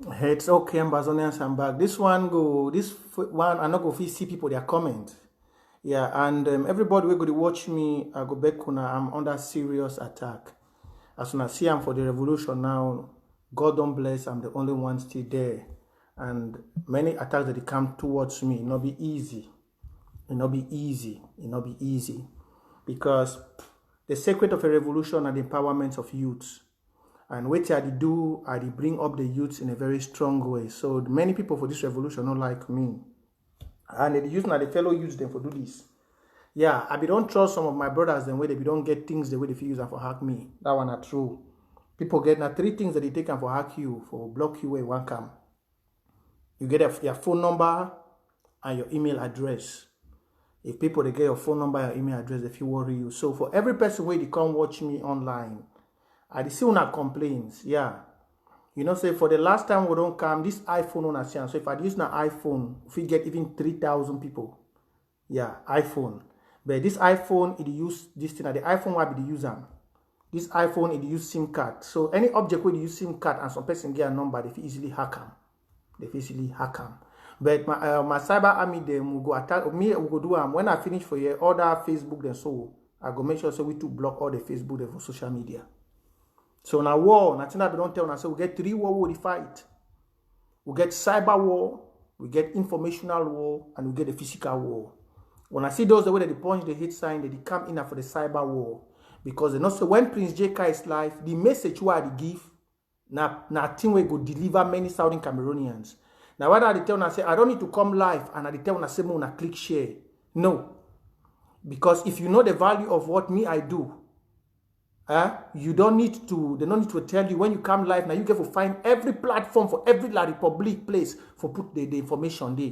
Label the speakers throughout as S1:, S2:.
S1: Hey, it's okay, Ambazonians, I'm back. This one, I not go fit see people their comment. Yeah, and everybody we go to watch me, I go back kuna, I'm under serious attack. As soon as I see I'm for the revolution now, God don't bless, I'm the only one still there. And many attacks that they come towards me, it not be easy. It not be easy. It not be easy. Because the secret of a revolution are the empowerment of youths. And what I do, I bring up the youths in a very strong way. So many people for this revolution don't like me. And they use now the fellow youths them for do this. Yeah, I don't trust some of my brothers the way they don't get things the way they use them for hack me. That one are true. People get now 3 things that they take them for hack you, for block you where one come. You get your phone number and your email address. If people they get your phone number and your email address, if you worry you. So for every person where they come watch me online, I see una complaints, yeah. You know, say for the last time we don't come, this iPhone on a chance. So if I use an iPhone, if we get even 3,000 people, yeah, iPhone. But this iPhone, it use this thing. The iPhone will be the user. This iPhone, it use SIM card. So any object where you use SIM card and some person get a number, they easily hack them. They easily hack them. But my cyber army, them will go attack me. We go do them when I finish for your other Facebook. Then so I go make sure so we to block all the Facebook then for social media. So now war, nothing that we don't tell us. So we get 3 war we fight. We get cyber war, we get informational war, and we get the physical war. When I see those the way that they punch the hit sign, they come in for the cyber war. Because they know so when Prince JK is live, the message why they give, now thing we go deliver many Southern Cameroonians. Now why they tell us say I don't need to come live and I tell us say I click share. No. Because if you know the value of what me I do, you don't need to, they don't need to tell you when you come live. Now you get to find every platform for every La Republic place for put the information there.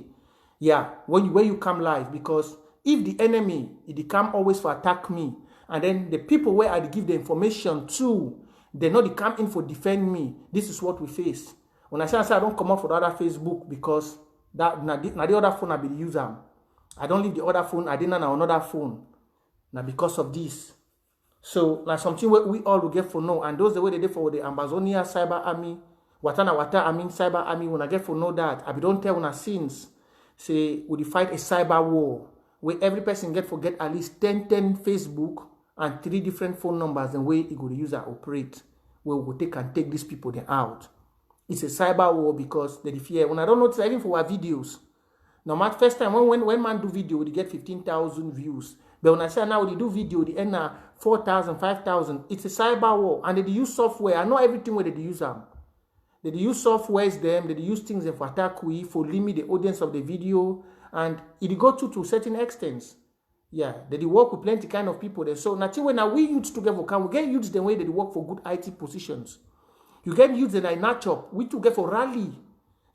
S1: Yeah, when you come live, because if the enemy, they come always for attack me, and then the people where I give the information to, they know they come in for defend me. This is what we face. When I say I don't come out for the other Facebook because that now the other phone I be the user. I don't leave the other phone, I didn't know another phone. Now because of this. So, like something we all will get for know, and those the way they did for the Ambazonia cyber army, cyber army, when I get for know that, I don't tell una since, say, we fight a cyber war, where every person get at least 10 Facebook and 3 different phone numbers, and way it go the user operate, where we go take these people then out. It's a cyber war because they fear. When I don't notice, even for our videos, no matter first time, when man do video, they get 15,000 views. But when I say now they do video, they end 4,000, 5,000. It's a cyber war. And they use software. I know everything where they use them. They use softwares them. They use things for attack we for limit the audience of the video. And it go to certain extents. Yeah, they work with plenty kind of people there. So now we youths together can we get youths the way they work for good IT positions. You get youths that are natural. We together for rally.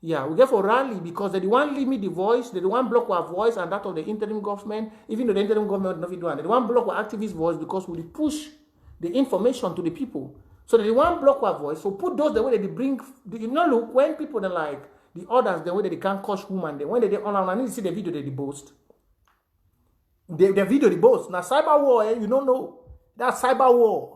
S1: Yeah, we get for rally because they want limit the voice, they want block our voice and that of the interim government, even though the interim government not do it. They want block our activist voice because we push the information to the people. So they want block our voice. So put those the way they bring. You know, look when people they like the others the way that they can't coach woman. When they online, I need to see the video that they boast. The video they boast. Now cyber war, you don't know that's cyber war.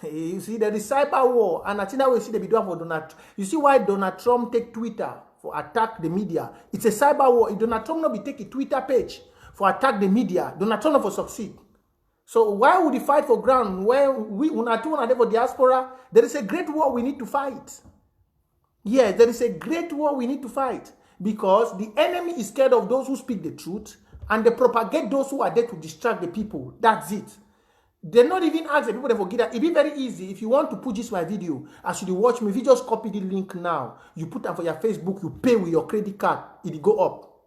S1: You see, there is cyber war, and I think that we see the video for Donald. You see why Donald Trump take Twitter for attack the media? It's a cyber war. If Donald Trump not be take a Twitter page for attack the media, Donald Trump not for succeed. So why would he fight for ground when we una for diaspora? There is a great war we need to fight. Yes, there is a great war we need to fight because the enemy is scared of those who speak the truth, and they propagate those who are there to distract the people. That's it. They not even ask the people to forget that. It be very easy. If you want to put this my video, as you watch me, if you just copy the link now, you put them for your Facebook, you pay with your credit card, it go up.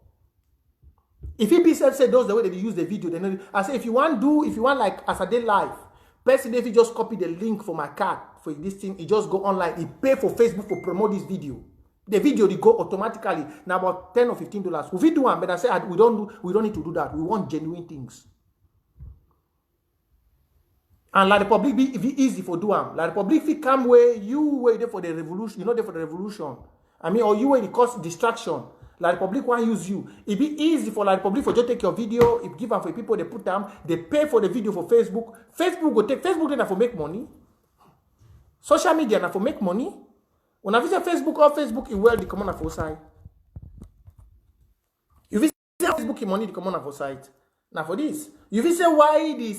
S1: If it be said those the way they use the video, then I say if you want like as a day live, person if you just copy the link for my card for this thing, it just go online, it pay for Facebook for promote this video. The video they go automatically now about $10 or $15. If we do one, but I say we don't need to do that. We want genuine things. And La Republic be easy for doing. La Republic if come where you were there for the revolution, you know there for the revolution. I mean, or you were the cause distraction. La Republic want use you. It be easy for La Republic for just take your video, if give them for people they put them, they pay for the video for Facebook. Facebook go take Facebook then for make money. Social media now for make money. When I visit Facebook or Facebook, it will the common of side. You visit Facebook, money the common of side. Now for this, you will say why the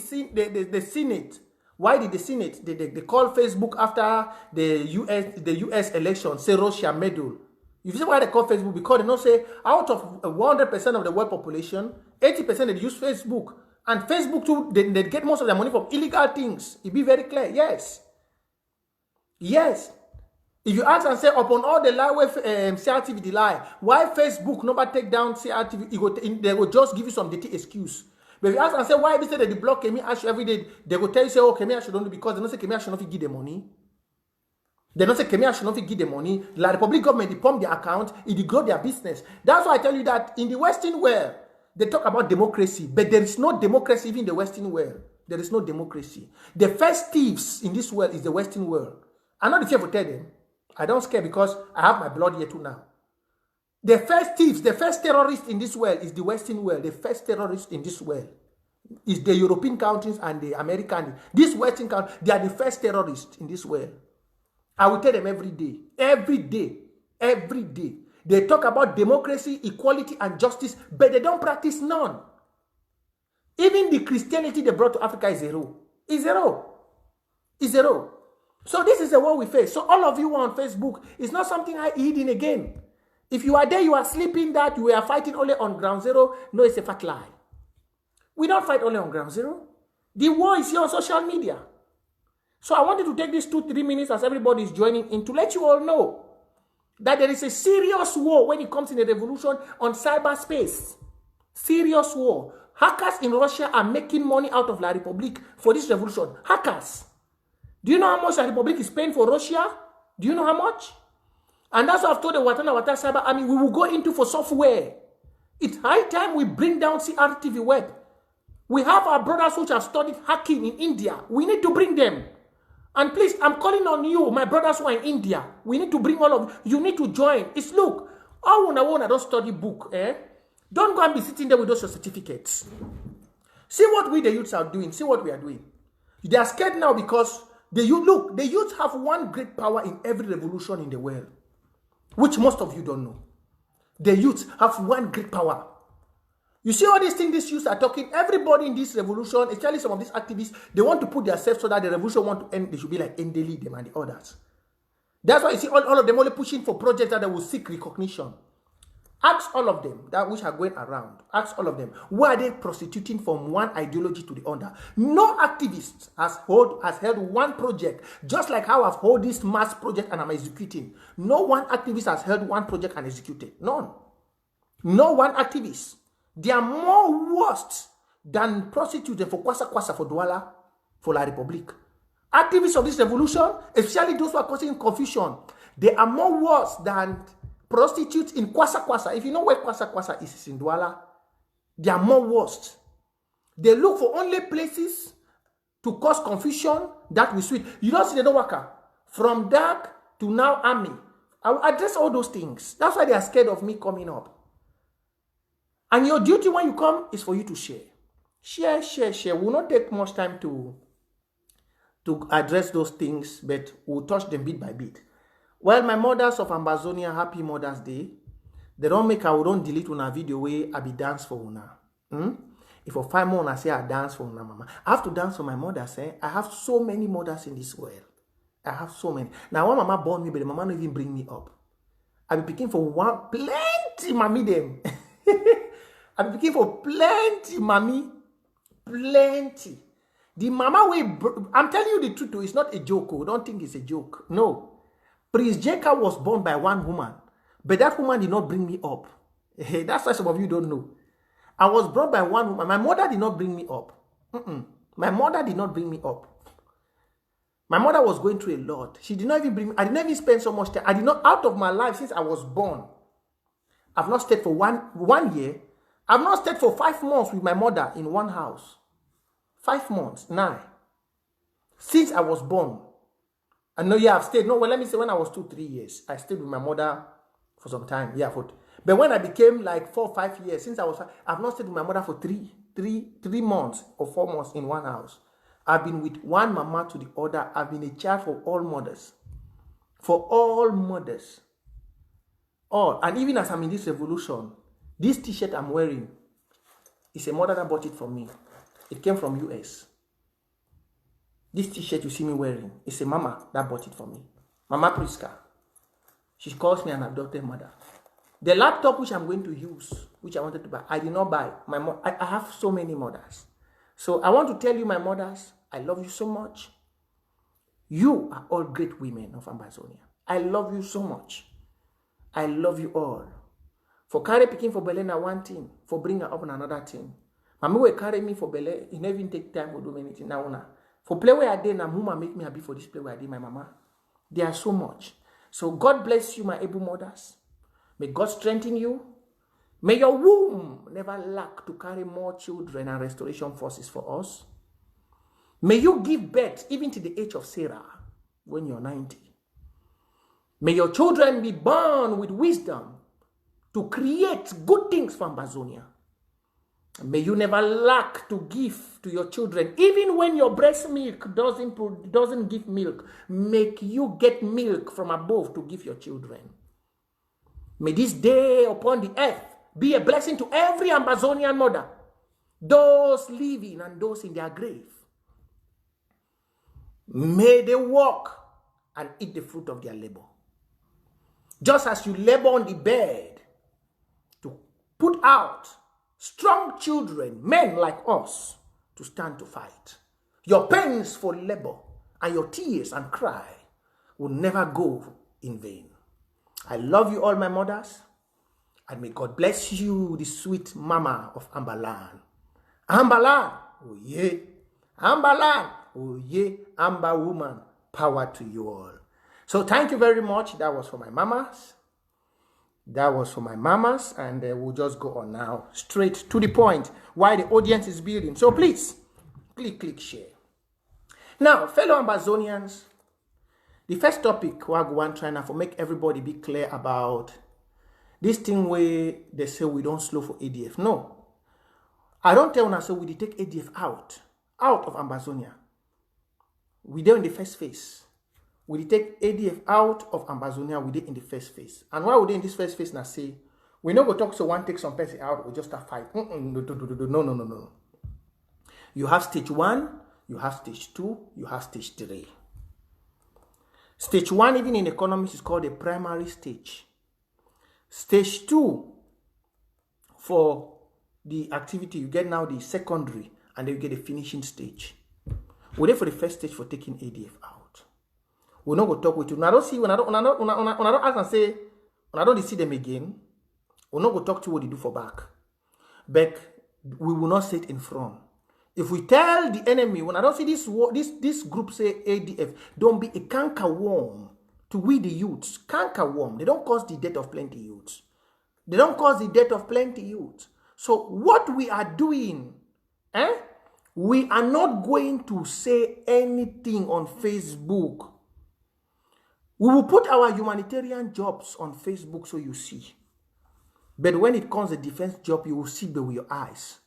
S1: Senate, why did the Senate they call Facebook after the US election, say Russia meddle. You see why they call Facebook? Because they don't say out of 100% of the world population, 80% they use Facebook. And Facebook too, they get most of their money from illegal things. It be very clear. Yes. Yes. If you ask and say upon all the lie with CRTV the lie, why Facebook never take down CRTV, they will just give you some dirty excuse. But if you ask and say why they say that they block Kemi Ashu every day, they will tell you say, oh, Kemi Ashu don't do because they don't say Kemi Ashu not give the money. They don't say Kemi Ashu not give the money. La Republic government, they pump their account, it grow their business. That's why I tell you that in the Western world, they talk about democracy, but there is no democracy even in the Western world. There is no democracy. The first thieves in this world is the Western world. I'm not the fear to tell them. I don't scare because I have my blood here too now. The first thieves, the first terrorists in this world is the Western world. The first terrorists in this world is the European countries and the American. This Western country, they are the first terrorists in this world. I will tell them every day. Every day. Every day. They talk about democracy, equality, and justice, but they don't practice none. Even the Christianity they brought to Africa is zero. Is zero. Is zero. So this is the world we face. So all of you on Facebook, it's not something I hidden again. If you are there, you are sleeping that you are fighting only on ground zero. No, it's a fat lie. We don't fight only on ground zero. The war is here on social media. So I wanted to take these 2-3 minutes as everybody is joining in to let you all know that there is a serious war when it comes in a revolution on cyberspace. Serious war. Hackers in Russia are making money out of La Republique for this revolution. Hackers. Do you know how much La Republique is paying for Russia? Do you know how much? And that's what I've told the Watana Cyber Army we will go into for software. It's high time we bring down CRTV web. We have our brothers who have studied hacking in India. We need to bring them. And please, I'm calling on you, my brothers who are in India. We need to bring all of you. You need to join. It's look, I don't study book. Don't go and be sitting there with those certificates. See what we the youths are doing. See what we are doing. They are scared now because the youth have one great power in every revolution in the world, which most of you don't know. The youth have one great power. You see all these things these youths are talking, everybody in this revolution, especially some of these activists, they want to put themselves so that the revolution want to end. They should be like Endeli, them and the others. That's why you see all of them only pushing for projects that they will seek recognition. Ask all of them that which are going around. Ask all of them. Why are they prostituting from one ideology to the other? No activist has held one project, just like how I've held this mass project and I'm executing. No one activist has held one project and executed. None. No one activist. They are more worse than prostitutes for Kwasa for Douala, for La Republique. Activists of this revolution, especially those who are causing confusion, they are more worse than prostitutes in Kwasa. If you know where Kwasa is in Douala, they are more worse. They look for only places to cause confusion that will switch. You don't see the worker from DAC to now army. I will address all those things. That's why they are scared of me coming up. And your duty when you come is for you to share. Share. We will not take much time to address those things, but we'll touch them bit by bit. Well, my mothers of Ambazonia, happy Mother's Day. They don't make I don't delete una video where I be dance for una. If for 5 months I say I dance for una mama, I have to dance for my mothers. I have so many mothers in this world. I have so many. Now one mama born me, but the mama don't even bring me up. I be picking for one plenty mommy them. I be picking for plenty mommy. Plenty. The mama way I'm telling you the truth though, it's not a joke. Don't think it's a joke. No. Prince Jacob was born by one woman, but that woman did not bring me up. That's why some of you don't know. I was brought by one woman. My mother did not bring me up. My mother did not bring me up. My mother was going through a lot. She did not even bring me. I did not even spend so much time. I did not, out of my life since I was born, I've not stayed for one year. I've not stayed for 5 months with my mother in one house. 5 months, 9. Since I was born. I know, I've stayed. No, well, let me say when I was 2-3 years, I stayed with my mother for some time. But when I became like 4 or 5 years, since I've not stayed with my mother for 3 months or 4 months in one house. I've been with one mama to the other. I've been a child for all mothers. for all mothers. All. And even as I'm in this revolution, this t-shirt I'm wearing is a mother that bought it for me. It came from US. This t-shirt you see me wearing is a mama that bought it for me. Mama Priska. She calls me an adopted mother. The laptop which I'm going to use, which I wanted to buy, I did not buy. I have so many mothers. So I want to tell you, my mothers, I love you so much. You are all great women of Ambazonia. I love you so much. I love you all. For carry picking for Belena one thing, for bring her up on another thing. Mama will carry me for Bele, it never even take time to do anything now. For play where I did, now mama make me happy for this play where I did, my mama. There are so much. So God bless you, my able mothers. May God strengthen you. May your womb never lack to carry more children and restoration forces for us. May you give birth even to the age of Sarah when you're 90. May your children be born with wisdom to create good things for Ambazonia. May you never lack to give to your children. Even when your breast milk doesn't give milk, make you get milk from above to give your children. May this day upon the earth be a blessing to every Ambazonian mother, those living and those in their grave. May they walk and eat the fruit of their labor. Just as you labor on the bed to put out strong children, men like us, to stand to fight. Your pains for labor and your tears and cry will never go in vain. I love you all, my mothers, and may God bless you, the sweet mama of Ambaland. Ambaland, oh yeah. Ambaland, oh yeah. Amba woman, power to you all. So thank you very much. That was for my mamas. And we'll just go on now, straight to the point, why the audience is building. So please, click share. Now, fellow Ambazonians, the first topic we are trying to make everybody be clear about this thing where they say we don't slow for ADF. No. I don't tell us so we take ADF out of Ambazonia. We did in the first phase. We take ADF out of Ambazonia, we did in the first phase. And why we did in this first phase now say, we not go talk so one take some person out, we just start fight. No. You have stage 1, you have stage 2, you have stage 3. Stage 1, even in economics, is called a primary stage. Stage 2, for the activity, you get now the secondary, and then you get a finishing stage. We're there for the first stage for taking ADF out. We're not going to talk with you. When I don't see, when I don't ask and say, when I don't see them again, we're not going to talk to you what they do for back. But we will not sit in front. If we tell the enemy, when I don't see this group say ADF, don't be a canker worm to we the youths. Canker worm. They don't cause the death of plenty youths. They don't cause the death of plenty youths. So what we are doing, we are not going to say anything on Facebook. We will put our humanitarian jobs on Facebook so you see. But when it comes to defense job, you will see them with your eyes.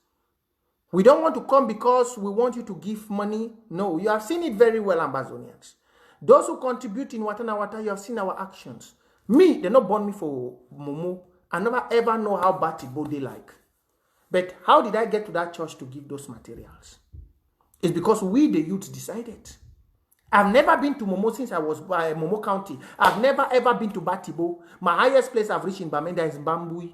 S1: We don't want to come because we want you to give money. No, you have seen it very well, Ambazonians. Those who contribute in Watana, you have seen our actions. Me, they not born me for Momo. I never ever know how bad Tibo they like. But how did I get to that church to give those materials? It's because we, the youth, decided. I've never been to Momo since I was by Momo County. I've never ever been to Batibo. My highest place I've reached in Bamenda is Mbambui.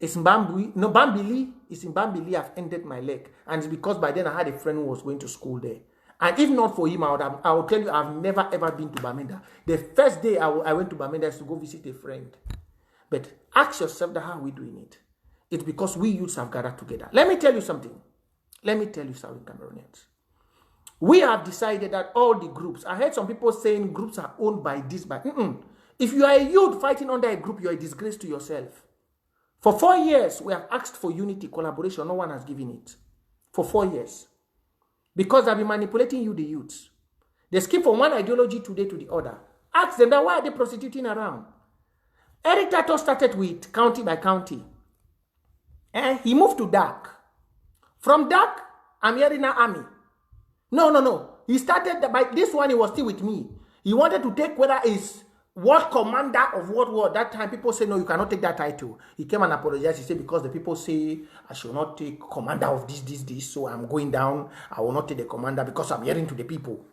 S1: It's Mbambui. No, Bambili. It's in Bambili. I've ended my leg. And it's because by then I had a friend who was going to school there. And if not for him, I will tell you I've never ever been to Bamenda. The first day I went to Bamenda is to go visit a friend. But ask yourself that how are we doing it? It's because we youths have gathered together. Let me tell you something. Let me tell you something, Cameroonians. We have decided that all the groups, I heard some people saying groups are owned by this, by If you are a youth fighting under a group, you are a disgrace to yourself. For 4 years, we have asked for unity, collaboration. No one has given it. For 4 years. Because they've been manipulating you, the youths. They skip from one ideology today to the other. Ask them that why are they prostituting around? Eric Tato started with county by county. And he moved to DAC. From DAC, I'm hearing now army. No. He started by this one, he was still with me. He wanted to take whether it's world commander of world war. That time people say, no, you cannot take that title. He came and apologized. He said, because the people say I should not take commander of this, so I'm going down. I will not take the commander because I'm hearing to the people.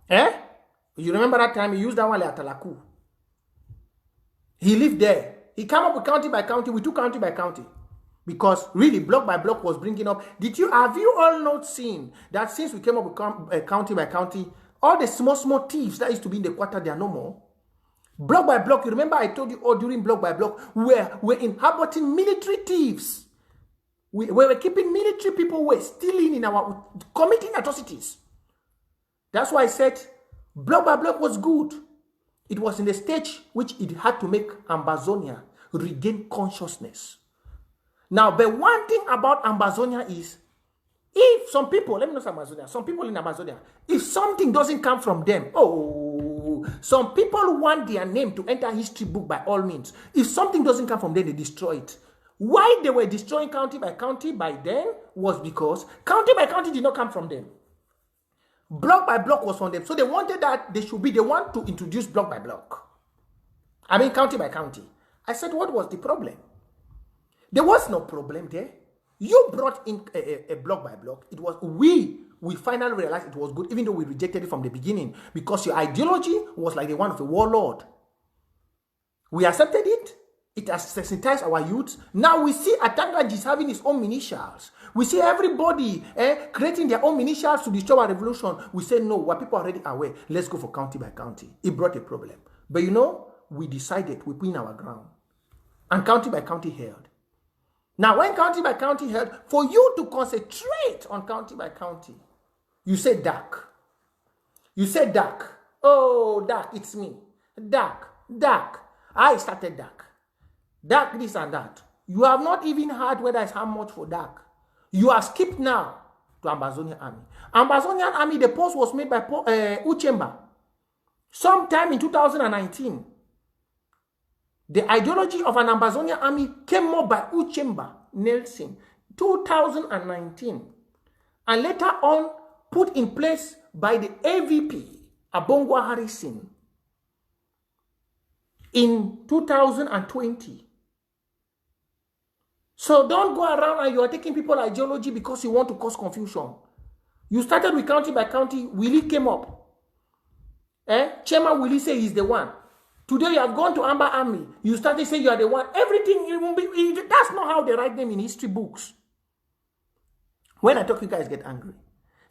S1: You remember that time he used that one like Atalaku. He lived there. He came up with county by county. We took county by county. Because really, block by block was bringing up. Have you all not seen that since we came up with county by county, all the small thieves that used to be in the quarter, they are no more? Block by block, you remember I told you all during block by block, we're inhabiting military thieves. We were keeping military people away, stealing committing atrocities. That's why I said block by block was good. It was in the stage which it had to make Ambazonia regain consciousness. Now, the one thing about Ambazonia is, if some people, let me know Ambazonia, some people in Ambazonia, if something doesn't come from them, some people want their name to enter history book by all means. If something doesn't come from them, they destroy it. Why they were destroying county by then was because county by county did not come from them. Block by block was from them. So they wanted that they want to introduce block by block. I mean, county by county. I said, what was the problem? There was no problem there. You brought in a block by block. It was we finally realized it was good, even though we rejected it from the beginning, because your ideology was like the one of a warlord. We accepted it. It has sensitized our youth. Now we see Atanganji is having his own initials. We see everybody creating their own initials to destroy our revolution. We say, no, what people are already aware. Let's go for county by county. It brought a problem. But you know, we decided, we put in our ground. And county by county held. Now, when county by county held, for you to concentrate on county by county, you say DAC. You say DAC. Oh, DAC, it's me. DAC. I started DAC. DAC this and that. You have not even heard whether it's how much for DAC. You are skipped now to Ambazonian Army. Ambazonian Army, the post was made by Uchemba sometime in 2019. The ideology of an Ambazonian army came up by Uchemba Nelson, 2019, and later on put in place by the AVP, Abongwa Harrison, in 2020. So don't go around and you are taking people's ideology because you want to cause confusion. You started with county by county. Willie came up. Chairman Willie say he's the one. Today you have gone to Amba Army. You started saying you are the one. Everything, that's not how they write them in history books. When I talk, you guys get angry.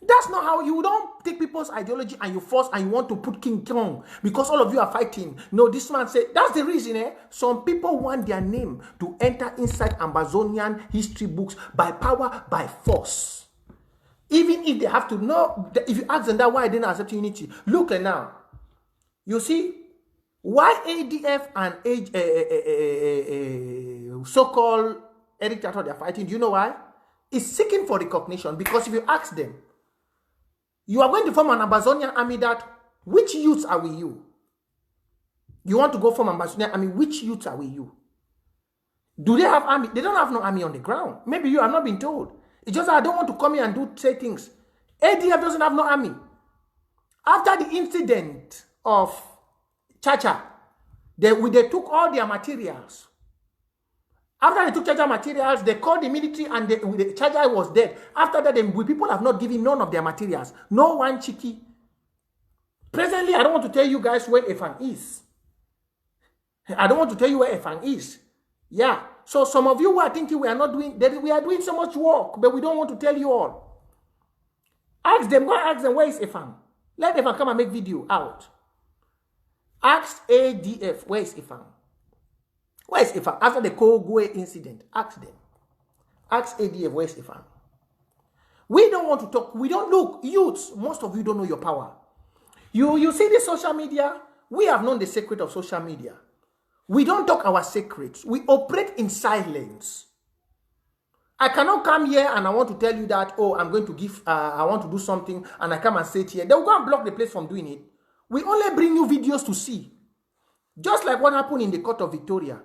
S1: That's not how you don't take people's ideology and you force and you want to put King Kong because all of you are fighting. No, this man said, that's the reason. Some people want their name to enter inside Ambazonian history books by power, by force. Even if they have to know, if you ask them that why they don't accept unity. Look now. You see, why ADF and so-called Eric Tato they are fighting, do you know why? It's seeking for recognition. Because if you ask them, you are going to form an Ambazonian army that, which youths are we you? You want to go form an Ambazonian army, which youths are we you? Do they have army? They don't have no army on the ground. Maybe you have not been told. It's just that I don't want to come here and say things. ADF doesn't have no army. After the incident of Chacha, they took all their materials. After they took Chacha materials, they called the military and the Chacha was dead. After that, the people have not given none of their materials. No one chiki. Presently, I don't want to tell you guys where Efang is. I don't want to tell you where Efang is. Yeah. So some of you are thinking we are not doing, we are doing so much work, but we don't want to tell you all. Ask them, go ask them, where is Efang? Let Efang come and make video out. Ask ADF, where is Efang? Where is Efang? After the Kogwe incident, ask them. Ask ADF, where is Efang? We don't want to talk. We don't look. Youths, most of you don't know your power. You see the social media? We have known the secret of social media. We don't talk our secrets. We operate in silence. I cannot come here and I want to tell you that, oh, I'm going to give, I want to do something, and I come and say it here. They will go and block the place from doing it. We only bring you videos to see. Just like what happened in the court of Victoria.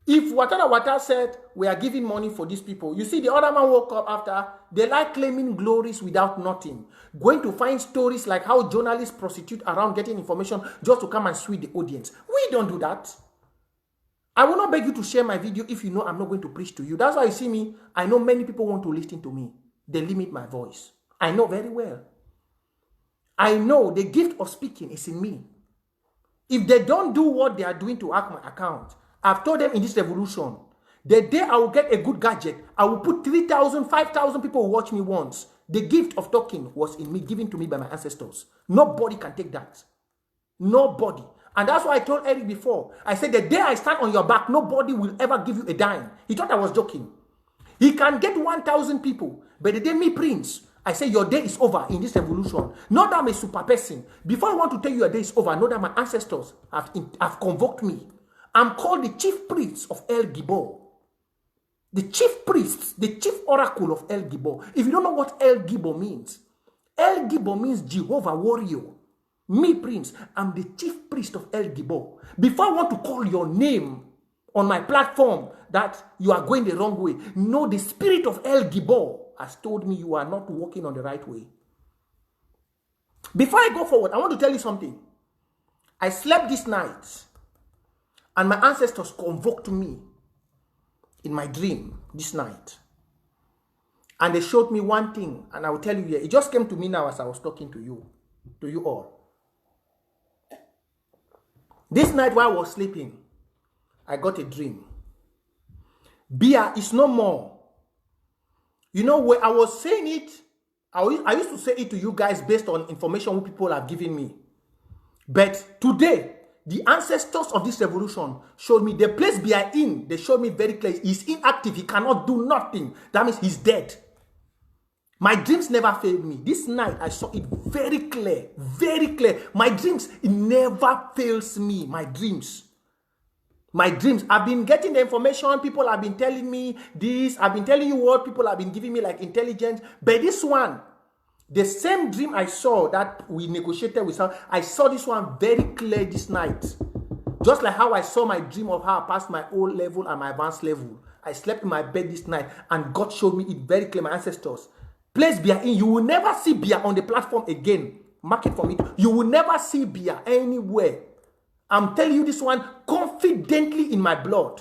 S1: If Wata said, we are giving money for these people, you see the other man woke up after, they like claiming glories without nothing. Going to find stories like how journalists prostitute around getting information just to come and sweet the audience. We don't do that. I will not beg you to share my video if you know I'm not going to preach to you. That's why you see me. I know many people want to listen to me. They limit my voice. I know very well. I know the gift of speaking is in me. If they don't do what they are doing to hack my account, I've told them in this revolution, the day I will get a good gadget, I will put 3,000, 5,000 people who watch me once. The gift of talking was in me, given to me by my ancestors. Nobody can take that. Nobody. And that's why I told Eric before. I said, the day I stand on your back, nobody will ever give you a dime. He thought I was joking. He can get 1,000 people. But the day me, Prince, I say your day is over in this revolution. Not that I'm a super person. Before I want to tell you your day is over, know that my ancestors have convoked me. I'm called the chief priest of El Gibor. The chief priest, the chief oracle of El Gibor. If you don't know what El Gibor means Jehovah warrior. Me, Prince, I'm the chief priest of El Gibor. Before I want to call your name on my platform that you are going the wrong way, no, the spirit of El Gibor has told me you are not walking on the right way. Before I go forward, I want to tell you something. I slept this night, and my ancestors convoked me in my dream this night. And they showed me one thing, and I will tell you here. It just came to me now as I was talking to you all. This night while I was sleeping, I got a dream. Beer is no more. You know, when I was saying it, I used to say it to you guys based on information people have given me. But today, the ancestors of this revolution showed me the place beer in. They showed me very clear. He's inactive. He cannot do nothing. That means he's dead. My dreams never failed me. This night, I saw it very clear. Very clear. My dreams, it never fails me. My dreams. I've been getting the information. People have been telling me this. I've been telling you what people have been giving me like intelligence. But this one, the same dream I saw that we negotiated with her, I saw this one very clear this night. Just like how I saw my dream of how I passed my old level and my advanced level. I slept in my bed this night and God showed me it very clear, my ancestors. Place beer in. You will never see beer on the platform again. Mark it for me. You will never see beer anywhere. I'm telling you this one confidently in my blood.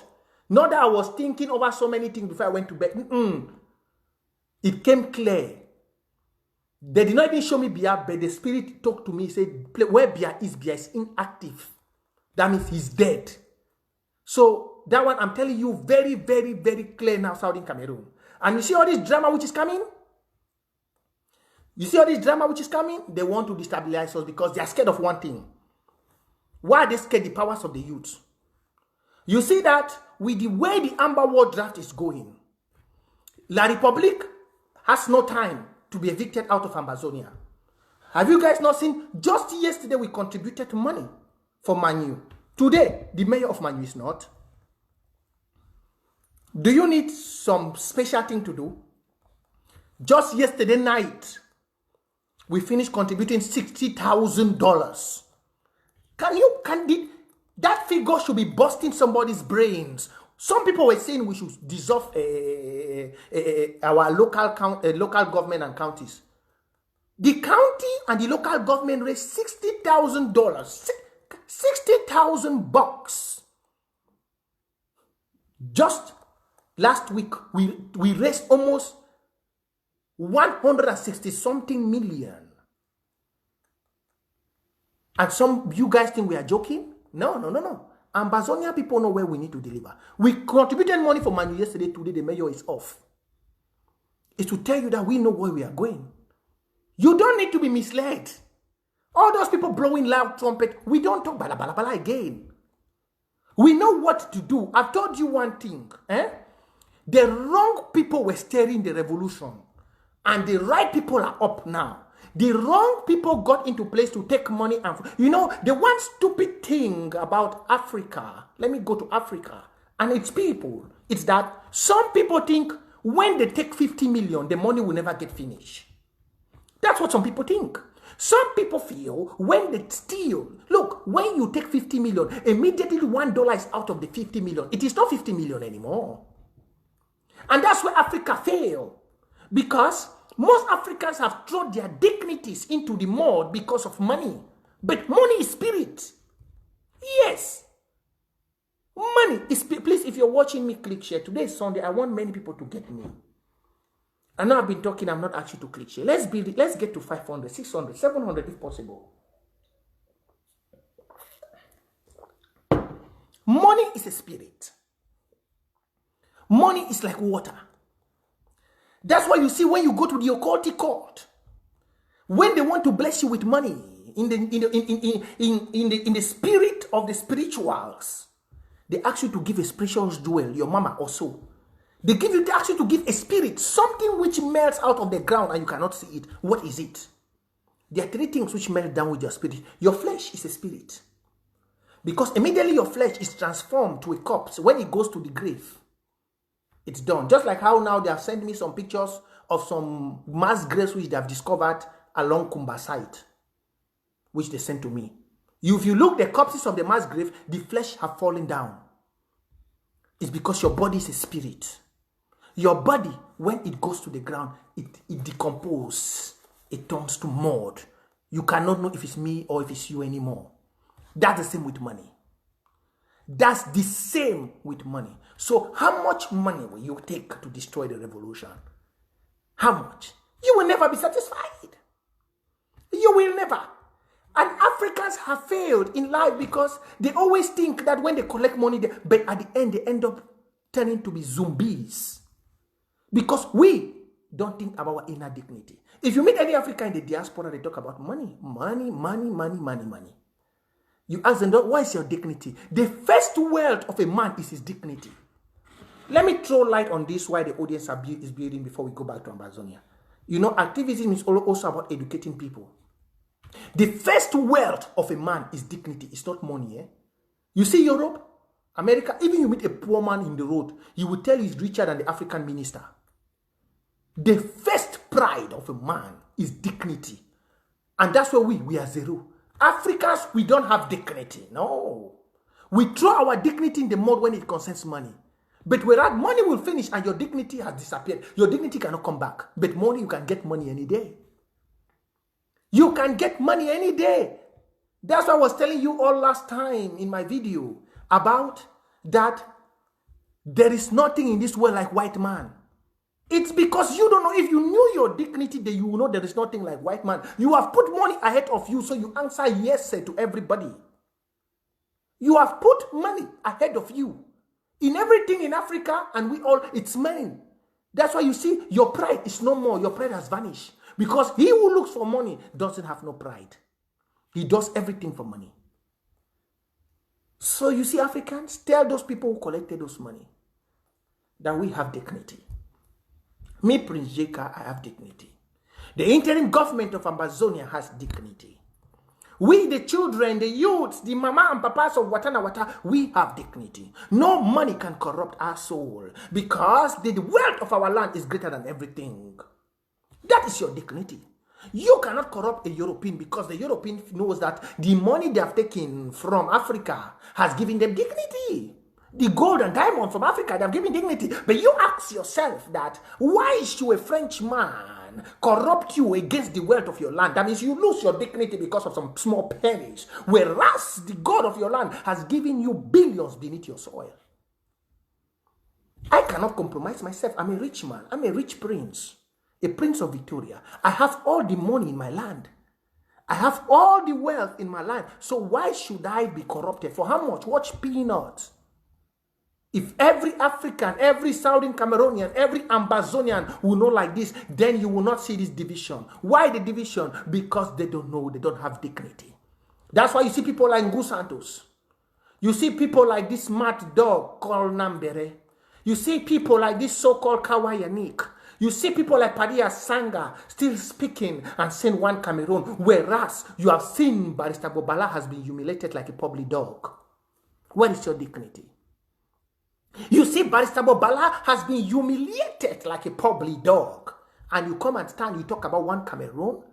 S1: Not that I was thinking over so many things before I went to bed. It came clear. They did not even show me beer, but the spirit talked to me, said, where beer is inactive. That means he's dead. So that one, I'm telling you very, very, very clear now, Southern Cameroon. And you see all this drama which is coming? You see all this drama which is coming? They want to destabilize us because they are scared of one thing. Why are they scared? The powers of the youth. You see that with the way the Amber Draft is going, La Republique has no time to be evicted out of Ambazonia. Have you guys not seen? Just yesterday we contributed money for Manyu. Today, the mayor of Manyu is not. Do you need some special thing to do? Just yesterday night, we finished contributing $60,000. That figure should be busting somebody's brains. Some people were saying we should dissolve our local government and counties. The county and the local government raised $60,000, $60,000. Just last week, we raised almost 160 something million. And some you guys think we are joking? No. Ambazonia people know where we need to deliver. We contributed money for Manyu yesterday. Today the mayor is off. It's to tell you that we know where we are going. You don't need to be misled. All those people blowing loud trumpet, we don't talk bala bala bala again. We know what to do. I've told you one thing. The wrong people were steering the revolution. And the right people are up now. The wrong people got into place to take money. And you know, the one stupid thing about Africa, let me go to Africa and its people, it's that some people think when they take 50 million, the money will never get finished. That's what some people think. Some people feel when they steal.
S2: Look, when you take 50 million, immediately $1 is out of the 50 million. It is not 50 million anymore. And that's where Africa failed. Because most Africans have thrown their dignities into the mud because of money. But money is spirit. Yes. Money is spirit. Please, if you're watching me, click share. Today is Sunday. I want many people to get me. I know I've been talking. I'm not asking you to click share. Let's get to 500, 600, 700 if possible. Money is a spirit. Money is like water. That's why you see when you go to the occult court, when they want to bless you with money in the spirit of the spirituals, they ask you to give a precious jewel, your mama also. They ask you to give a spirit, something which melts out of the ground and you cannot see it. What is it? There are three things which melt down with your spirit. Your flesh is a spirit. Because immediately your flesh is transformed to a corpse. When it goes to the grave, it's done. Just like how now they have sent me some pictures of some mass graves which they have discovered along Kumba site, which they sent to me. If you look the corpses of the mass grave, the flesh have fallen down. It's because your body is a spirit. Your body, when it goes to the ground, it decomposes. It turns to mud. You cannot know if it's me or if it's you anymore. That's the same with money. That's the same with money. So how much money will you take to destroy the revolution? How much? You will never be satisfied. You will never. And Africans have failed in life because they always think that when they collect money, but at the end, they end up turning to be zombies. Because we don't think about our inner dignity. If you meet any African in the diaspora, they talk about money, money, money, money, money, money. You ask them, what is your dignity? The first wealth of a man is his dignity. Let me throw light on this while the audience is building before we go back to Ambazonia. You know, activism is also about educating people. The first wealth of a man is dignity. It's not money. Eh? You see Europe, America, even you meet a poor man in the road, you will tell he's richer than the African minister. The first pride of a man is dignity. And that's where we are zero. Africans, we don't have dignity. No. We throw our dignity in the mud when it concerns money. But whereas money will finish and your dignity has disappeared, your dignity cannot come back. But money, you can get money any day. You can get money any day. That's what I was telling you all last time in my video about that there is nothing in this world like white man. It's because you don't know. If you knew your dignity, then you will know there is nothing like white man. You have put money ahead of you, so you answer yes to everybody. You have put money ahead of you. In everything in Africa, and we all, it's men. That's why you see, your pride is no more. Your pride has vanished. Because he who looks for money doesn't have no pride. He does everything for money. So you see, Africans, tell those people who collected those money that we have dignity. Me, Prince Jeka, I have dignity. The interim government of Ambazonia has dignity. We, the children, the youths, the mama and papas of Watana Wata, we have dignity. No money can corrupt our soul because the wealth of our land is greater than everything. That is your dignity. You cannot corrupt a European because the European knows that the money they have taken from Africa has given them dignity. The gold and diamond from Africa, they have given dignity. But you ask yourself that, why should a French man corrupt you against the wealth of your land? That means you lose your dignity because of some small pennies. Whereas the God of your land has given you billions beneath your soil. I cannot compromise myself. I'm a rich man. I'm a rich prince. A prince of Victoria. I have all the money in my land. I have all the wealth in my land. So why should I be corrupted? For how much? Watch Peanuts. If every African, every Southern Cameroonian, every Ambazonian will know like this, then you will not see this division. Why the division? Because they don't know, they don't have dignity. That's why you see people like Ngu Santos. You see people like this smart dog called Nambere. You see people like this so-called Kawayanik. You see people like Padia Sanga still speaking and saying one Cameroon, whereas you have seen Barrister Bobala has been humiliated like a public dog. Where is your dignity? You see, Barrister Bobala has been humiliated like a public dog. And you come and stand, you talk about one Cameroon.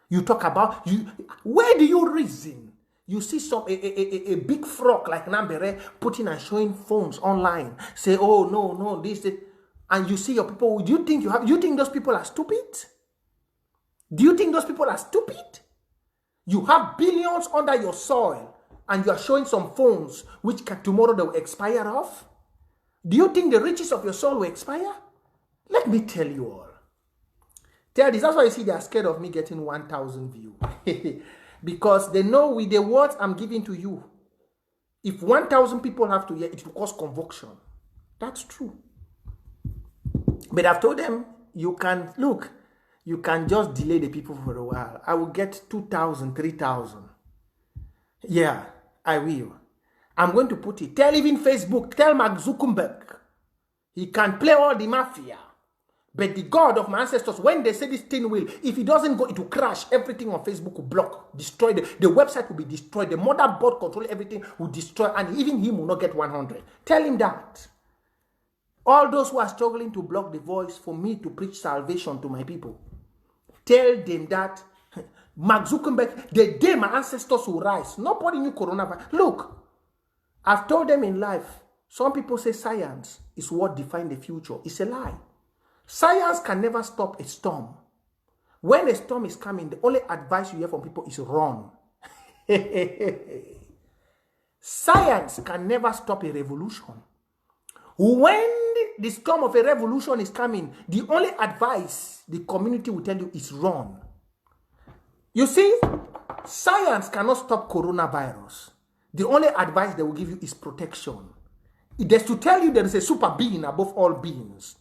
S2: You talk about, where do you reason? You see a big frog like Nambere putting and showing phones online. Say, oh no, this. And you see your people. Do you think those people are stupid? Do you think those people are stupid? You have billions under your soil and you are showing some phones which tomorrow they will expire off. Do you think the riches of your soul will expire? Let me tell you all. Tell this. That's why you see they are scared of me getting 1,000 views. Because they know with the words I'm giving to you, if 1,000 people have to hear, it will cause convulsion. That's true. But I've told them, you can just delay the people for a while. I will get 2,000, 3,000. Yeah, I will. I'm going to put it. Tell even Facebook, tell Mark Zuckerberg. He can play all the mafia. But the God of my ancestors, when they say this thing will, if it doesn't go, it will crash. Everything on Facebook will block, destroy. The website will be destroyed. The motherboard control everything will destroy. And even him will not get 100. Tell him that. All those who are struggling to block the voice for me to preach salvation to my people, tell them that Mark Zuckerberg, the day my ancestors will rise, nobody knew coronavirus. Look, I've told them in life, some people say science is what defines the future. It's a lie. Science can never stop a storm. When a storm is coming, the only advice you hear from people is run. Science can never stop a revolution. When the storm of a revolution is coming, the only advice the community will tell you is run. You see, science cannot stop coronavirus. The only advice they will give you is protection. It is to tell you there is a super being above all beings.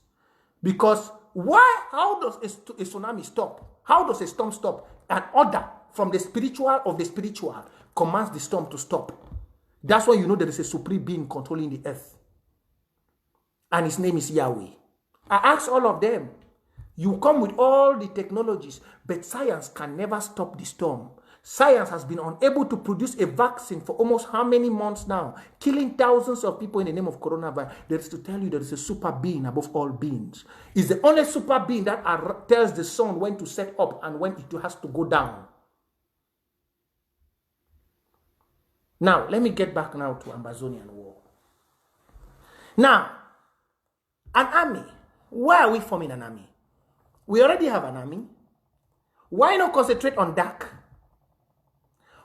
S2: Because how does a tsunami stop? How does a storm stop? An order from the spiritual of the spiritual commands the storm to stop. That's why you know there is a supreme being controlling the earth. And his name is Yahweh. I ask all of them, you come with all the technologies, but science can never stop the storm. Science has been unable to produce a vaccine for almost how many months now, killing thousands of people in the name of coronavirus. That is to tell you there is a super being above all beings. It's the only super being that tells the sun when to set up and when it has to go down. Now, let me get back now to Ambazonian war. Now, an army. Why are we forming an army? We already have an army. Why not concentrate on DAC?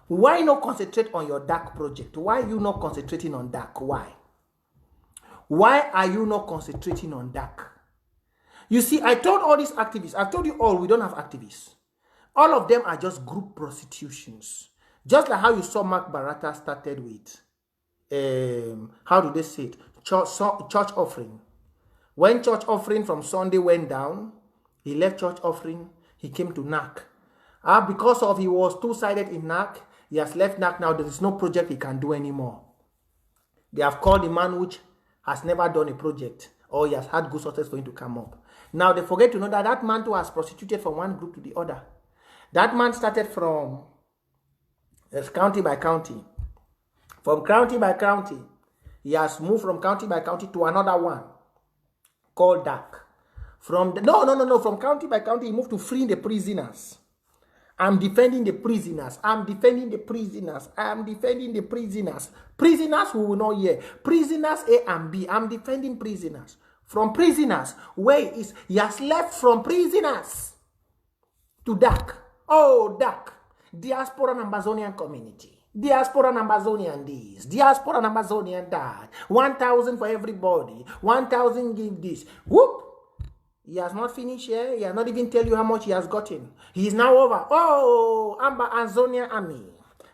S2: Why not concentrate on your DAC project? Why are you not concentrating on DAC? Why? Why are you not concentrating on DAC? You see, I told all these activists, I've told you all, we don't have activists. All of them are just group prostitutions. Just like how you saw Mark Barata started with, how do they say it? Church offering. When church offering from Sunday went down, he left church offering, he came to NAC. Because of he was two-sided in NAC, he has left NAC now. There is no project he can do anymore. They have called the man which has never done a project, or he has had good success for him to come up. Now they forget to know that that man too has prostituted from one group to the other. That man started from county by county. From county by county, he has moved from county by county to another one called DAC. From county by county, he moved to freeing the prisoners. I'm defending the prisoners. I'm defending the prisoners. I'm defending the prisoners. Prisoners who will not hear. Prisoners A and B. I'm defending prisoners. From prisoners, where is he has left from prisoners to DAC. Oh, DAC. Diaspora and Ambazonian community. Diaspora and Ambazonian this. Diaspora and Ambazonian that. 1,000 for everybody. 1,000 give this. Whoop. He has not finished here. He has not even tell you how much he has gotten. He is now over. Oh, Ambazonia army.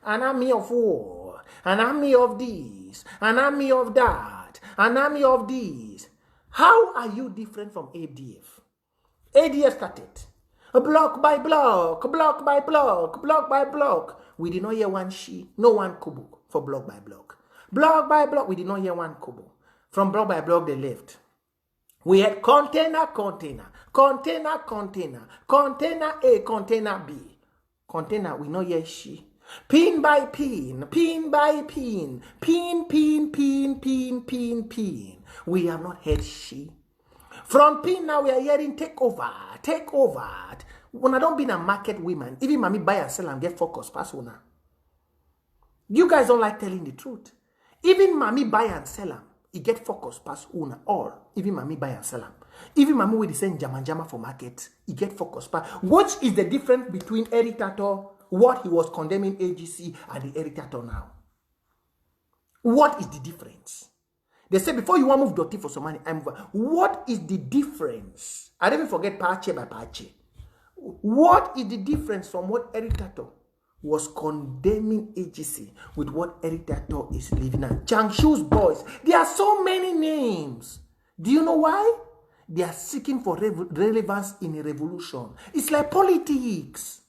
S2: An army of war. An army of this. An army of that. An army of this. How are you different from ADF? ADF started. Block by block. Block by block. Block by block. We did not hear one she. No one kobo for block by block. Block by block. We did not hear one kobo. From block by block they left. We had container, container, container, container, container A, container B. Container, we know yes she. Pin by pin, pin by pin, pin, pin, pin, pin, pin, pin. We have not heard she. From pin now we are hearing take over, take over. When I don't be a market woman, even mommy buy and sell and get focus, pass una. You guys don't like telling the truth. Even Mami buy and sell them, it get focus past una all. Even Mami buy and sell them. Even Mami with the same jama for market, it get focus past. What is the difference between Eric Tato, what he was condemning AGC, and the Eric Tato now? What is the difference? They say before you want to move dirty for some money, what is the difference? I didn't forget Pache by Pache. What is the difference from what Eric Tato was condemning AGC with what Eric Tato is living at? Changshu's boys. There are so many names. Do you know why? They are seeking for relevance in a revolution. It's like politics.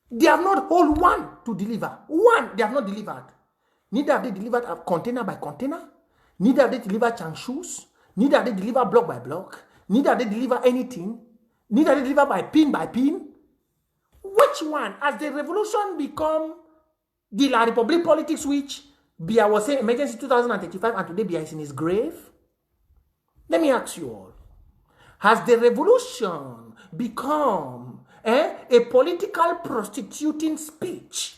S2: They have not hold one to deliver. One, they have not delivered. Neither have they delivered container by container. Neither have they delivered Changshu's. Neither have they delivered block by block. Neither have they delivered anything. Neither have they delivered by pin. Which one? As the revolution become the La Republic politics, which Bia was saying emergency 2035 and today Bia is in his grave? Let me ask you all. Has the revolution become a political prostituting speech?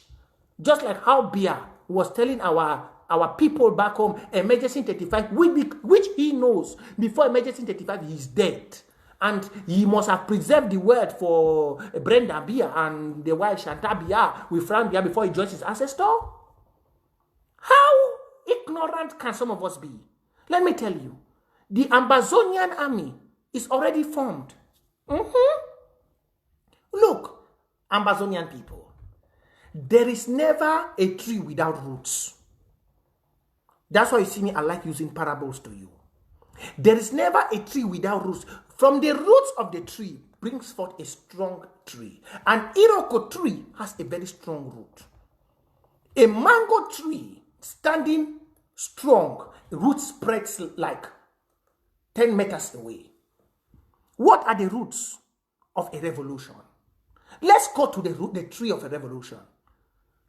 S2: Just like how Bia was telling our people back home, emergency 35, which he knows before emergency 35 he's dead. And he must have preserved the word for Brenda Bia and the wife Shanta Bia with Frank Bia before he joins his ancestor. How ignorant can some of us be? Let me tell you. The Ambazonian army is already formed. Look, Ambazonian people, there is never a tree without roots. That's why you see me, I like using parables to you. There is never a tree without roots. From the roots of the tree brings forth a strong tree. An Iroko tree has a very strong root. A mango tree standing strong, root spreads like 10 meters away. What are the roots of a revolution? Let's go to the tree of a revolution.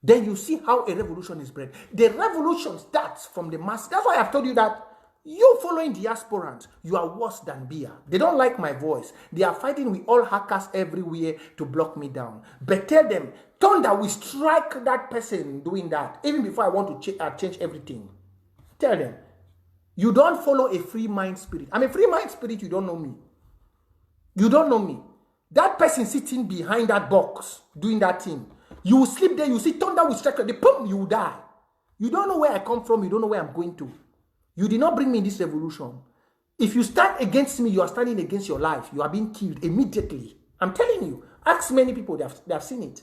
S2: Then you see how a revolution is bred. The revolution starts from the mass. That's why I've told you that you following diasporans, you are worse than Bia. They don't like my voice. They are fighting with all hackers everywhere to block me down. But tell them, thunder will strike that person doing that. Even before I want to change everything. Tell them, you don't follow a free mind spirit. I'm a free mind spirit, you don't know me. You don't know me. That person sitting behind that box, doing that thing. You will sleep there, you see thunder will strike, boom, you will die. You don't know where I come from, you don't know where I'm going to. You did not bring me in this revolution. If you stand against me, you are standing against your life. You are being killed immediately. I'm telling you. Ask many people, they have seen it.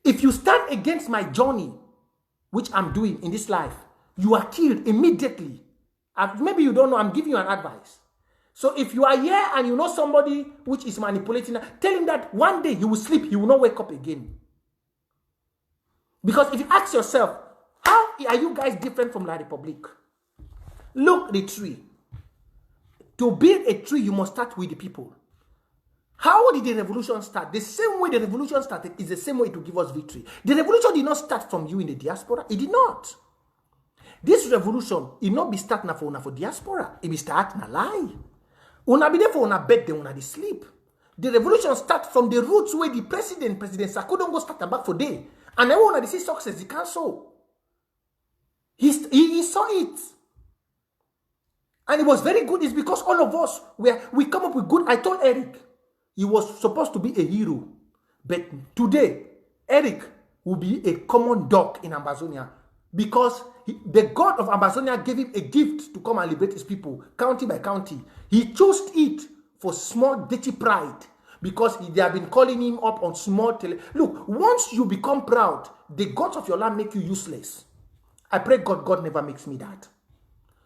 S2: If you stand against my journey, which I'm doing in this life, you are killed immediately. Maybe you don't know, I'm giving you an advice. So if you are here and you know somebody which is manipulating, tell him that one day you will sleep, you will not wake up again. Because if you ask yourself, how are you guys different from La Republic? Look, the tree. To build a tree, you must start with the people. How did the revolution start? The same way the revolution started is the same way to give us victory. The revolution did not start from you in the diaspora. It did not. This revolution, it not be start na for diaspora. It be start na lie. Una be there for una bed, then una dey sleep. The revolution start from the roots where the President Sarko don't go start and back for day. And then when una see success, he can't show. He saw it. And it was very good. It's because all of us, we come up with good. I told Eric, he was supposed to be a hero. But today, Eric will be a common dog in Ambazonia. Because the God of Ambazonia gave him a gift to come and liberate his people, county by county. He chose it for small, dirty pride. Because they have been calling him up on small Look, once you become proud, the gods of your land make you useless. I pray God never makes me that.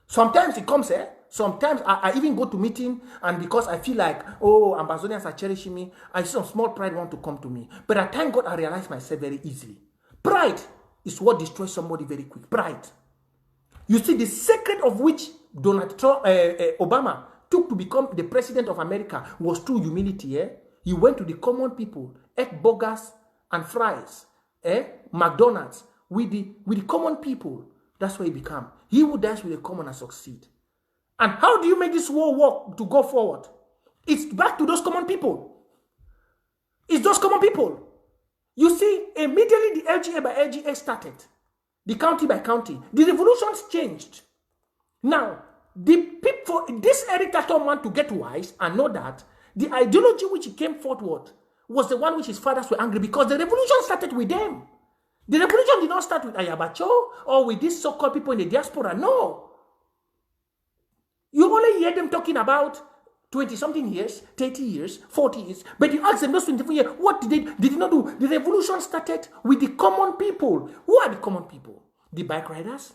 S2: Sometimes it comes, sometimes I even go to meeting, and because I feel like, oh, Ambazonians are cherishing me, I see some small pride want to come to me. But I thank God I realize myself very easily. Pride is what destroys somebody very quick. Pride. You see, the secret of which Obama took to become the president of America was through humility. He went to the common people, ate burgers and fries, McDonald's, with the common people. That's why he became. He who dies with the common and succeed. And how do you make this war work to go forward? It's back to those common people. It's those common people. You see, immediately the LGA by LGA started, the county by county, the revolutions changed. Now, the people, this Eric man to get wise and know that the ideology which he came forward was the one which his fathers were angry because the revolution started with them. The revolution did not start with Ayabacho or with these so-called people in the diaspora. No. You only hear them talking about 20-something years, 30 years, 40 years. But you ask them those 24 years, what did they not do? The revolution started with the common people. Who are the common people? The bike riders,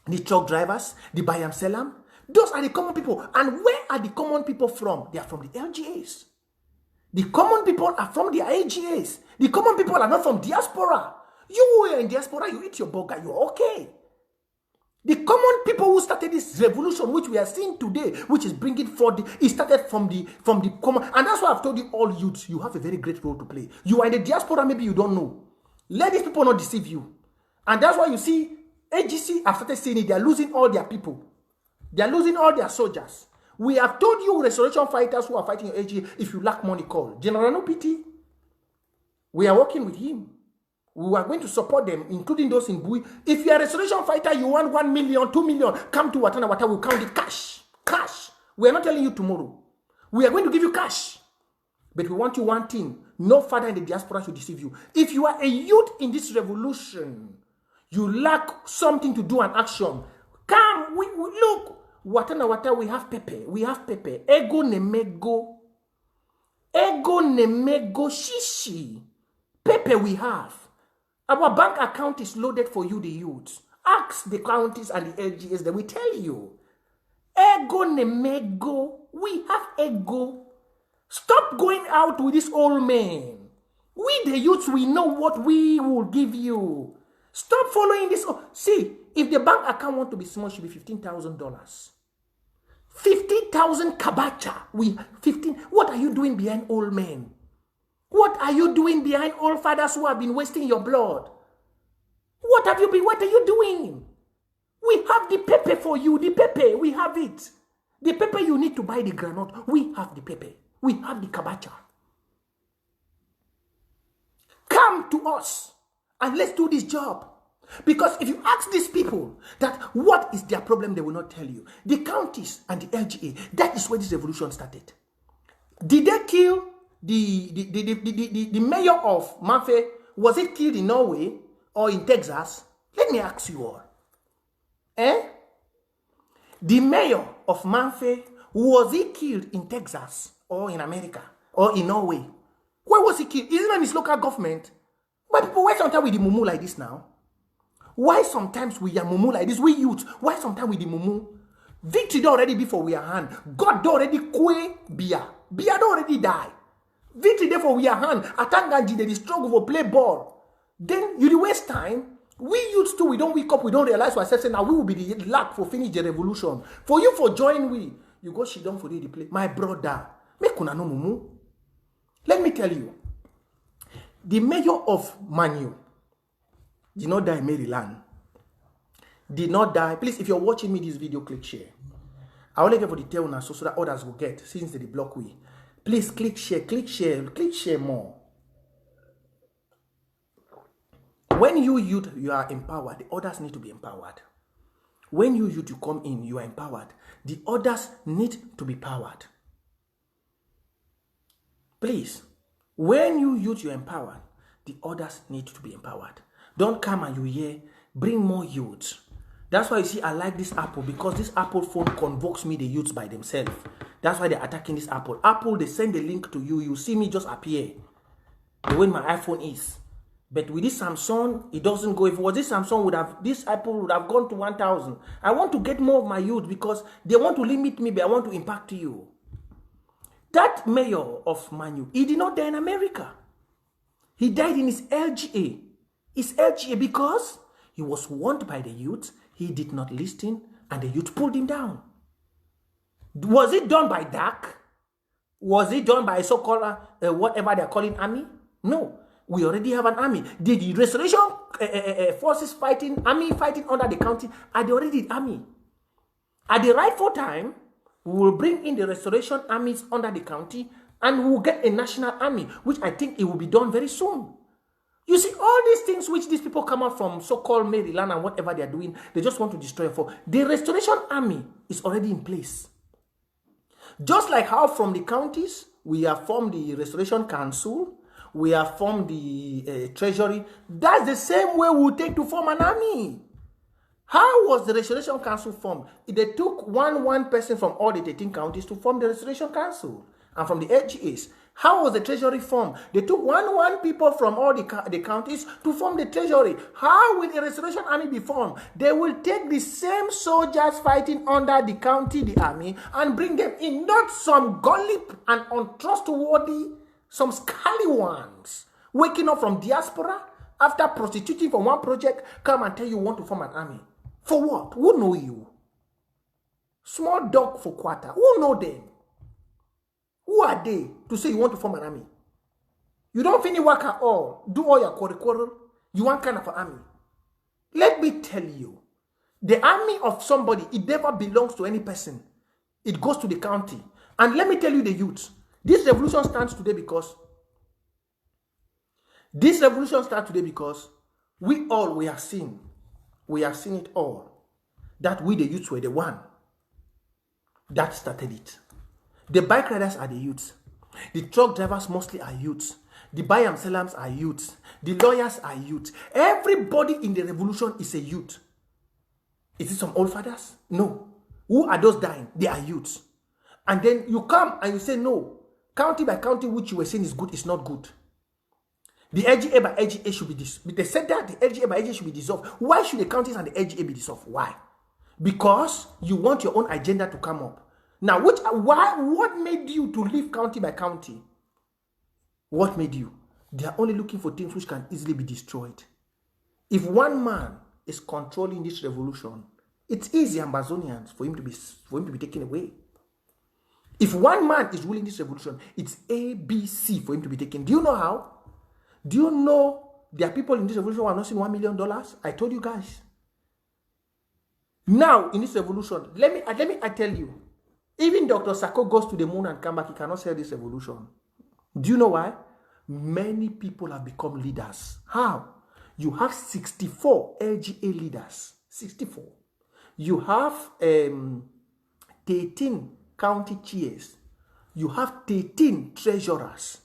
S2: the truck drivers, the Bayam Selam. Those are the common people. And where are the common people from? They are from the LGAs. The common people are from the AGAs. The common people are not from diaspora. You were in diaspora, you eat your burger, you're okay. The common people who started this revolution, which we are seeing today, which is bringing forth, it started from the common. And that's why I've told you all youths, you have a very great role to play. You are in the diaspora, maybe you don't know. Let these people not deceive you. And that's why you see AGC have started saying it, they are losing all their people. They are losing all their soldiers. We have told you restoration fighters who are fighting your AG, if you lack money, call General No PT. We are working with him. We are going to support them, including those in Bui. If you are a restoration fighter, you want 1 million, 2 million, come to Watana Wata, we'll count it cash. Cash. We are not telling you tomorrow. We are going to give you cash. But we want you one thing. No father in the diaspora should deceive you. If you are a youth in this revolution, you lack something to do an action. Come, we look. Watana Wata, we have Pepe. We have Pepe. Ego nemego. Ego nemego shishi. Pepe we have. Our bank account is loaded for you, the youths. Ask the counties and the LGS, they will tell you. Ego nemego. We have ego. Stop going out with this old man. We, the youths, we know what we will give you. Stop following this. See, if the bank account want to be small, it should be $15,000. 50,000 kabacha. 15. What are you doing behind old men? What are you doing behind old fathers who have been wasting your blood? What are you doing? We have the pepe for you. The pepe, we have it. The pepe you need to buy the granite. We have the pepe. We have the kabacha. Come to us and let's do this job. Because if you ask these people that what is their problem, they will not tell you. The counties and the LGA, that is where this revolution started. Did they kill the mayor of Manfe? Was it killed in Norway or in Texas? Let me ask you all. The mayor of Manfe, was he killed in Texas or in America or in Norway? Where was he killed? Isn't it in his local government? But people, why sometimes with the mumu like this now? Why sometimes we are mumu like this? We youth, why sometimes with the mumu? Victory don't already before we are hand. God don't already kwe Bia. Bia don't already die. Victory therefore we are hand. Atanganji, they struggle for play ball. Then you waste time. We youths too, we don't wake up, we don't realize for ourselves, now we will be the lack for finish the revolution. For you for join we, you go sit down for the play. My brother, make kuna no mumu. Let me tell you, the mayor of Manyu did not die in Maryland. Did not die. Please, if you're watching me this video, click share. I only get for the tail now so that others will get since they block we. Please click share more. When you youth, you are empowered, the others need to be empowered. When you youth, you come in, you are empowered. The others need to be powered. Please, when you youth, you're empowered, the others need to be empowered. Don't come and you hear, bring more youths. That's why you see I like this Apple, because this Apple phone convokes me the youths by themselves. That's why they're attacking this Apple. Apple, they send a link to you, you see me just appear. The way my iPhone is. But with this Samsung, it doesn't go. If it was this Samsung, this Apple would have gone to 1,000. I want to get more of my youth because they want to limit me, but I want to impact you. That mayor of Manyu, he did not die in America. He died in his LGA. His LGA because he was warned by the youth. He did not listen and the youth pulled him down. Was it done by DAC? Was it done by a so-called, whatever they're calling army? No. We already have an army. The restoration forces fighting, army fighting under the county, are they already the army? At the rightful time, we will bring in the restoration armies under the county and we will get a national army, which I think it will be done very soon. You see, all these things which these people come out from so-called Maryland and whatever they are doing, they just want to destroy for. The Restoration Army is already in place. Just like how from the counties, we have formed the Restoration Council, we have formed the Treasury. That's the same way we will take to form an army. How was the Restoration Council formed? They took one person from all the 13 counties to form the Restoration Council and from the LGAs. How was the Treasury formed? They took one people from all the counties to form the Treasury. How will the Restoration Army be formed? They will take the same soldiers fighting under the county, the army, and bring them in, not some gullible and untrustworthy, some scallywags waking up from diaspora after prostituting for one project, come and tell you want to form an army. For what? Who know you? Small dog for quarter. Who know them? Who are they to say you want to form an army? You don't finish work at all. Do all your quarrel. You want kind of an army. Let me tell you, the army of somebody, it never belongs to any person. It goes to the county. And let me tell you the youth, this revolution stands today because we have seen it all, that we the youths were the one that started it. The bike riders are the youths. The truck drivers mostly are youths. The buy and sellers are youths. The lawyers are youths. Everybody in the revolution is a youth. Is it some old fathers? No. Who are those dying? They are youths. And then you come and you say, no, county by county, which you were saying is good, is not good. The LGA by LGA should be dissolved. They said that the LGA by LGA should be dissolved. Why should the counties and the LGA be dissolved? Why? Because you want your own agenda to come up. Now, what made you to live county by county? What made you? They are only looking for things which can easily be destroyed. If one man is controlling this revolution, it's easy, Ambazonians, for him to be taken away. If one man is ruling this revolution, it's ABC for him to be taken. Do you know how? Do you know there are people in this revolution who are not seeing $1 million? I told you guys. Now, in this revolution, I tell you, even Dr. Sako goes to the moon and come back, he cannot sell this revolution. Do you know why? Many people have become leaders. How? You have 64 LGA leaders. 64. You have 13 county chairs. You have 13 treasurers.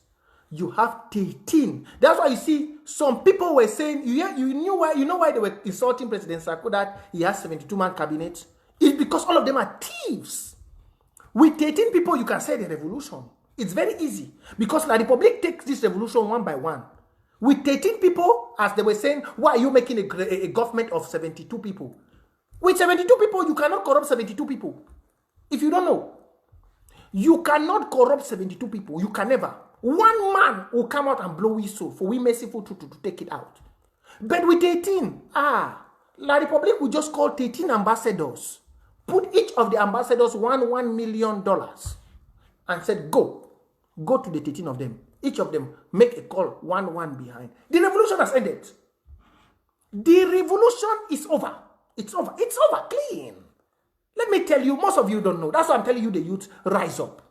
S2: You have 13. That's why you see some people were saying, you know why they were insulting President Sako that he has 72-man cabinet? It's because all of them are thieves. With 13 people, you can say the revolution. It's very easy. Because the Republic takes this revolution one by one. With 13 people, as they were saying, why are you making a government of 72 people? With 72 people, you cannot corrupt 72 people. If you don't know, you cannot corrupt 72 people. You can never. One man will come out and blow whistle for we merciful to take it out. But with 18, La Republic will just call 13 ambassadors. Put each of the ambassadors $1 million and said, go to the 13 of them. Each of them make a call, one behind. The revolution has ended. The revolution is over. It's over. It's over clean. Let me tell you, most of you don't know. That's why I'm telling you the youth, rise up.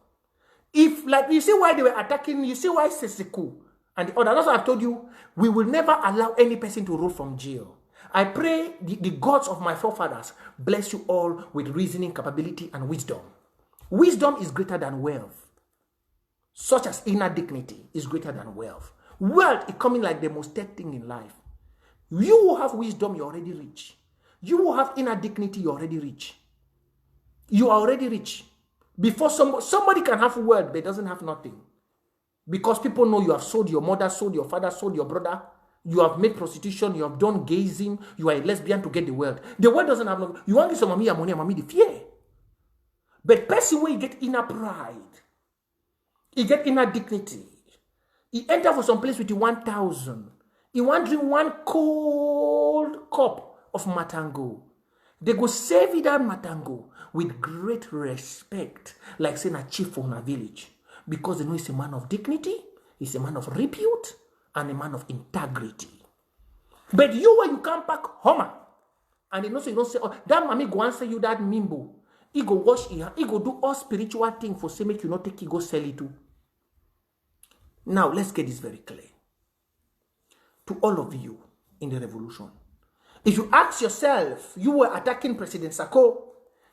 S2: If, like, you see why they were attacking, you see why Sesiku and the other, that's why I've told you, we will never allow any person to rule from jail. I pray the gods of my forefathers bless you all with reasoning, capability, and wisdom. Wisdom is greater than wealth. Such as inner dignity is greater than wealth. Wealth is coming like the most thing in life. You will have wisdom, you're already rich. You will have inner dignity, you're already rich. You are already rich. Before somebody can have wealth, but doesn't have nothing. Because people know you have sold your mother, sold your father, sold your brother. You have made prostitution, you have done gazing, you are a lesbian to get the wealth. The wealth doesn't have no. You want to give some mommy money, mommy the fear. But person where you get inner pride, you get inner dignity. He enter for some place with the 1,000. He want drink one cold cup of matango. They go serve that matango with great respect, like saying a chief from a village, because they know he's a man of dignity, he's a man of repute, and a man of integrity. But you, when you come back home, and you know, so you don't say, oh, that mommy go answer you that mimbo. He go wash it, he go do all spiritual thing for say make you not take it, go sell it too. Now, let's get this very clear. to all of you in the revolution. If you ask yourself, you were attacking President Sako,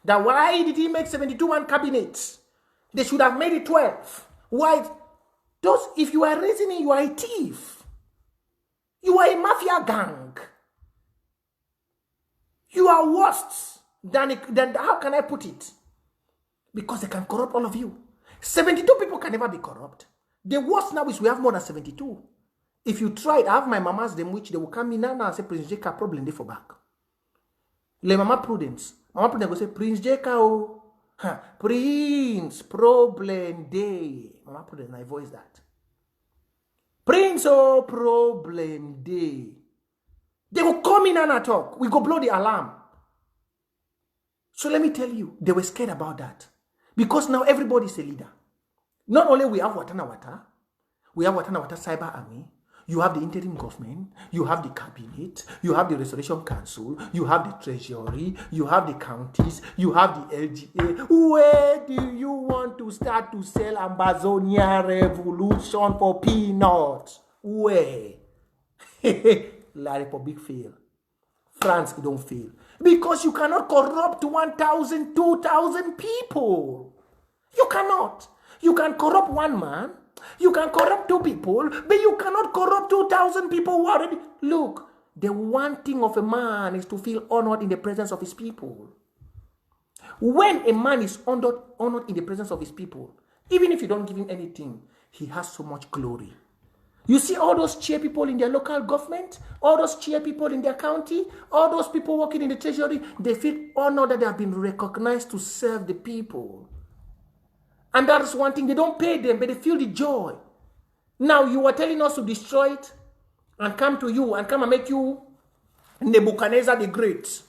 S2: that why did he make 72-man cabinets? They should have made it 12. Why? If you are reasoning, you are a thief. You are a mafia gang. You are worse than how can I put it? Because they can corrupt all of you. 72 people can never be corrupt. The worst now is we have more than 72. If you try it, I have my mamas, them which they will come in now and say, Prince Jeka, problem they for back. Le Mama Prudence. Mama Prudence will say, Prince Jeka, oh, Prince, problem day. Mama Prudence, I voice that. Prince, oh, problem day. They will come in and talk. We go blow the alarm. So let me tell you, they were scared about that. Because now everybody is a leader. Not only we have Watana Wata, we have Watana Wata Cyber Army, you have the interim government, you have the cabinet, you have the Restoration Council, you have the treasury, you have the counties, you have the LGA. Where do you want to start to sell Ambazonia revolution for peanuts? Where? La Republic fail. France, it don't fail. Because you cannot corrupt 1,000, 2,000 people. You cannot. You can corrupt one man. You can corrupt 2 people. But you cannot corrupt 2,000 people who already... Look, the one thing of a man is to feel honored in the presence of his people. When a man is honored in the presence of his people, even if you don't give him anything, he has so much glory. You see all those chair people in their local government, all those chair people in their county, all those people working in the treasury, they feel honored that they have been recognized to serve the people. And that is one thing, they don't pay them, but they feel the joy. Now you are telling us to destroy it and come to you and come and make you Nebuchadnezzar the Great.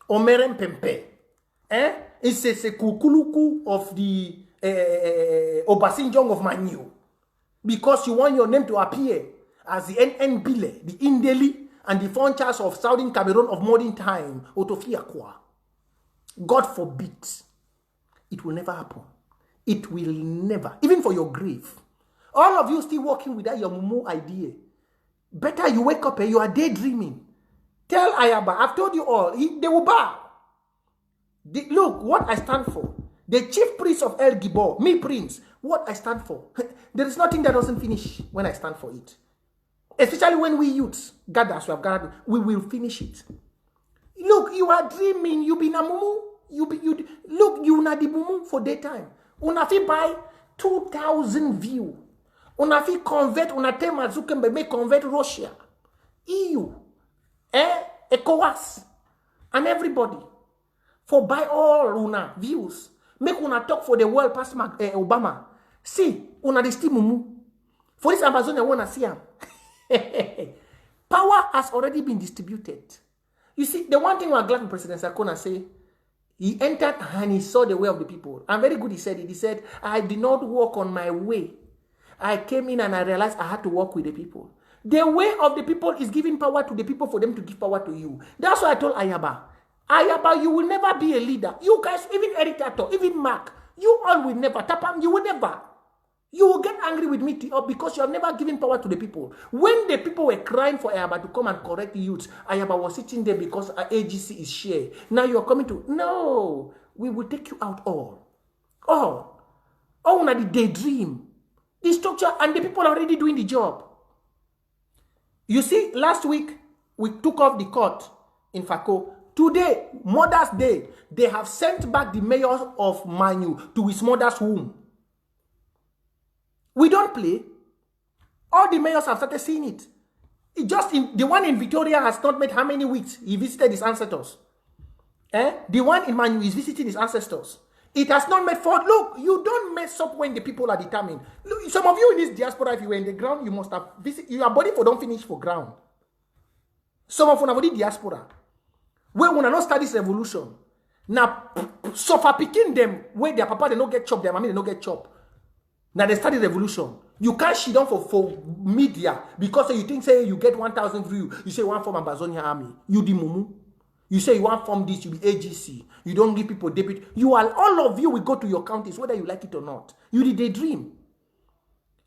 S2: Omerem Pempe. It's a kukuluku of the Obasanjo of Manyu. Because you want your name to appear as the NNBile, the Indeli, and the Fonchas of Southern Cameroon of modern time, Otofiakwa. God forbid. It will never happen. It will never. Even for your grave. All of you still working with that your mumu idea. Better you wake up and you are daydreaming. Tell Ayaba, I've told you all, they will bow. Look, what I stand for. The chief priest of El Gibor, me prince, what I stand for. There is nothing that doesn't finish when I stand for it. Especially when we youths gather as we have gathered, we will finish it. Look, you are dreaming, you be na mumu. Look, you na di mumu for daytime. Una fi buy 2,000 view. Una fi convert, una te Mazukembe may convert Russia. EU, ECOWAS, and everybody. For buy all una views. Make una talk for the world past Obama. See, una de still mumu. For this Amazonia, wanna see him. Power has already been distributed. You see, the one thing we're glad for President Sakona say, he entered and he saw the way of the people. And very good, he said it. He said, I did not walk on my way. I came in and I realized I had to walk with the people. The way of the people is giving power to the people for them to give power to you. That's why I told Ayaba. Ayaba, you will never be a leader. You guys, even Eritato, even Mark, you all will never. Tapam, you will never. You will get angry with me because you have never given power to the people. When the people were crying for Ayaba to come and correct the youths, Ayaba was sitting there because AGC is share. Now you are coming to, no, we will take you out all. All na the daydream. The structure and the people are already doing the job. You see, last week, we took off the court in Fako. Today, Mother's Day, they have sent back the mayor of Manyu to his mother's womb. We don't play. All the mayors have started seeing it. The one in Victoria has not met how many weeks he visited his ancestors. The one in Manyu is visiting his ancestors. It has not met for. Look, you don't mess up when the people are determined. Look, some of you in this diaspora, if you were in the ground, you must have visited. Your body for don't finish for ground. Some of you are in diaspora. Where we not start this revolution. Now, suffer picking them where their papa they don't get chopped, their mommy they don't get chopped. Now they started revolution. You can't shit down for media because you think say you get 1,000 views. You say one from Ambazonia army. You the mumu. You say you want from this, you be AGC. You don't give people deputy. You are all of you will go to your counties whether you like it or not. You did daydream.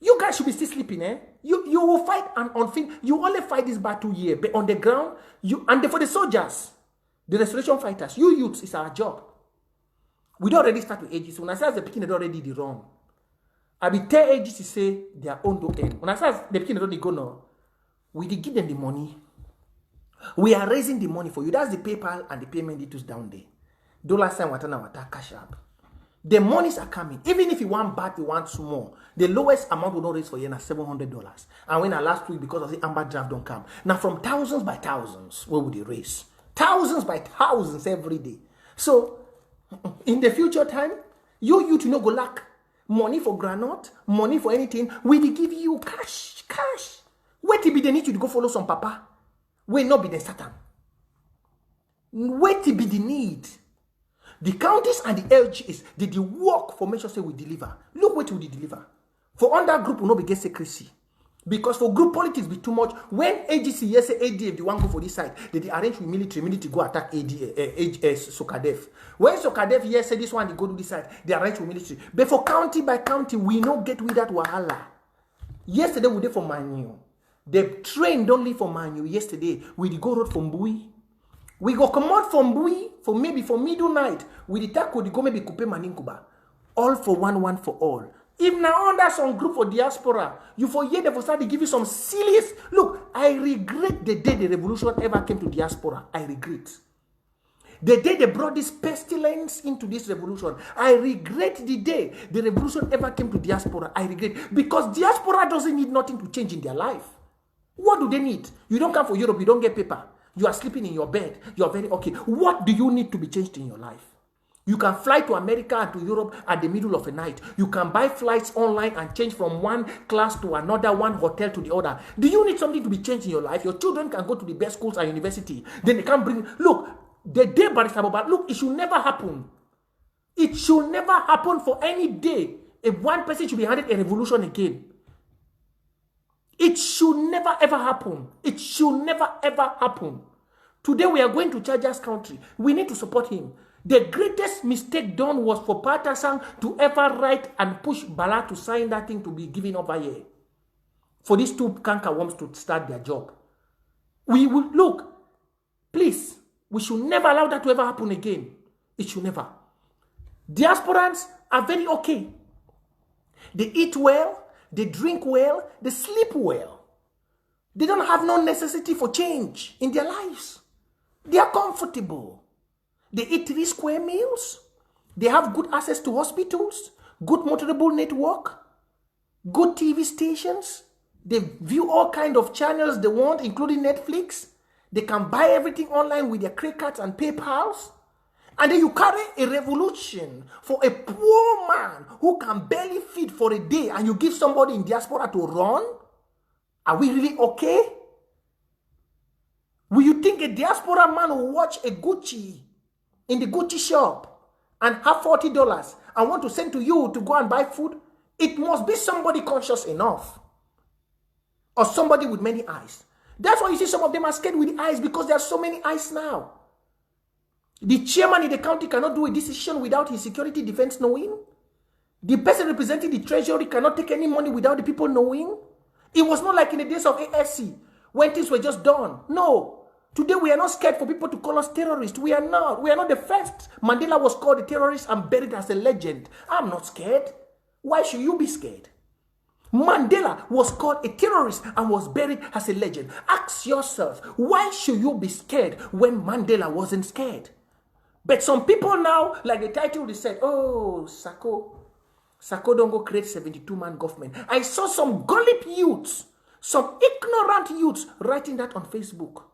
S2: You guys should be still sleeping, You will fight an unfinished. You only fight this battle here, but on the ground, for the soldiers, the restoration fighters, you youths, is our job. We don't already start with ages. When I say the picking, they don't already the wrong. I be tell ages to say their own don't end. When I say the picking, they don't go no. We did give them the money. We are raising the money for you. That's the PayPal and the payment details down there. Dollar sign, wata, cash up. The monies are coming. Even if you want back, you want small. The lowest amount will not raise for you now $700. And when I last week, because of the Amber Draft don't come. Now from thousands by thousands, where would they raise? Thousands by thousands every day. So, in the future time, you to know go lack money for granite, money for anything. We will give you cash. Wait till be the need you to go follow some papa. Will not be the Satan. Wait till be the need. The counties and the LGs did the work for make sure say we deliver. Look what we deliver. For under group will not be get secrecy. Because for group politics be too much. When AGC, yes, ADF, the one go for this side, they arrange with military go attack Sokadef. When Sokadef, yes, say this one, they go to this side, they arrange with military. But for county by county, we not get with that wahala. Yesterday we did for Manyu. The train don't leave for Manyu. Yesterday we go road from Bui. We go come out from Bui for maybe for middle night. We the taco go maybe coupe maninkuba. All for one for all. If now under some group for diaspora, you for year they for start to give you some serious. Look, I regret the day the revolution ever came to diaspora. I regret. The day they brought this pestilence into this revolution, I regret the day the revolution ever came to diaspora. I regret. Because diaspora doesn't need nothing to change in their life. What do they need? You don't come for Europe, you don't get paper. You are sleeping in your bed. You are very okay. What do you need to be changed in your life? You can fly to America and to Europe at the middle of the night. You can buy flights online and change from one class to another, one hotel to the other. Do you need something to be changed in your life? Your children can go to the best schools and university. Then they can bring... Look, the day Barista Boba, look, it should never happen. It should never happen for any day. If one person should be handed a revolution again. It should never ever happen. It should never ever happen. Today we are going to Charger's country. We need to support him. The greatest mistake done was for Patasang to ever write and push Bala to sign that thing to be given over here. For these two cankerworms to start their job. We will look, please, we should never allow that to ever happen again. It should never. Diasporans are very okay. They eat well, they drink well, they sleep well. They don't have no necessity for change in their lives. They are comfortable. They eat 3 square meals. They have good access to hospitals, good motorable network, good TV stations. They view all kinds of channels they want, including Netflix. They can buy everything online with their credit cards and PayPals. And then you carry a revolution for a poor man who can barely feed for a day and you give somebody in diaspora to run? Are we really okay? Will you think a diaspora man will watch a Gucci in the Gucci shop and have $40 and want to send to you to go and buy food? It must be somebody conscious enough. Or somebody with many eyes. That's why you see some of them are scared with the eyes because there are so many eyes now. The chairman in the county cannot do a decision without his security defense knowing. The person representing the treasury cannot take any money without the people knowing. It was not like in the days of ASC when things were just done. No. Today we are not scared for people to call us terrorists. We are not. We are not the first. Mandela was called a terrorist and buried as a legend. I'm not scared. Why should you be scared? Mandela was called a terrorist and was buried as a legend. Ask yourself, why should you be scared when Mandela wasn't scared? But some people now, like the title they said, oh, Sako don't go create 72-man government. I saw some gullible youths, some ignorant youths writing that on Facebook.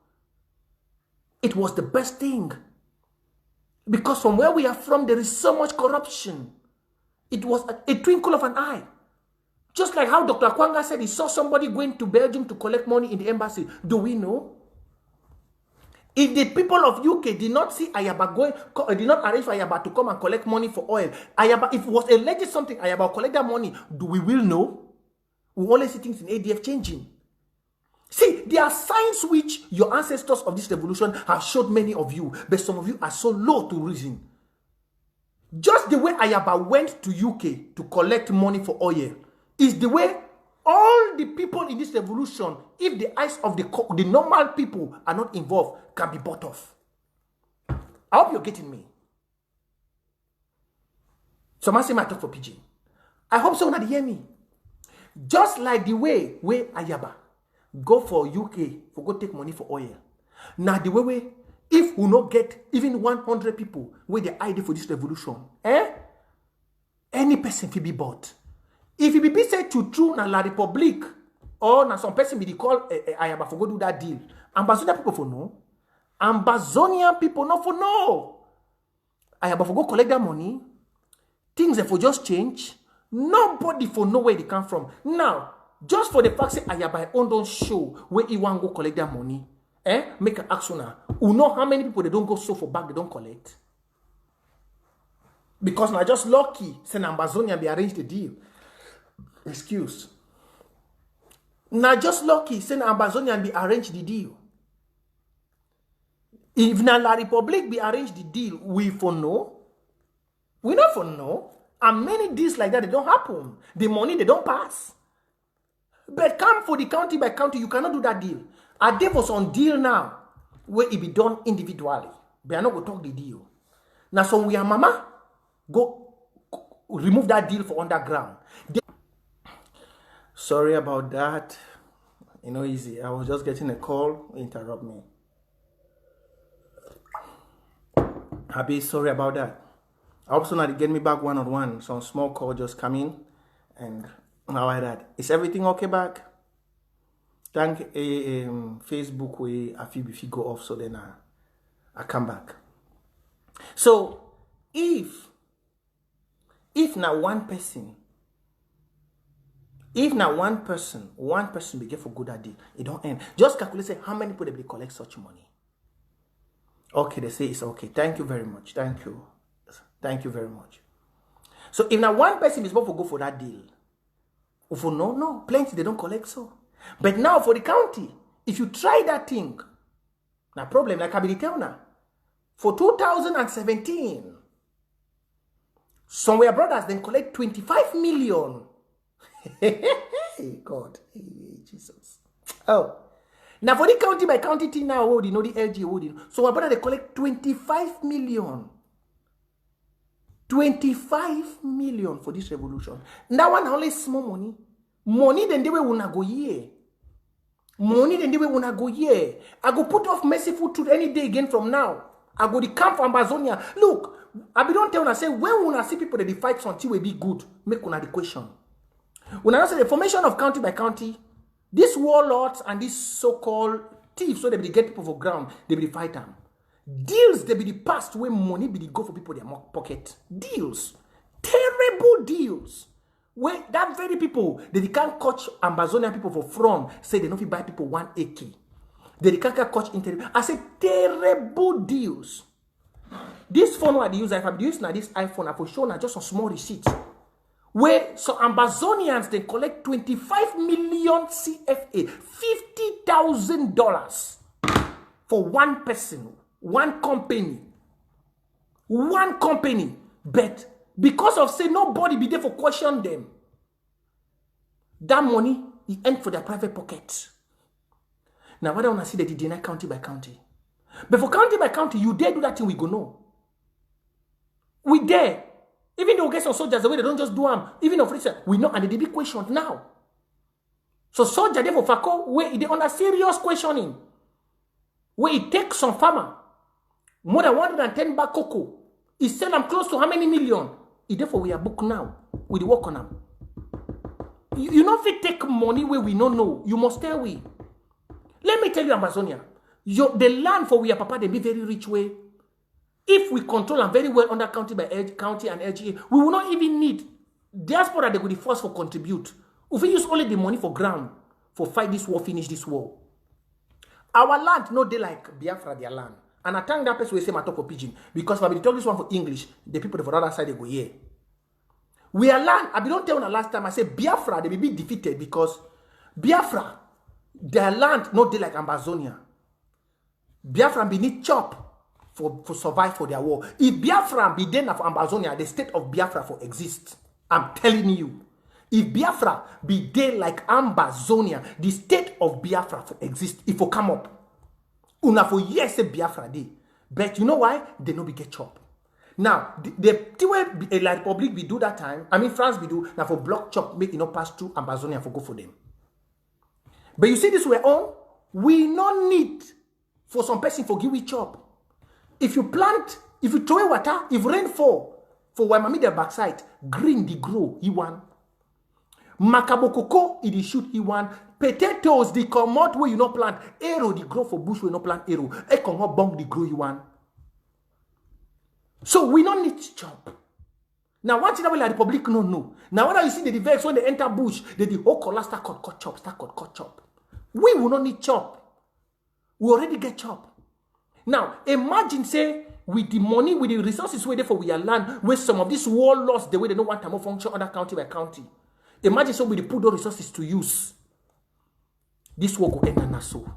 S2: It was the best thing. Because from where we are from, there is so much corruption. It was a twinkle of an eye. Just like how Dr. Kwanga said he saw somebody going to Belgium to collect money in the embassy. Do we know? If the people of UK did not see Ayaba did not arrange for Ayaba to come and collect money for oil, Ayaba, if it was alleged something, Ayaba will collect that money, do we will know? We only see things in ADF changing. See, there are signs which your ancestors of this revolution have showed many of you, but some of you are so low to reason. Just the way Ayaba went to UK to collect money for oil is the way all the people in this revolution, if the eyes of the normal people are not involved, can be bought off. I hope you're getting me. Someone say my talk for pidgin. I hope someone hear me. Just like the way Ayaba go for UK for go take money for oil. Now the way if we not get even 100 people with the idea for this revolution, any person can be bought. If it be said to true na La Republic or na some person be call Ayaba for go do that deal, Ambazonia people for no. Ambazonian people not for no. Ayaba for go collect that money. Things that for just change. Nobody for know where they come from. Now, just for the fact that Ayaba own don't show where he want go collect that money, make an action now. You know how many people they don't go so for back they don't collect. Because now just lucky, send Ambazonia be arrange the deal. Excuse. Now just lucky, send Ambazonia be arrange the deal. If now La Republic be arrange the deal, we for know. We not for know. And many deals like that, they don't happen. The money, they don't pass. But come for the county by county, you cannot do that deal. ADF was on deal now, where it be done individually. But I not go talk the deal. Now, so we are mama, go remove that deal for underground.
S1: Sorry about that. You know, easy. I was just getting a call. Interrupt me. Happy, sorry about that. I hope so now they get me back one-on-one. Some small call just come in. And how like that. Is everything okay back? Thank Facebook way I feel if you go off, so then I come back. So if now one person be get for good idea, it don't end. Just calculate say how many people they collect such money. Okay, they say it's okay. Thank you very much. Thank you. Thank you very much. So if now one person is supposed to go for that deal, for no, plenty they don't collect so. But now for the county, if you try that thing, now problem like I be tell now. For 2017, somewhere brothers then collect 25 million. God, Jesus. Oh. Now for the county by county thing now, you know the LG, so my brother they collect 25 million. 25 million for this revolution. That one only small money. Money then they will not go here. Money then they will not go here. I go put off merciful truth any day again from now. I go the camp for Ambazonia. Look, I be don't tell una say when una see people that they fight something will be good. Make una the question. When I say the formation of county by county, these warlords and these so-called thieves, so they be get people for ground, they be fight them. Deals they be the past where money be the go for people their pocket. Deals. Terrible deals. Where that very people, they can't catch Ambazonia people for front, say they don't fit buy people 1 AK. They can't catch interview. I say terrible deals. This phone what they use, if I'm using this iPhone, I for sure now just a small receipt. Where so Ambazonians they collect 25 million CFA, $50,000 for one person. One company, but because of say nobody be there for question them, that money is end for their private pocket. Now, what I want to see that they deny county by county, but for county by county, you dare do that thing we go know. We dare, even though we get some soldiers the way they don't just do them, even of recent we know, and they be questioned now. So soldier there for Fako where they under serious questioning, where it takes some farmer. More than 110 bag cocoa. He sell them close to how many million? Therefore, we are booked now. We work on them. You know if we take money where we don't know, you must tell we. Let me tell you, Amazonia, the land for we are papa, they be very rich way. If we control them very well under county by county and LGA, we will not even need diaspora. They will be forced for contribute. If we use only the money for ground for fight this war, finish this war. Our land, no they like Biafra, their land. And I thank that person will say my talk for pidgin. Because if I be talk this one for English, the people for the other side they go, yeah. We are land. I be don't tell you last time I say Biafra, they will be defeated because Biafra, their land, no they like Ambazonia. Biafra be need chop for survive for their war. If Biafra be then for Ambazonia, the state of Biafra for exist. I'm telling you.
S2: If Biafra be there like Ambazonia, the state of Biafra for exist, if for come up. Una for years say Biafra day. But you know why? They no be get chop. Now, the way La Republic we do that time, I mean France we do, now for block chop, make you know pass through Ambazonia for go for them. But you see this way on, we no need for some person for give we chop. If you plant, if you throw water, if rain fall, for why mommy the backside, green the grow, he want. Makabo cocoa, it shoot, he want. Potatoes, the come out where you no plant. Arrow, the grow for bush, where you no plant arrow. E come out bong, the grow, you want. So we don't need to chop. Now, one thing that we like Republic no know. Now, when you see the device when they enter bush, they the whole color start cut chop, start cut chop. We will not need chop. We already get chop. Now, imagine say with the money, with the resources where for we are land, where some of these war lost the way they don't want to more function other county by county. Imagine so we put those resources to use. This will go end and so.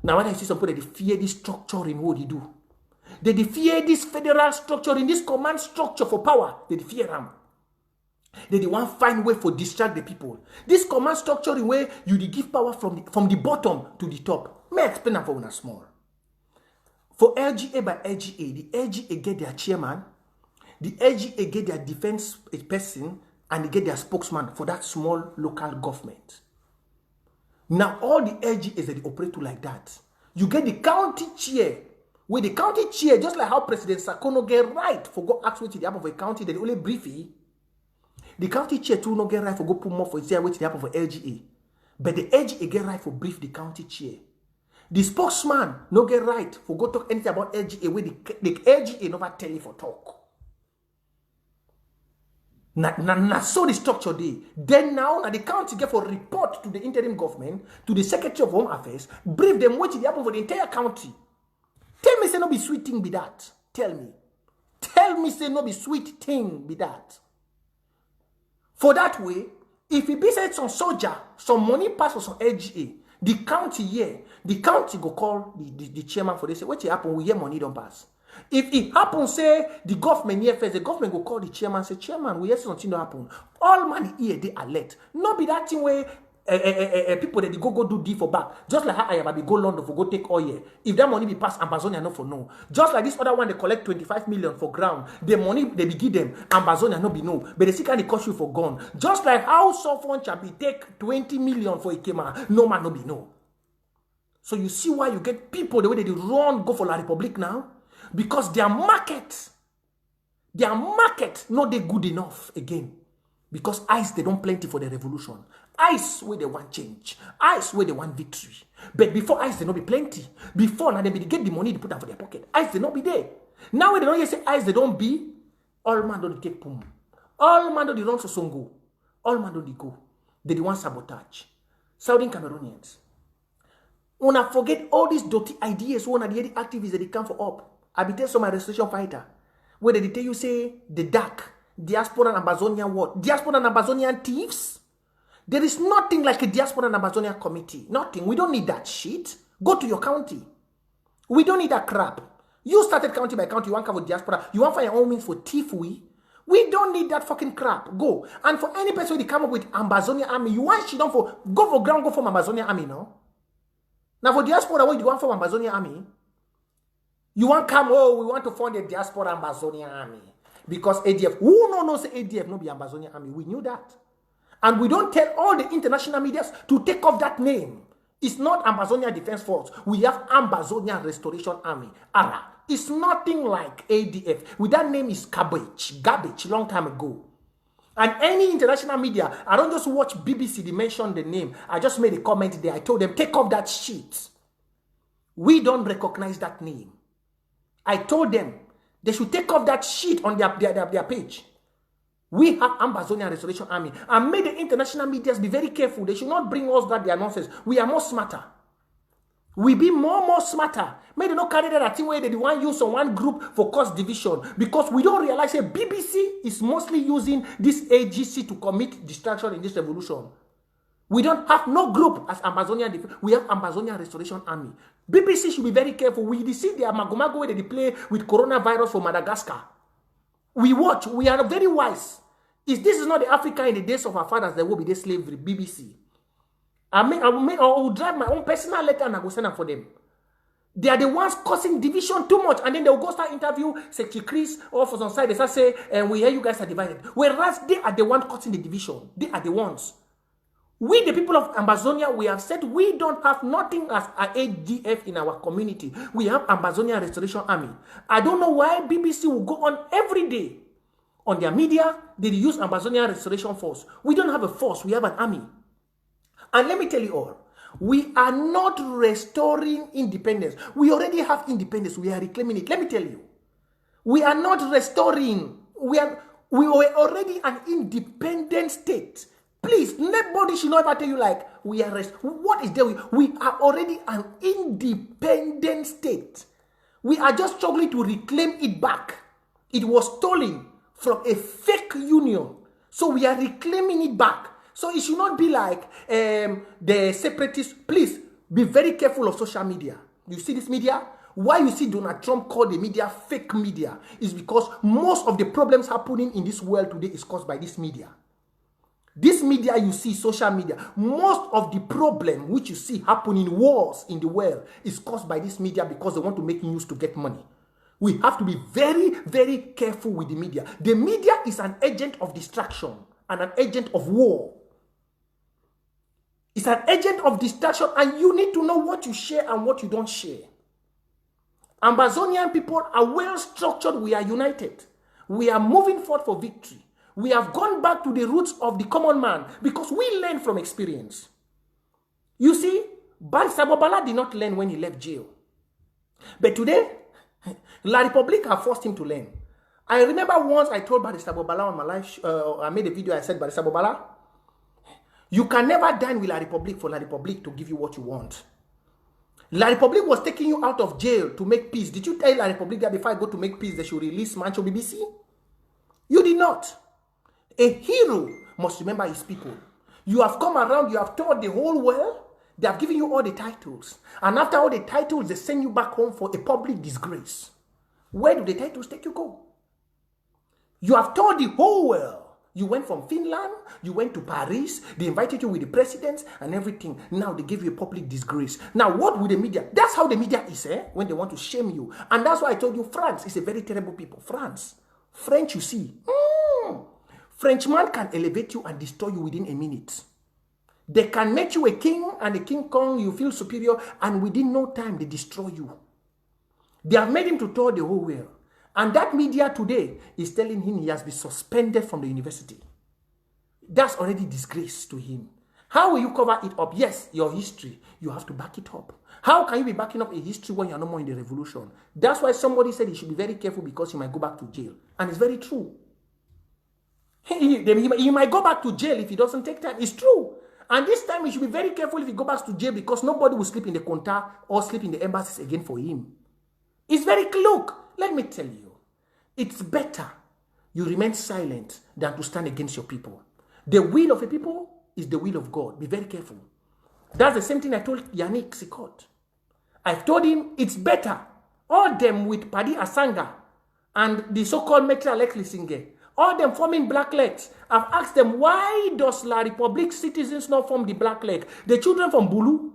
S2: Now, when I see some people that they fear this structure in what they do. They fear this federal structure, in this command structure for power. They fear them. They want to find way for distract the people. This command structure in where you give power from the bottom to the top. May I explain that for una small. For LGA by LGA, the LGA get their chairman, the LGA get their defense person, and they get their spokesman for that small local government. Now all the LGAs they operate to like that. You get the county chair. With the county chair, just like how President Sakono get right for go ask what the happen for a county, they only briefy. The county chair too no get right for go put more for say what the happen for LGA. But the LGA get right for brief the county chair. The spokesman no get right for go talk anything about LGA where the LGA never tell you for talk. Now so the structure dey. Then now the county get for report to the interim government, to the Secretary of Home Affairs, brief them what the happen for the entire county. Tell me say no be sweet thing be that. Tell me. Tell me say no be sweet thing be that. For that way, if it be said some soldier, some money pass for some LGA, the county here, the county go call the chairman for this. Say, what happen? We hear money don't pass. If it happen, say the government here first, the government go call the chairman, say, chairman, we hear something don't happen. All money here, they alert. Not be that thing where people that they go do D for back. Just like how I be go London for go take oil. If that money be passed, Ambazonia no for no. Just like this other one, they collect 25 million for ground. The money they be give them, Ambazonia no be no. But they still can cost you for gun. Just like how someone shall be take 20 million for Ikema, no man no be no. So you see why you get people the way they run go for La Republic now? Because their market not they good enough again. Because ice they don't plenty for the revolution. Ice where they want change. Ice where they want victory. But before ice they not be plenty. Before now they get the money to put down for their pocket. Ice they not be there. Now when they don't hear say ice they don't be, all man don't take pum. All man don't run for Songo. All man don't go. They want sabotage. Southern Cameroonians. Una forget all these dirty ideas when the activists that they come for up. I be tell some restoration fighter. Where they tell you say the DAC, diaspora and Ambazonian what? Diaspora and Ambazonian thieves? There is nothing like a diaspora and Amazonia committee. Nothing. We don't need that shit. Go to your county. We don't need that crap. You started county by county. You want to cover diaspora. You want to find your own means for thief. We don't need that fucking crap. Go. And for any person who come up with Ambazonia army, you want shit on for, go for ground, go for Ambazonia army, no? Now for diaspora, what do you want for Ambazonia army? You want come, oh, we want to fund a diaspora Ambazonia army. Because ADF, who knows ADF no be Ambazonia army? We knew that. And we don't tell all the international media to take off that name. It's not Ambazonia Defense Force. We have Ambazonia Restoration Army. ARA. It's nothing like ADF. With that name is garbage, long time ago. And any international media, I don't just watch BBC, they mention the name. I just made a comment there. I told them, take off that shit. We don't recognize that name. I told them, they should take off that shit on their page. We have Ambazonia Restoration Army. And made the international media be very careful. They should not bring us that their nonsense. We are more smarter. We be more smarter. May they not carry that thing where they want to use on one group for cost division. Because we don't realize that BBC is mostly using this AGC to commit distraction in this revolution. We don't have no group as Ambazonia. We have Ambazonia Restoration Army. BBC should be very careful. We see the Amagomago where they play with coronavirus for Madagascar. We watch. We are very wise. This is not the Africa in the days of our fathers that will be the slavery, BBC. I will drive my own personal letter and I will send them for them. They are the ones causing division too much, and then they'll go start interview Secretary Chris or for some side. They start say, we hear you guys are divided. Whereas they are the ones causing the division. They are the ones. We, the people of Ambazonia, we have said we don't have nothing as an ADF in our community. We have Ambazonia Restoration Army. I don't know why BBC will go on every day on their media. They use Ambazonia Restoration Force. We don't have a force. We have an army. And let me tell you all, we are not restoring independence. We already have independence. We are reclaiming it. Let me tell you, we are not restoring. We were already an independent state. Please, nobody should not ever tell you like we are. What is there? We are already an independent state. We are just struggling to reclaim it back. It was stolen from a fake union, so we are reclaiming it back. So it should not be like the separatists. Please be very careful of social media. You see this media? Why you see Donald Trump call the media fake media is because most of the problems happening in this world today is caused by this media. This media you see, social media, most of the problem which you see happening, wars in the world, is caused by this media because they want to make news to get money. We have to be very, very careful with the media. The media is an agent of distraction and an agent of war. It's an agent of distraction, and you need to know what you share and what you don't share. Ambazonian people are well structured. We are united. We are moving forward for victory. We have gone back to the roots of the common man because we learn from experience. You see, Barrister Bobala did not learn when he left jail. But today, La Republique have forced him to learn. I remember once I told Barrister Bobala on my live, I made a video, I said, Barrister Bobala, you can never dine with La Republique for La Republique to give you what you want. La Republique was taking you out of jail to make peace. Did you tell La Republique that before I go to make peace, they should release Manchu BBC? You did not. A hero must remember his people. You have come around, you have told the whole world, they have given you all the titles. And after all the titles, they send you back home for a public disgrace. Where do the titles take you go? You have told the whole world. You went from Finland, you went to Paris, they invited you with the presidents and everything. Now they give you a public disgrace. Now what with the media? That's how the media is, when they want to shame you. And that's why I told you France is a very terrible people. France. French, you see. Frenchman can elevate you and destroy you within a minute. They can make you a king, and a king Kong, you feel superior, and within no time they destroy you. They have made him to tour the whole world. And that media today is telling him he has been suspended from the university. That's already disgrace to him. How will you cover it up? Yes, your history. You have to back it up. How can you be backing up a history when you're no more in the revolution? That's why somebody said he should be very careful because he might go back to jail. And it's very true. He might go back to jail if he doesn't take time. It's true. And this time he should be very careful if he go back to jail because nobody will sleep in the Konta or sleep in the embassies again for him. It's very cloak. Let me tell you, it's better you remain silent than to stand against your people. The will of a people is the will of God. Be very careful. That's the same thing I told Yannick Sikot. I've told him it's better. All them with Paddy Asanga and the so-called Metro Alex Lisinge, all them forming black legs. I've asked them, why does La Republique citizens not form the black leg? The children from Bulu,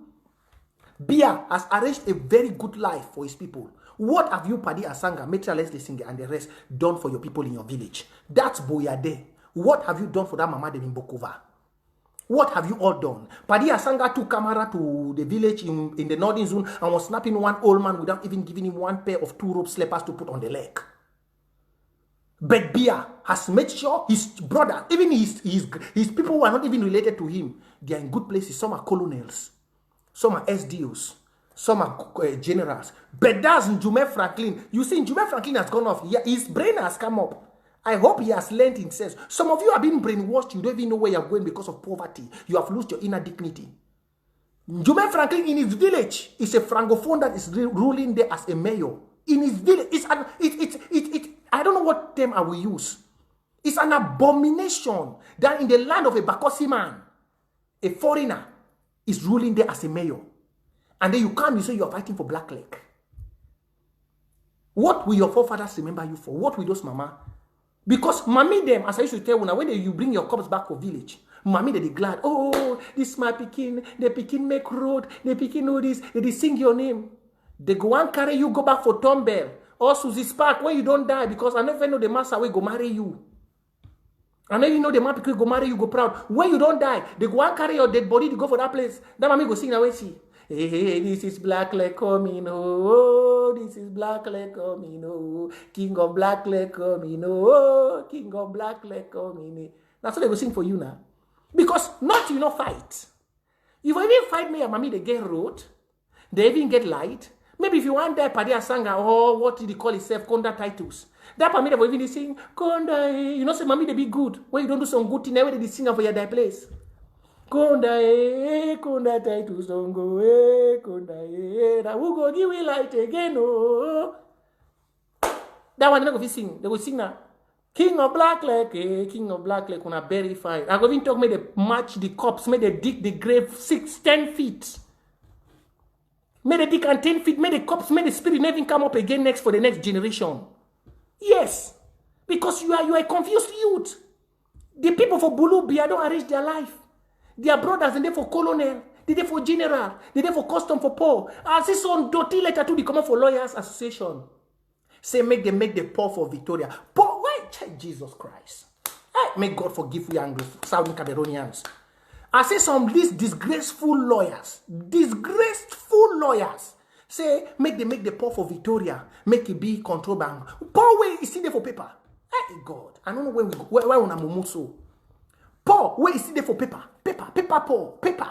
S2: Bia has arranged a very good life for his people. What have you, Paddy Asanga, Metro Alex Lisinge, and the rest done for your people in your village? That's Boyade. What have you done for that Mama de Bimbokova? What have you all done? Paddy Asanga took camera to the village in the northern zone and was snapping one old man without even giving him one pair of 2 rope slippers to put on the leg. But Bia has made sure his brother, even his people who are not even related to him, they are in good places. Some are colonels, some are SDOs, some are generals. But that's Njume Franklin. You see, Njume Franklin has gone off. His brain has come up. I hope he has learned himself. Some of you have been brainwashed. You don't even know where you're going because of poverty. You have lost your inner dignity. Njume Franklin in his village is a francophone that is ruling there as a mayor. In his village, I don't know what term I will use. It's an abomination that in the land of a Bakosi man, a foreigner is ruling there as a mayor. And then you come, you say you are fighting for black leg. What will your forefathers remember you for? What will those mama Because mommy them, as I used to tell when you bring your cups back for village, mommy they glad. Oh, this my pikin, the pikin make road, the pikin know this, they sing your name. They go and carry you, go back for Tombell or Susie Spark when you don't die, because I never know the master will go marry you. I never know the man pikin go marry you, go proud. When you don't die, they go and carry your dead body to go for that place. That mommy go sing away see. Hey, this is black leg coming, oh, this is black leg coming, oh, king of black leg coming, oh, king of black leg coming. That's what they will sing for you now. Because not you not fight. If you even fight me and mommy, they get road, they even get light. Maybe if you want that Padia Sanga or what did he call himself, Konda titles. That mommy they will even sing, Konda, you know, say mommy they be good. When you don't do some good thing, never they sing for your die place. Konda titles don't go, Konda, now who go give we light again, oh. That one they go sing. They will sing now. King of Black Lake, King of Black Lake, on very fine. I go even talk, may they match the corpse, may they dig the grave 10 feet. May they dig and 10 feet, may the corpse, may the spirit never come up again next for the next generation. Yes. Because you are a confused youth. The people for Bulubia don't arrange their life. Their brothers, and they for colonel, they for general, they for custom for poor. As this on dirty letter to the Common for Lawyers Association. Say make the poor for Victoria. Poor, why? Jesus Christ. May God forgive you Anglo-Southern Cameroonians. I say some these disgraceful lawyers, say make the poor for Victoria, make it be control bank. Poor way is still there for paper. Hey God, I don't know where we go. Where on a mumuso. Poor way is still there for paper. Poor, paper.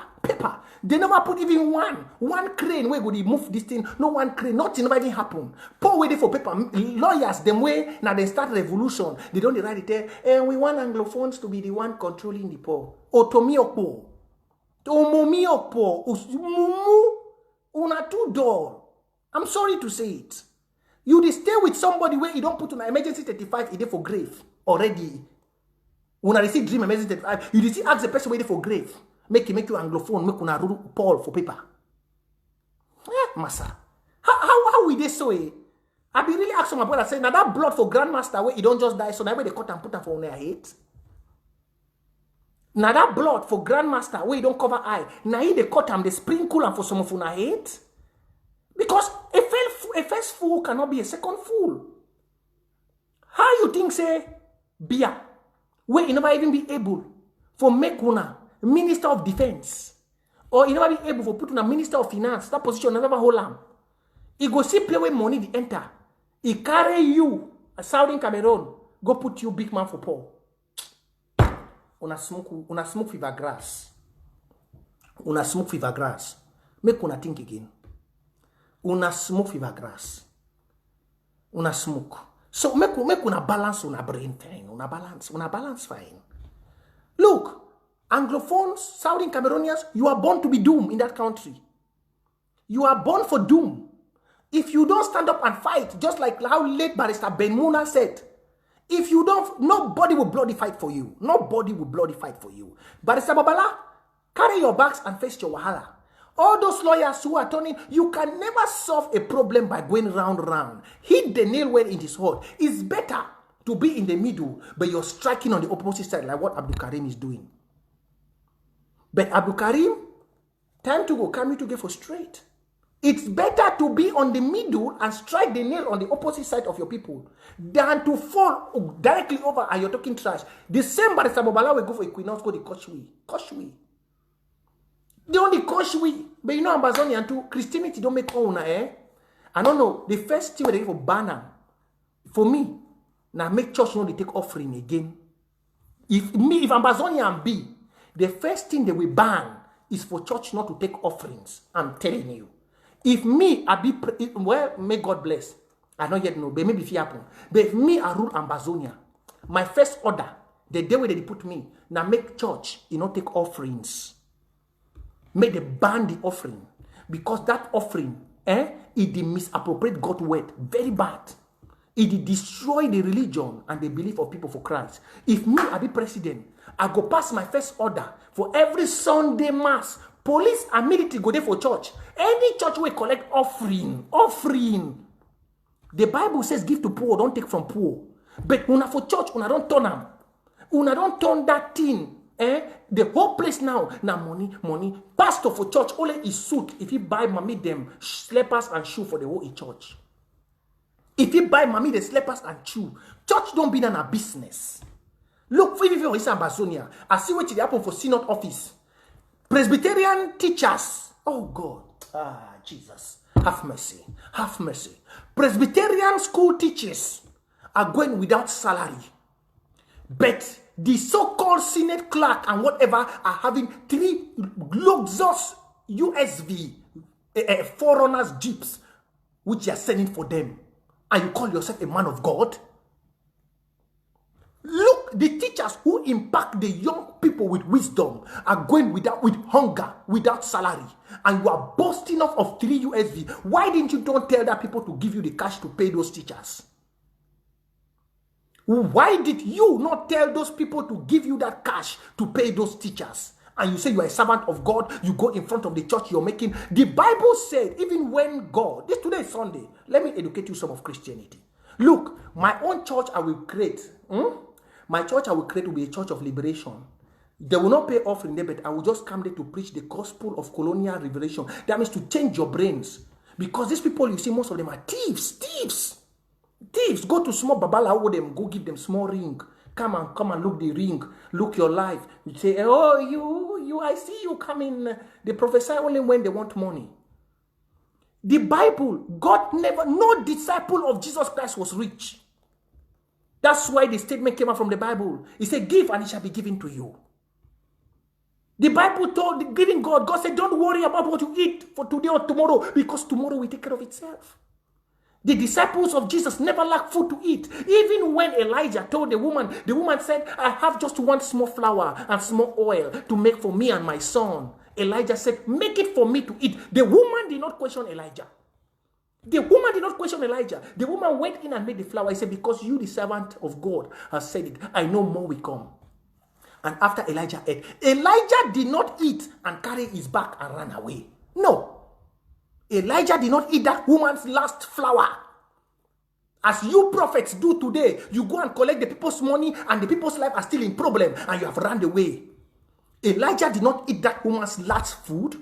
S2: They never put even one crane where go they move this thing. No one crane, nothing never even happen. Poor way there for paper. Lawyers, them way now they start revolution. They don't write it there. And we want Anglophones to be the one controlling the poor. Otomiokpo. Tomomiokpo. Mumu. Una two door. I'm sorry to say it. You dey stay with somebody where you don't put on emergency 35 a day for grave already. Una receive dream emergency 35. You dey ask the person where they for grave. Make you Anglophone, make una rule Paul for paper. Massa. How we dey so eh? I be really asking my brother say, now that blood for grandmaster where you don't just die, so now where they cut and put am for their head. Now that blood for grandmaster where you don't cover eye, now he they cut them, they sprinkle them for some of una head. Because a first fool cannot be a second fool. How you think say beer, where you never even be able for make una Minister of Defense, or you never be able for put on a Minister of Finance, that position never hold am. He go see play with money the enter. He carry you, a Southern Cameroon, go put you big man for poor. Una smoke fever grass. Una smoke fever grass. Make una think again. Una smoke fever grass. Una smoke. So make una balance una brain fine. Una balance fine. Look. Anglophones, Southern Cameroonians, you are born to be doomed in that country. You are born for doom. If you don't stand up and fight, just like how late Barrister Ben Muna said, if you don't, nobody will bloody fight for you. Nobody will bloody fight for you. Barrister Babala, carry your bags and face your wahala. All those lawyers who are turning, you can never solve a problem by going round. Hit the nail well in his heart. It's better to be in the middle, but you're striking on the opposite side like what Abdul Karim is doing. But Abu Karim, time to go, come to get for straight. It's better to be on the middle and strike the nail on the opposite side of your people than to fall directly over and you're talking trash. The same Barrister Babala will go for Equinox, go the Koshwi. They only Koshwi. But you know Ambazonia too, Christianity don't make own, eh? I don't know. The first thing they give for banner, for me, now make church know they take offering again. If Ambazonia and B, the first thing they will ban is for church not to take offerings. I'm telling you. If me, I be, well, may God bless. I don't yet know, but maybe if it happen. But if me, I rule Ambazonia, my first order, the day where they put me, now make church, not take offerings. Make they ban the offering. Because that offering, it misappropriate God's word. Very bad. It destroy the religion and the belief of people for Christ. If me, I be president, I go pass my first order for every Sunday mass. Police and military go there for church. Any church will collect offering. The Bible says give to poor, don't take from poor. But una for church, una don't turn am. Una don't turn that thing. The whole place now money. Pastor for church only his suit if he buy mommy them slippers and shoe for the whole church. If he buy mommy the slippers and shoe, church don't be in a business. Look, for DAC Ambazonia, I see what happen for synod office. Presbyterian teachers. Oh God, Jesus, have mercy, have mercy. Presbyterian school teachers are going without salary, but the so-called Senate clerk and whatever are having 3 luxurious USV foreigners jeeps, which you are sending for them, and you call yourself a man of God? Look, the teachers who impact the young people with wisdom are going with hunger, without salary, and you are boasting of 3 USV. Why didn't you don't tell that people to give you the cash to pay those teachers? Why did you not tell those people to give you that cash to pay those teachers? And you say you are a servant of God, you go in front of the church you're making. The Bible said, even when God, today is Sunday, let me educate you some of Christianity. Look, my own church I will create. My church I will create will be a church of liberation. They will not pay offering there, but I will just come there to preach the gospel of colonial revelation. That means to change your brains. Because these people, you see, most of them are thieves. Thieves. Go to small babala with them, go give them small ring. Come and look the ring. Look your life. You say, oh, you, I see you coming. They prophesy only when they want money. The Bible, no disciple of Jesus Christ was rich. That's why the statement came out from the Bible. He said, give and it shall be given to you. The Bible told the giving God said, don't worry about what you eat for today or tomorrow, because tomorrow will take care of itself. The disciples of Jesus never lacked food to eat. Even when Elijah told the woman said, I have just 1 small flour and small oil to make for me and my son. Elijah said, make it for me to eat. The woman did not question Elijah. The woman went in and made the flour. He said, because you, the servant of God, has said it, I know more will come. And after Elijah ate, Elijah did not eat and carry his bag and ran away. No. Elijah did not eat that woman's last flour. As you prophets do today, you go and collect the people's money and the people's life are still in problem and you have run away. Elijah did not eat that woman's last food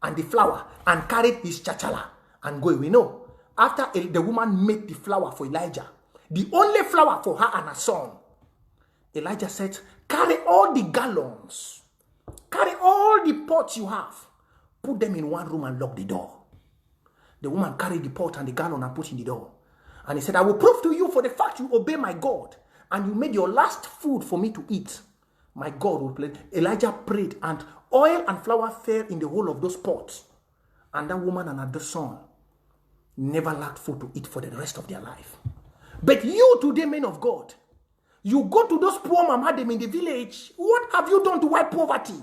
S2: and the flour and carried his chachala and go away. No. After the woman made the flour for Elijah, the only flour for her and her son, Elijah said, carry all the gallons, carry all the pots you have, put them in one room and lock the door. The woman carried the pot and the gallon and put in the door. And he said, I will prove to you for the fact you obey my God and you made your last food for me to eat. My God will play. Elijah prayed and oil and flour fell in the whole of those pots. And that woman and her son never lacked food to eat for the rest of their life. But you today, men of God, you go to those poor mama them in the village. What have you done to wipe poverty?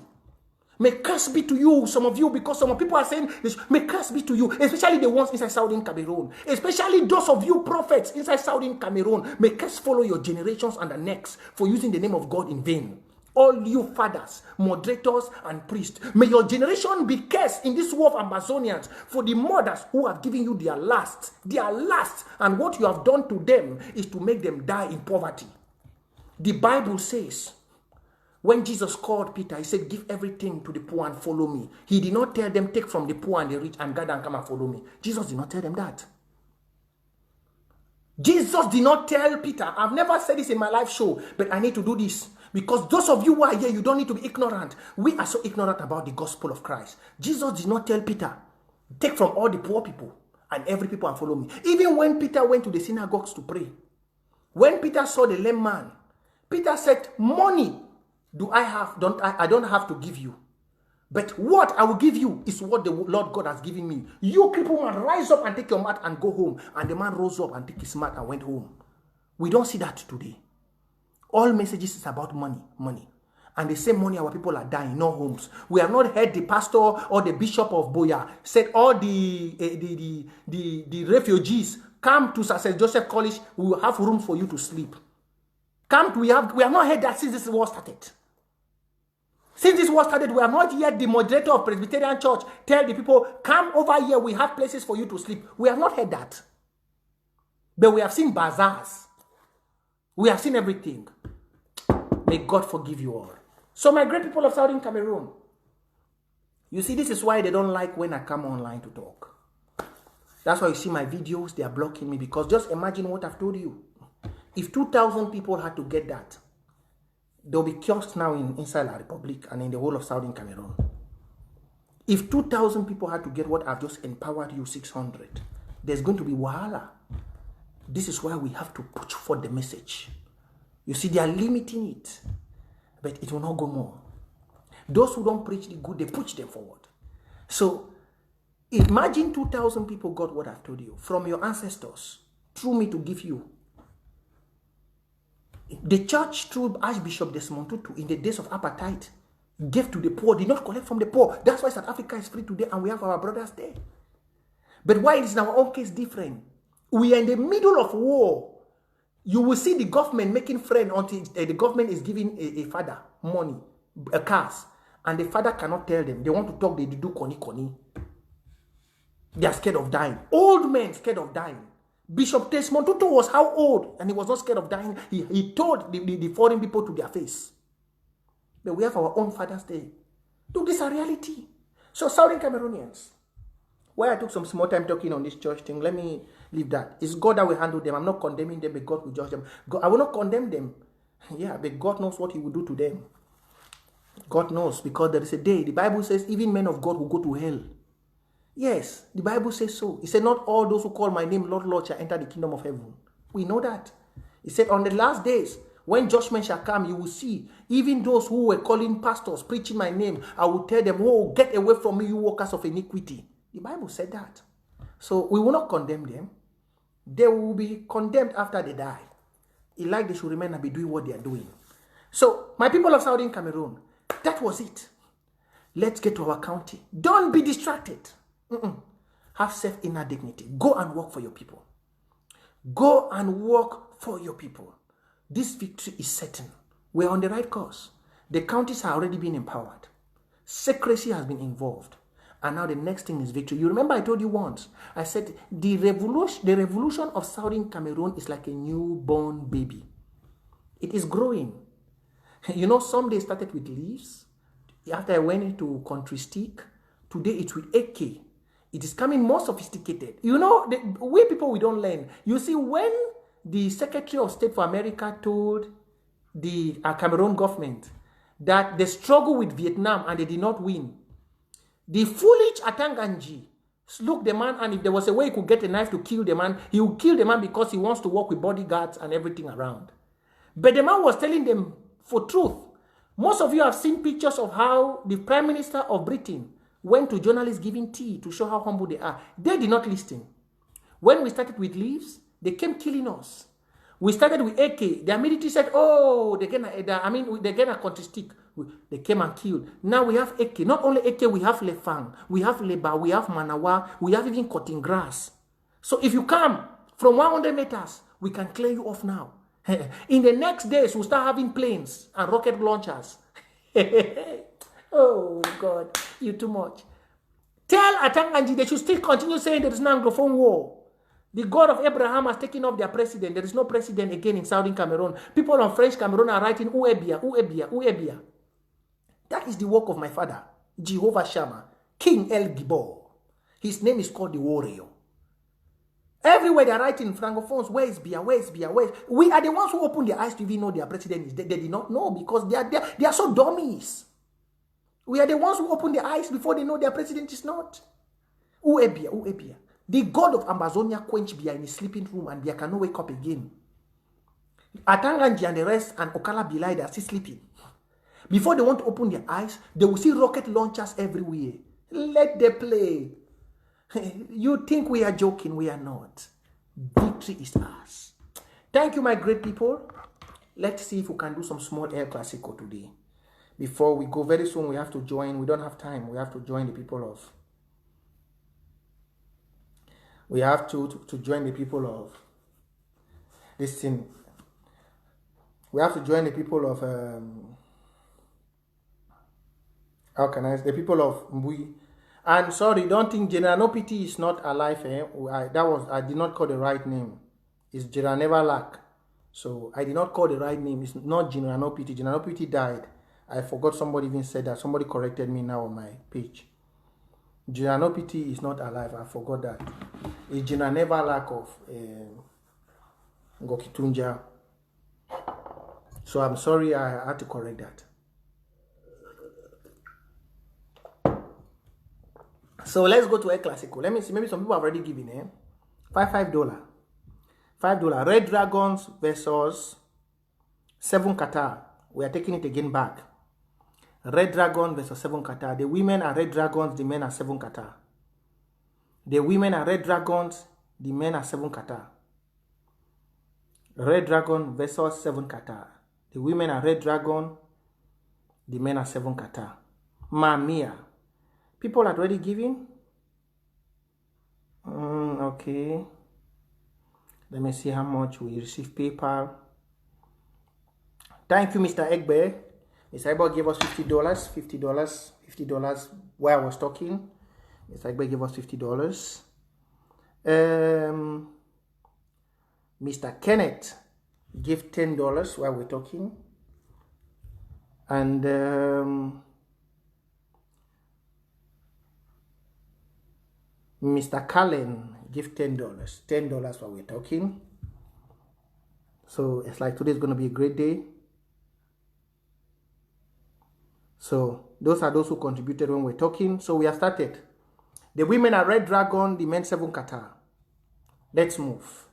S2: May curse be to you, some of you, because some people are saying this. May curse be to you, especially the ones inside Southern Cameroon. Especially those of you prophets inside Southern Cameroon. May curse follow your generations and the next for using the name of God in vain. All you fathers, moderators, and priests, may your generation be cursed in this war of Ambazonians for the mothers who have given you their last, and what you have done to them is to make them die in poverty. The Bible says, when Jesus called Peter, he said, give everything to the poor and follow me. He did not tell them, take from the poor and the rich and gather and come and follow me. Jesus did not tell them that. Jesus did not tell Peter, I've never said this in my live show, but I need to do this. Because those of you who are here, you don't need to be ignorant. We are so ignorant about the gospel of Christ. Jesus did not tell Peter, take from all the poor people and every people and follow me. Even when Peter went to the synagogues to pray, when Peter saw the lame man, Peter said, money do I have? I don't have to give you. But what I will give you is what the Lord God has given me. You crippled man, rise up and take your mat and go home. And the man rose up and took his mat and went home. We don't see that today. All messages is about money. And the same money our people are dying, no homes. We have not heard the pastor or the bishop of Boya said all the refugees come to St. Joseph College, we will have room for you to sleep. We have not heard that since this war started. Since this war started, we have not yet the moderator of Presbyterian Church tell the people, come over here, we have places for you to sleep. We have not heard that. But we have seen bazaars. We have seen everything. May God forgive you all. So my great people of Southern Cameroon, you see, this is why they don't like when I come online to talk. That's why you see my videos, they are blocking me, because just imagine what I've told you. If 2,000 people had to get that, there will be chaos now inside our republic and in the whole of Southern Cameroon. If 2,000 people had to get what I've just empowered you 600, there's going to be wahala. This is why we have to push for the message. You see, they are limiting it, but it will not go more. Those who don't preach the good, they push them forward. So, imagine 2,000 people got what I've told you from your ancestors, through me to give you. The church, through Archbishop Desmond Tutu, in the days of apartheid, gave to the poor, did not collect from the poor. That's why South Africa is free today and we have our brothers there. But why is in our own case different? We are in the middle of war. You will see the government making friends until the government is giving a father money, a cars, and the father cannot tell them. They want to talk, they do koni. They are scared of dying. Old men scared of dying. Bishop Desmond Tutu was how old? And he was not scared of dying. He told the foreign people to their face. But we have our own fathers there. Look, this is a reality. So Southern Cameroonians, why I took some small time talking on this church thing, let me leave that. It's God that will handle them. I'm not condemning them, but God will judge them. God, I will not condemn them. Yeah, but God knows what he will do to them. God knows, because there is a day. The Bible says even men of God will go to hell. Yes, the Bible says so. It said not all those who call my name Lord, Lord shall enter the kingdom of heaven. We know that. It said on the last days, when judgment shall come, you will see even those who were calling pastors, preaching my name, I will tell them, oh, get away from me, you workers of iniquity. The Bible said that. So we will not condemn them. They will be condemned after they die. It's like they should remain and be doing what they are doing. So, my people of Southern Cameroon, that was it. Let's get to our county. Don't be distracted. Have self-inner dignity. Go and work for your people. Go and work for your people. This victory is certain. We're on the right course. The counties have already been empowered. Secrecy has been involved. And now the next thing is victory. You remember I told you once, I said the revolution of Southern Cameroon is like a newborn baby. It is growing. You know, some days started with leaves. After I went into country stick, today it's with AK. It is coming more sophisticated. You know, we people, we don't learn. You see, when the Secretary of State for America told the Cameroon government that they struggled with Vietnam and they did not win, the foolish Atanganji looked the man, and if there was a way he could get a knife to kill the man, he would kill the man because he wants to work with bodyguards and everything around. But the man was telling them for truth. Most of you have seen pictures of how the Prime Minister of Britain went to journalists giving tea to show how humble they are. They did not listen. When we started with leaves, they came killing us. We started with AK. Their military said, oh, they're gonna country stick. They came and killed. Now we have AK. Not only AK, we have Lefang, we have Leba, we have Manawa, we have even cutting grass. So if you come from 100 meters, we can clear you off now. In the next days, we'll start having planes and rocket launchers. Oh, God, you too much. Tell Atanganji they should still continue saying there is no Anglophone war. The God of Abraham has taken off their president. There is no president again in Southern Cameroon. People on French Cameroon are writing, Uebia, Uebia, Uebia. That is the work of my father, Jehovah Shammah, King El Gibor. His name is called the Warrior. Everywhere they're writing Francophones, where is Bia, where is Bia, where is... We are the ones who open their eyes to even know their president is dead. They did not know because they are so dummies. We are the ones who open their eyes before they know their president is not. Uebia, Uebia. The God of Ambazonia quenched Bia in his sleeping room and Bia cannot wake up again. Atanganji and the rest and Okala Bilai, they are still sleeping. Before they want to open their eyes, they will see rocket launchers everywhere. Let them play. You think we are joking? We are not. Victory is ours. Thank you, my great people. Let's see if we can do some small air classical today. Before we go, very soon we have to join. We don't have time. We have to join the people of... We have to join the people of... This thing. We have to join the people of... how can I say? The people of Mbui. And sorry, don't think General Nopiti is not alive. I did not call the right name. It's General Never Lack.
S1: So I did not call the right name. It's not General Opiti. General Opiti died. I forgot somebody even said that. Somebody corrected me now on my page. General Opiti is not alive. I forgot that. It's General Never Lack of Ngokitunja. So I'm sorry, I had to correct that. So let's go to El Clasico. Let me see. Maybe some people have already given $5. $5. Red Dragons versus 7 Qatar. We are taking it again back. Red Dragon versus 7 Qatar. The women are Red Dragons, the men are 7 Qatar. The women are Red Dragons, the men are 7 Qatar. Red Dragon versus 7 Qatar. The women are Red Dragon, the men are 7 Qatar. Mamia. People are already giving? Okay. Let me see how much we receive PayPal. Thank you, Mr. Egbe. Mr. Egbe gave us $50. $50 while I was talking. Mr. Egbe gave us $50. Mr. Kenneth gave $10 while we're talking. And Mr. Cullen give $10 while we're talking. So it's like today's going to be a great day. So those are those who contributed when we're talking. So we have started. The women are Red Dragon, the men 7 Qatar. Let's move.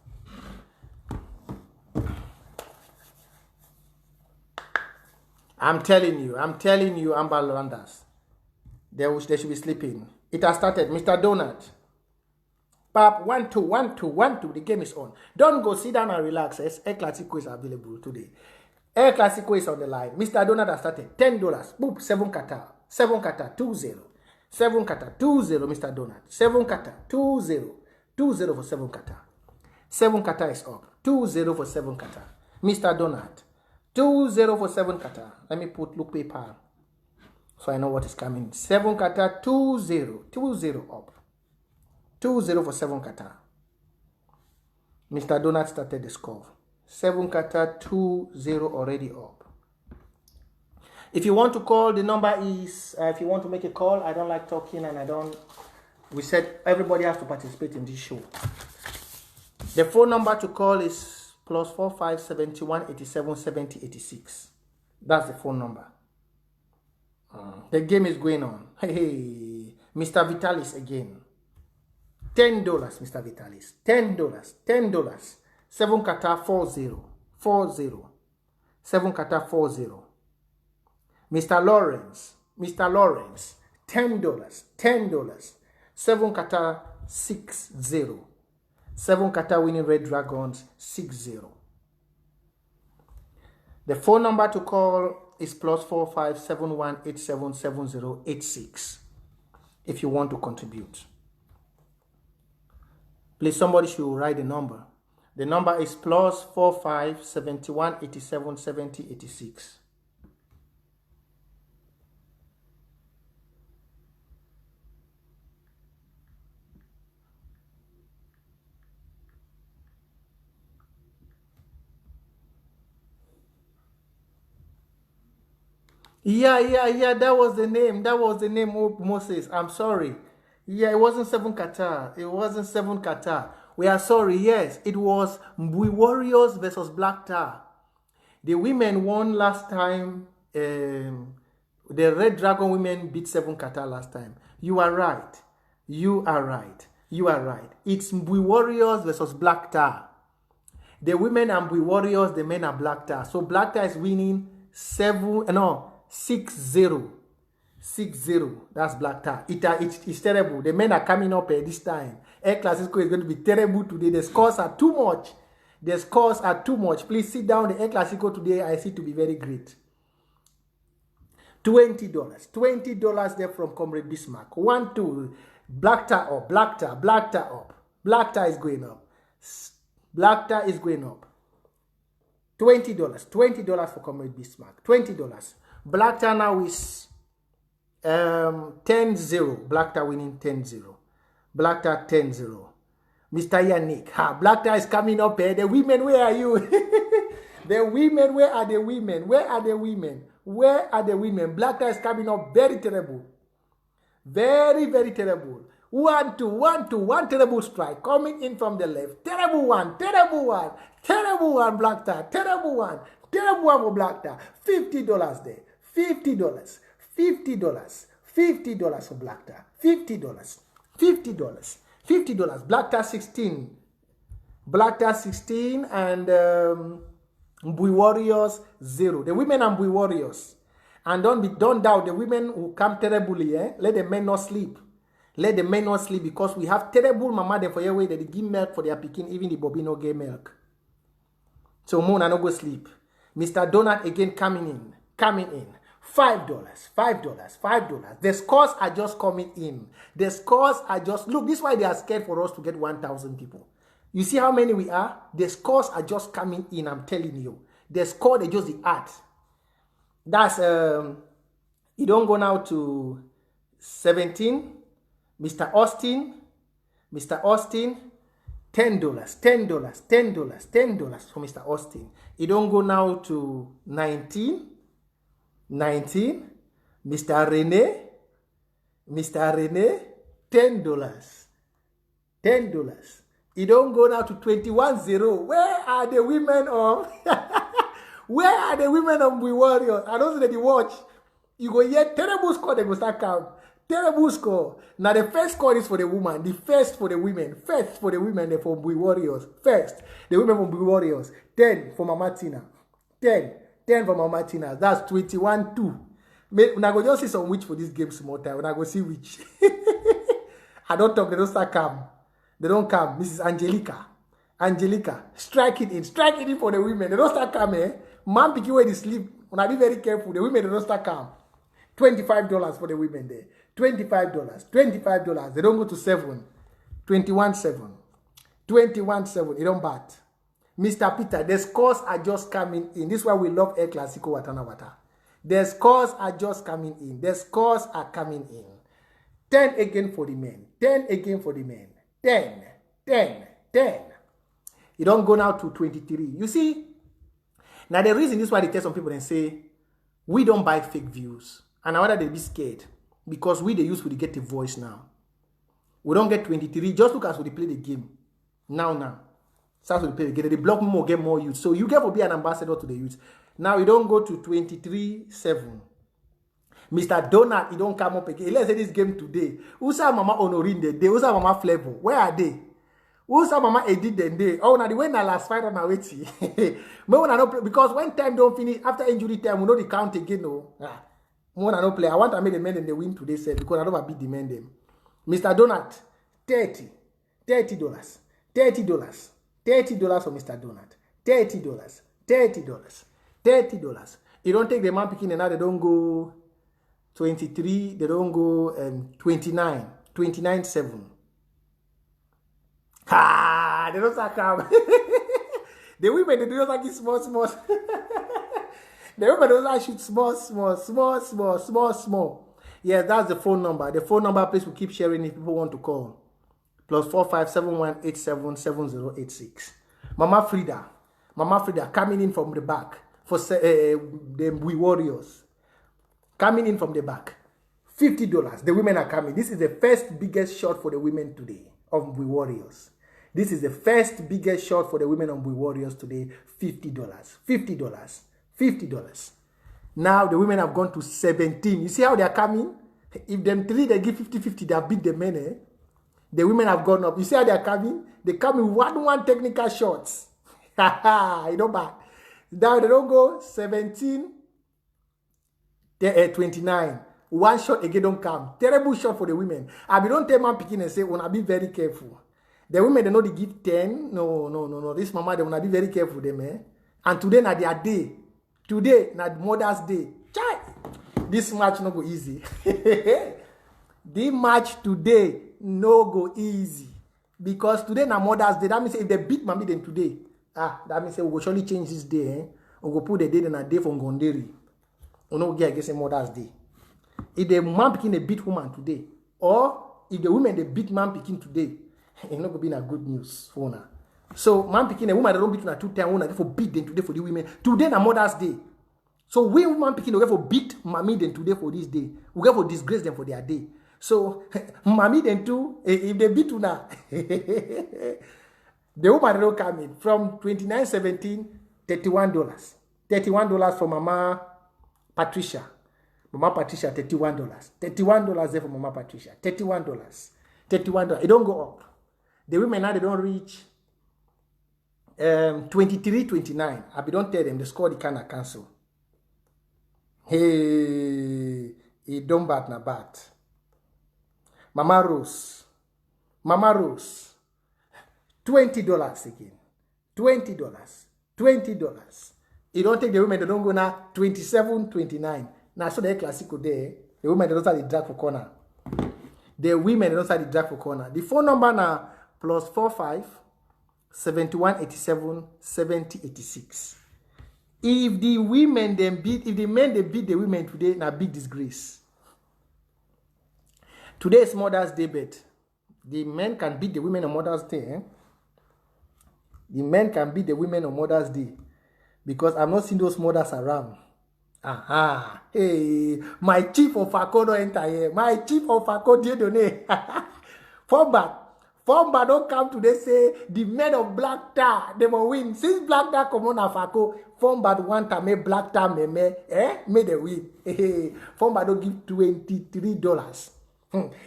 S1: I'm telling you, Amber Landers. They should be sleeping. It has started. Mr. Donut. Pap, 1, 2, 1, 2, 1, 2. The game is on. Don't go sit down and relax. El Clasico is available today. El Clasico is on the line. Mr. Donut has started. $10. Boop, 7 Qatar. 7 Qatar, 2-0. 7 Qatar, 2-0, Mr. Donut. 7 Qatar, 2-0. 2-0 for 7 Qatar. 7 Qatar is up. 2-0 for 7 Qatar. Mr. Donut. 2-0 for 7 Qatar. Let me look PayPal. So I know what is coming. 7 Qatar, 2-0. 2-0 up. 2-0 for 7 Qatar. Mr. Donut started the score. 7 Qatar, 2-0 already up. If you want to call, the number is, if you want to make a call, I don't like talking and we said everybody has to participate in this show. The phone number to call is +45 71 87 70 86. That's the phone number. The game is going on. Hey, Mr. Vitalis again. $10, Mr. Vitalis. $10. $10. 7 Qatar 4-0. 4-0. 7 Qatar 4-0. Mr. Lawrence. $10. $10. 7 Qatar 6-0. 7 Qatar winning Red Dragons 6-0. The phone number to call is +45 71 87 70 86 if you want to contribute. Please, somebody should write the number. The number is +45 71 87 70 86. Yeah. That was the name. Oh, Moses. I'm sorry. Yeah, it wasn't 7 Qatar. We are sorry. Yes, it was Mbui Warriors versus Black Tar. The women won last time. The Red Dragon women beat 7 Qatar last time. You are right. It's Mbui Warriors versus Black Tar. The women are Mbui Warriors. The men are Black Tar. So Black Tar is winning 6-0. 6-0. That's Black Tar. It's terrible. The men are coming up this time. El Clasico is going to be terrible today. The scores are too much. Please sit down. The El Clasico today I see to be very great. $20. $20 there from Comrade Bismarck. 1, 2. Black Tar up. Black Tar up. Black Tar is going up. $20. $20 for Comrade Bismarck. $20. Black Tar now is 10-0. Black Tar winning 10-0. Black Tar 10-0. Mr. Yannick. Black Tar is coming up here. The women, where are you?
S2: The women, where are the women? Where are the women? Where are the women? Black tie is coming up very terrible. Very, very terrible. 1, 2, 1, 2, 1 terrible strike coming in from the left. Terrible one, terrible one, terrible one, black tie, terrible one for black tie. $50 there. $50. $50. $50 for black tie. $50. $50. $50. Black tie 16. Black tie 16 and Mbui Warriors 0. The women and Mbui Warriors. And don't doubt the women who come terribly, eh? Let the men not sleep. Let the men not sleep because we have terrible mama there for your way that they give milk for their picking, even the Bobby no get milk. So Mona no go sleep. Mr. Donut again coming in. $5. $5. The scores are just coming in. The scores are just, look, this is why they are scared for us to get 1,000 people. You see how many we are? The scores are just coming in, I'm telling you. The score, they just the art. That's, you don't go now to 17. Mr. Austin, $10. $10 for Mr. Austin. You don't go now to 19. Mr. Rene, $10. You don't go now to 21-0. Where are the women of where are the women of the Warriors? I don't see that you watch. You go hear terrible score, they go start count. Terrible score. Now the first score is for the woman. The first for the women. First for the women for Mbui Warriors. First. The women for Mbui Warriors. 10 for Mama Tina. 10 for Mama Tina. That's 21-2. When I go just see some witch for this game small time. When I go see witch. I don't talk. They don't start come. They don't come. Mrs. Angelica. Strike it in for the women. They don't start come, eh? Man pick you where they sleep. When I be very careful, the women they don't start come. $25 for the women there. $25. They don't go to 7. 21-7. 21-7. They don't bat. Mr. Peter, the scores are just coming in. This is why we love El Clasico Watana Wata. The scores are just coming in. The scores are coming in. 10 again for the men. 10 again for the men. 10. You don't go now to 23. You see? Now the reason this is why they tell some people and say, we don't buy fake views. And I they be scared. Because we they use to get the voice now. We don't get 23. Just look as we play the game. Now. Start to play the game. They block more, get more youth. So you get to be an ambassador to the youth. Now you don't go to 23-7. Mr. Donald, he don't come up again. Let's say this game today. Who's our Mama Honorine the day? Who's our Mama Flavor? Where are they? Who's our Mama Edith the day? Oh, now the way na last fight on our way. Because when time don't finish, after injury time, we know the count again. No. When I don't play, I want to make the men and they win today, sir, because I don't beat the men them. Mr. Donut, $30 for Mr. Donut. $30. You don't take the man picking and now they don't go 23, they don't go 29-7. They don't start come. The women, they don't like it small. The women don't shoot small. Yes, that's the phone number. The phone number, please, we'll keep sharing if people want to call. +45 7187 7086. Mama Frida coming in from the back for the Mbui Warriors. Coming in from the back. $50. The women are coming. This is the first biggest shot for the women today of Mbui Warriors. This is the first biggest shot for the women of Mbui Warriors today. $50. Now the women have gone to 17. You see how they are coming? If them three, they give 50-50, they have beat the men, eh? The women have gone up. You see how they are coming? They come in 1-1 technical shots. You know bad. Now they don't go 29. One shot again don't come. Terrible shot for the women. I don't tell man picking and say, wanna be very careful. The women, they know they give 10. No. This mama, they wanna be very careful them, eh? And today na their day. Today na Mother's Day. Chai! This match no go easy. This match today no go easy. Because today na Mother's Day. That means if they beat mommy then today. That means we will surely change this day. Eh? We will put the day in a day from Gonderi. We no get against Mother's Day. If the man picking a beat woman today, or if the women they beat man picking today, it's not going to be a good news for now. So man picking a woman that don't beat na 2 times, one for beat them today for the women. Today na Mother's Day. So we man picking we for beat mommy them today for this day. We get for disgrace them for their day. So mommy them too, if they beat you now, the woman don't come in from 29.17, $31. $31 for Mama Patricia. Mama Patricia, $31. $31 there for Mama Patricia. $31. $31. It don't go up. The women now they don't reach 23.29. I don't tell them the score they cannot cancel. Hey, it don't bat na bat. Mama Rose, $20 again. $20. You don't take the women that don't go now 27.29. Now so the classical there. The women that don't have the drag for corner. The women that don't have the drag for corner. The phone number now +45 71 87 70 86. If the women then beat, if the men they beat the women today, now big disgrace. Today is Mother's Day, bet. The men can beat the women on Mother's Day. Eh? The men can beat the women on Mother's Day. Because I'm not seeing those mothers around. Aha. Hey, my chief of Fako don't enter here. My chief of Fako did donate. Former don't come today say the men of Black Tar they will win. Since Black Tar come on Afako, Former want to make Black Tar made the win. Former don't give $23.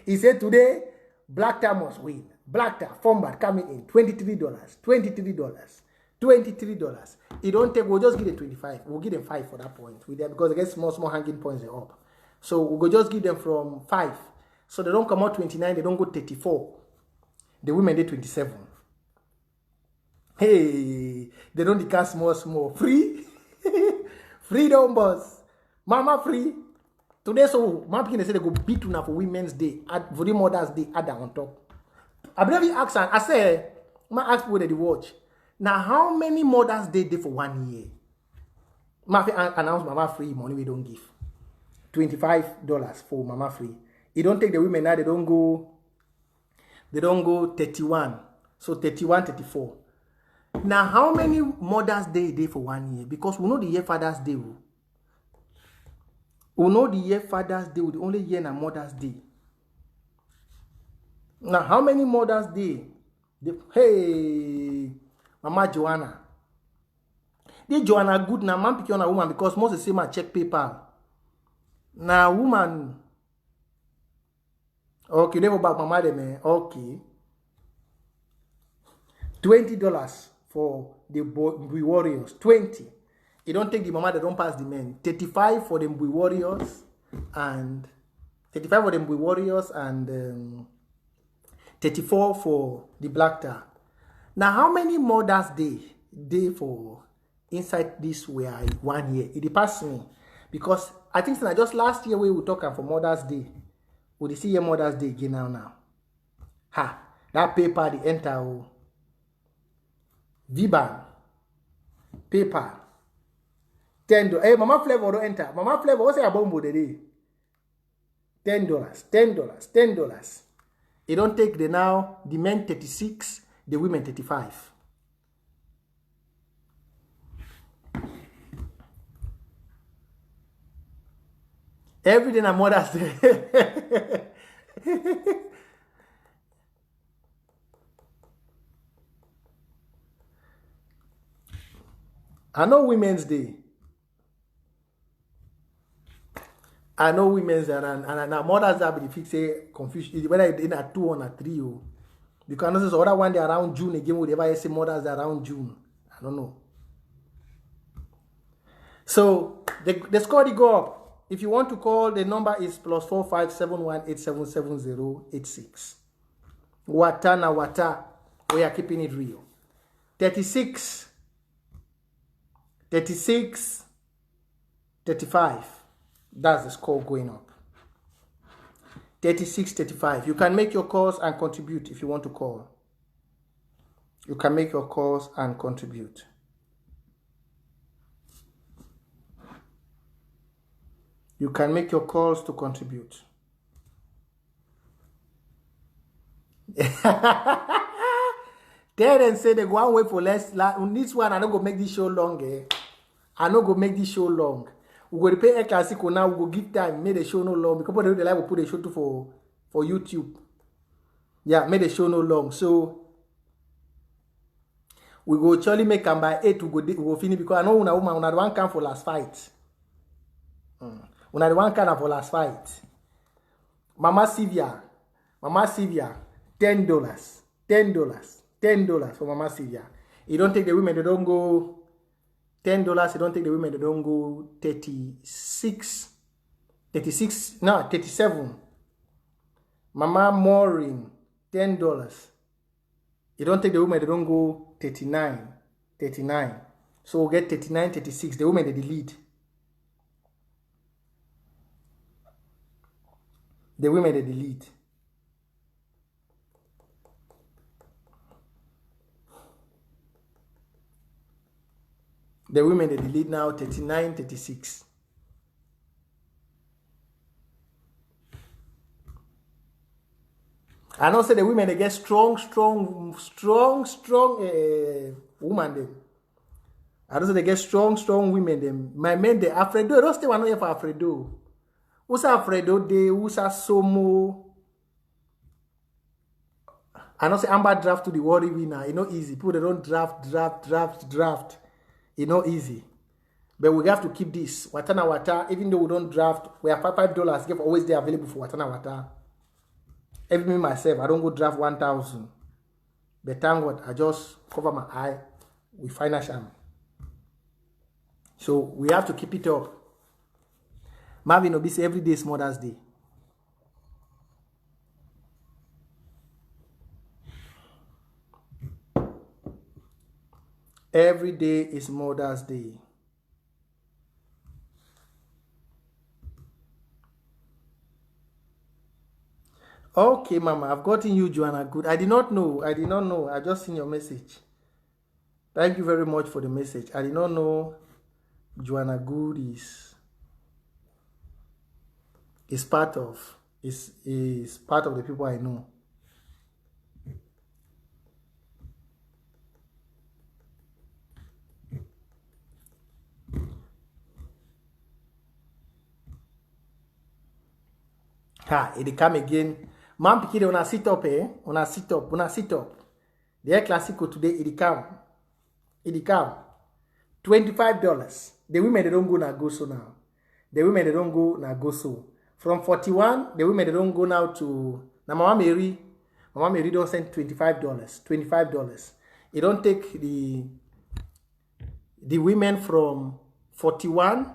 S2: He said today Black Tar must win. Black Tar Former coming in $23. $23. It don't take. We'll just give them 25. We'll give them 5 for that point with them because they get small hanging points they up. So we'll just give them from 5. So they don't come out 29. They don't go 34. The women did 27. Hey, they don't decast small. Free? Freedom, boss. Mama free. Today, so, my people say they go beat una for Women's Day, for the Mother's Day, add that on top. I believe you ask, I say, I ask people that they watch. Now, how many Mother's Day for 1 year? My announce Mama free money we don't give. $25 for Mama free. It don't take the women now, they don't go 31. So 31, 34. Now, how many Mother's Day for 1 year? Because we know the year Father's Day. We know the year Father's Day, the only year na Mother's Day. Now, how many Mother's Day? Hey, Mama Joanna. The Joanna good na man pick on a woman because most say my check paper. Now woman. Okay, they go back Mama them. Okay. $20 for the boy warriors. 20. You don't take the mama that don't pass the men. 35 for them boy warriors and 35 for them boy warriors and 34 for the Black Tar. Now, how many Mother's Day for inside this were 1 year? It passed me because I think since just last year we were talking for Mother's Day. We see your Mother's Day again now. Ha! That paper the enter. Viban paper $10. Hey, Mama Flavor don't enter. Mama Flavor, what's your bomb today? $10. It don't take the now the men 36, the women 35. Every day na Mother's Day. I know Women's Day. I know Women's Day and Mother's Day be fix say confusion whether it's in a 2 or a 3. Because I know other one day around June again would ever say Mother's Day around June. I don't know. So the score they go up. If you want to call, the number is +45 71877086. Wata, we are keeping it real. 36, 35. That's the score going up. 36, 35. You can make your calls and contribute if you want to call. You can make your calls and contribute. You can make your calls to contribute. Tell them say they go and wait for less. On this one, I don't go make this show long. I don't go make this show long. We go pay a classical now. We go give time. Make the show no long because they like we put the show to for YouTube. Yeah, make the show no long. So we go actually make them by 8. We go finish because I know una woman una the one come for last fight. Una the one come for last fight. Mama Sylvia, $10, $10 for Mama Sylvia. You don't take the women, they don't go $10. You don't take the women, they don't go 36, no, 37. Mama Maureen, $10. You don't take the women, they don't go 39. So we'll get 39, 36. The women, they lead. The women, they lead. The women, they lead now 39, 36. I know say the women, they get strong woman them. I don't say they get strong women them. My men, they Alfredo. I don't stay one here for Alfredo. Who's Alfredo? They who's Somo. I don't say Amber draft to the worry winner. It's not easy. People they don't draft. It's not easy. But we have to keep this. Watana Wata, even though we don't draft, we have $5 give always there available for Watana Wata. Even me myself, I don't go draft 1,000. But thank God, I just cover my eye with financial. So we have to keep it up. Marvin Obisi, every day is Mother's Day. Every day is Mother's Day. Okay, Mama, I've gotten you, Joanna Good. I did not know. I just seen your message. Thank you very much for the message. I did not know Joanna Good is part of the people I know. It come again. Man pikide on a sit up, on a sit up. The Air Classico today, it come. $25. The women, they don't go na go so now. The women, they don't go na go so. From 41, the women, they don't go now to... Now, Mama Mary don't send $25. It don't take the women from 41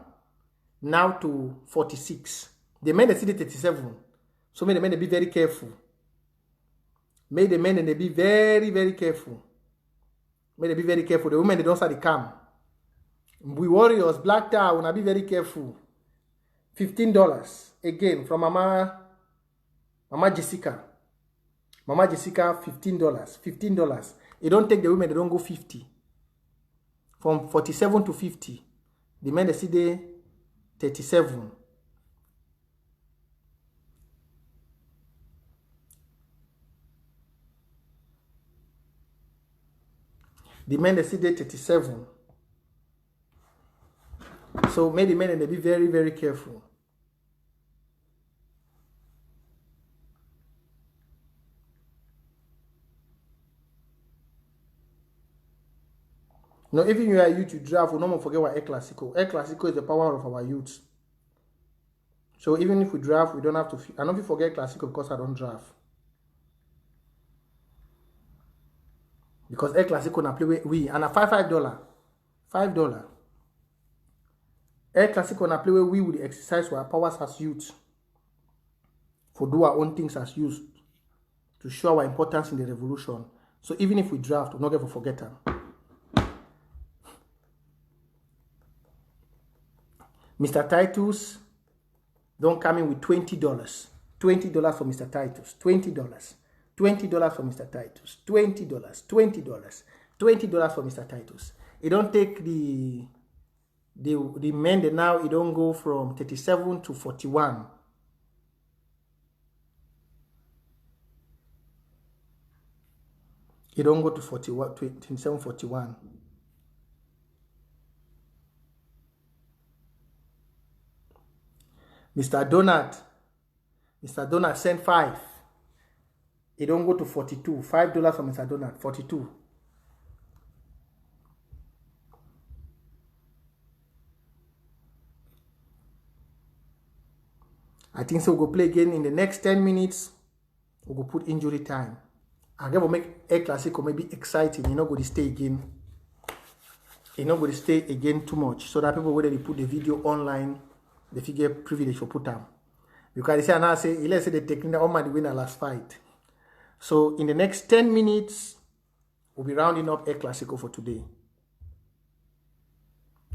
S2: now to 46. The men, they see the 37. So may the men, they be very careful. May the men, they be very, very careful. May they be very careful. The women, they don't start the cam. We warriors, black tie, wanna be very careful. $15. Again, from Mama Jessica. Mama Jessica, $15. It don't take the women, they don't go 50. From 47 to 50. The men, they see the 37. The men, they see the 37. So may the men, they be very, very careful. No, even you are youth to draft, we don't forget what Air Classico. Air Classico is the power of our youth. So even if we draft, we don't have to... I don't forget Classico because I don't draft. Because Air Classico na play with we and a $5. Air Classico na play with we with the exercise where powers as youth. For do our own things as youth. To show our importance in the revolution. So even if we draft, we're not going to forget them. Mr. Titus don't come in with $20. $20 for Mr. Titus. $20 for Mr. Titus. $20 for Mr. Titus. It don't take the men that now it don't go from 37 to 41.
S1: It don't go to 41, 27.41. Mr. Donut sent 5. It don't go to 42. $5 from Mr. Donut, 42. I think so. We'll go play again in the next 10 minutes. We'll go put injury time. I'm going to make a classical maybe exciting. You're not going to stay again. You're not going to stay again too much. So that people, whether they put the video online, they figure privilege for put them. Because they say, and I say, let's say the technique all might win the last fight. So in the next 10 minutes, we'll be rounding up a classical for today.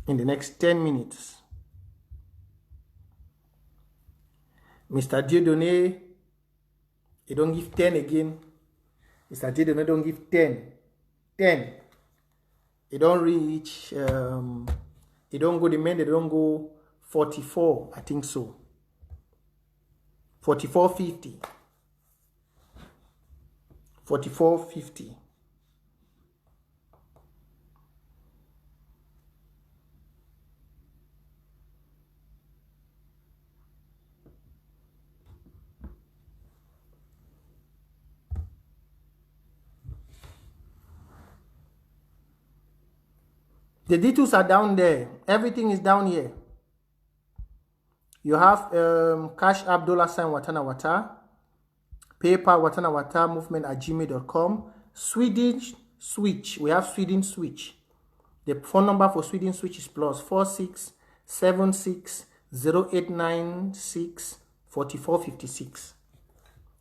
S1: In the next 10 minutes. Mr. Dieudonné, he don't give 10 again. Mr. Dieudonné don't give 10. 10. He don't reach, he don't go, the men, they don't go 44, I think so. 44.50. 44.50. The details are down there. Everything is down here. You have Cash App $sign Watana Wata, PayPal Watana Wata movement at gmail.com. Swedish Switch. We have Sweden Switch. The phone number for Sweden Switch is +46 76 0896 4456.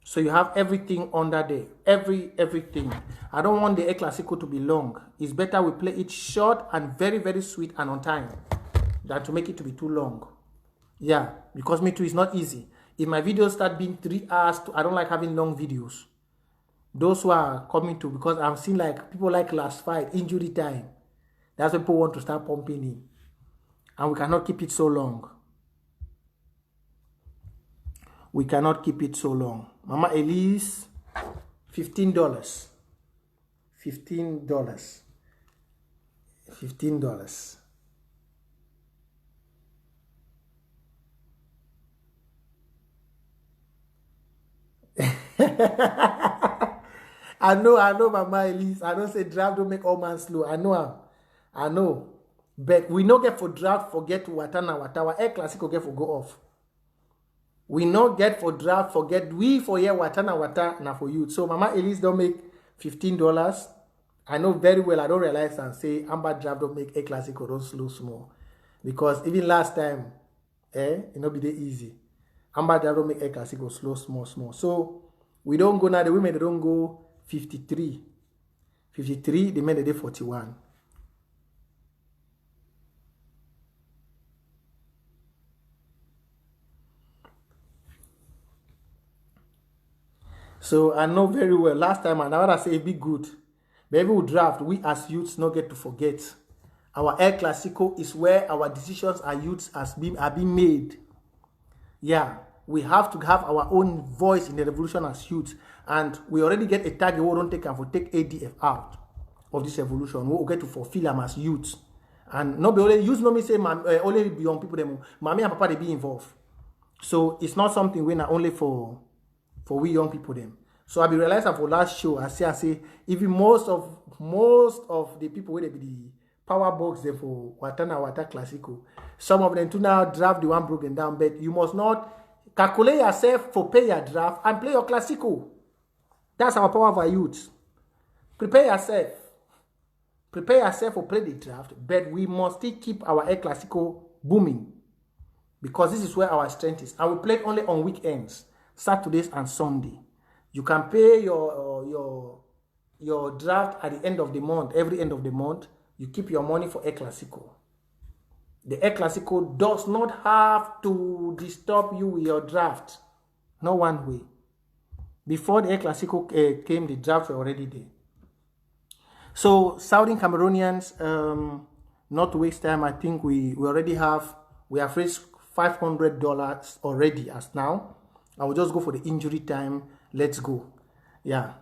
S1: So you have everything under there. Everything. I don't want the El Clasico to be long. It's better we play it short and very, very sweet and on time than to make it to be too long. Yeah, because me too is not easy. If my videos start being 3 hours, I don't like having long videos. Those who are coming to, because I've seen like people like last fight, injury time. That's what people want to start pumping in. And we cannot keep it so long. We cannot keep it so long. Mama Elise, $15. $15. $15. I know, Mama Elise. I don't say draft don't make all man slow. I know. But we no get for draft, forget Watana Watawa. El Clasico get for go off. We not get for draft, forget we for here Watana Wata na for you. So Mama Elise don't make $15. I know very well. I don't realize and say Amber Draft don't make El Clasico don't slow small. Because even last time, it not be that easy. Amber Draft don't make El Clasico slow small. So we don't go now. The women they don't go 53. 53, the men they 41. So I know very well. Last time I never say it be good. But every draft, we as youths not get to forget. Our El Clasico is where our decisions as youths are being made. Yeah, we have to have our own voice in the revolution as youths. And we already get a target we don't take and for take ADF out of this revolution. We will get to fulfill them as youths. And not be only use no me say only young people them. Mommy and papa they be involved. So it's not something we're not only for we young people them. So I be realizing for last show, I say even most of the people where they be the power box there for Watana Wata Clasico. Some of them too now draft the one broken down, but you must not calculate yourself for pay your draft and play your Clasico. That's our power of our youth. Prepare yourself. Prepare yourself for play the draft, but we must still keep our El Clasico booming. Because this is where our strength is. I will play only on weekends. Saturdays and Sunday. You can pay your draft at the end of the month, every end of the month. You keep your money for El Clasico. The El Clasico does not have to disturb you with your draft. No one way. Before the El Clasico came, the draft were already there. So Southern Cameroonians, not to waste time, I think we have raised $500 already as now. I will just go for the injury time. Let's go. Yeah.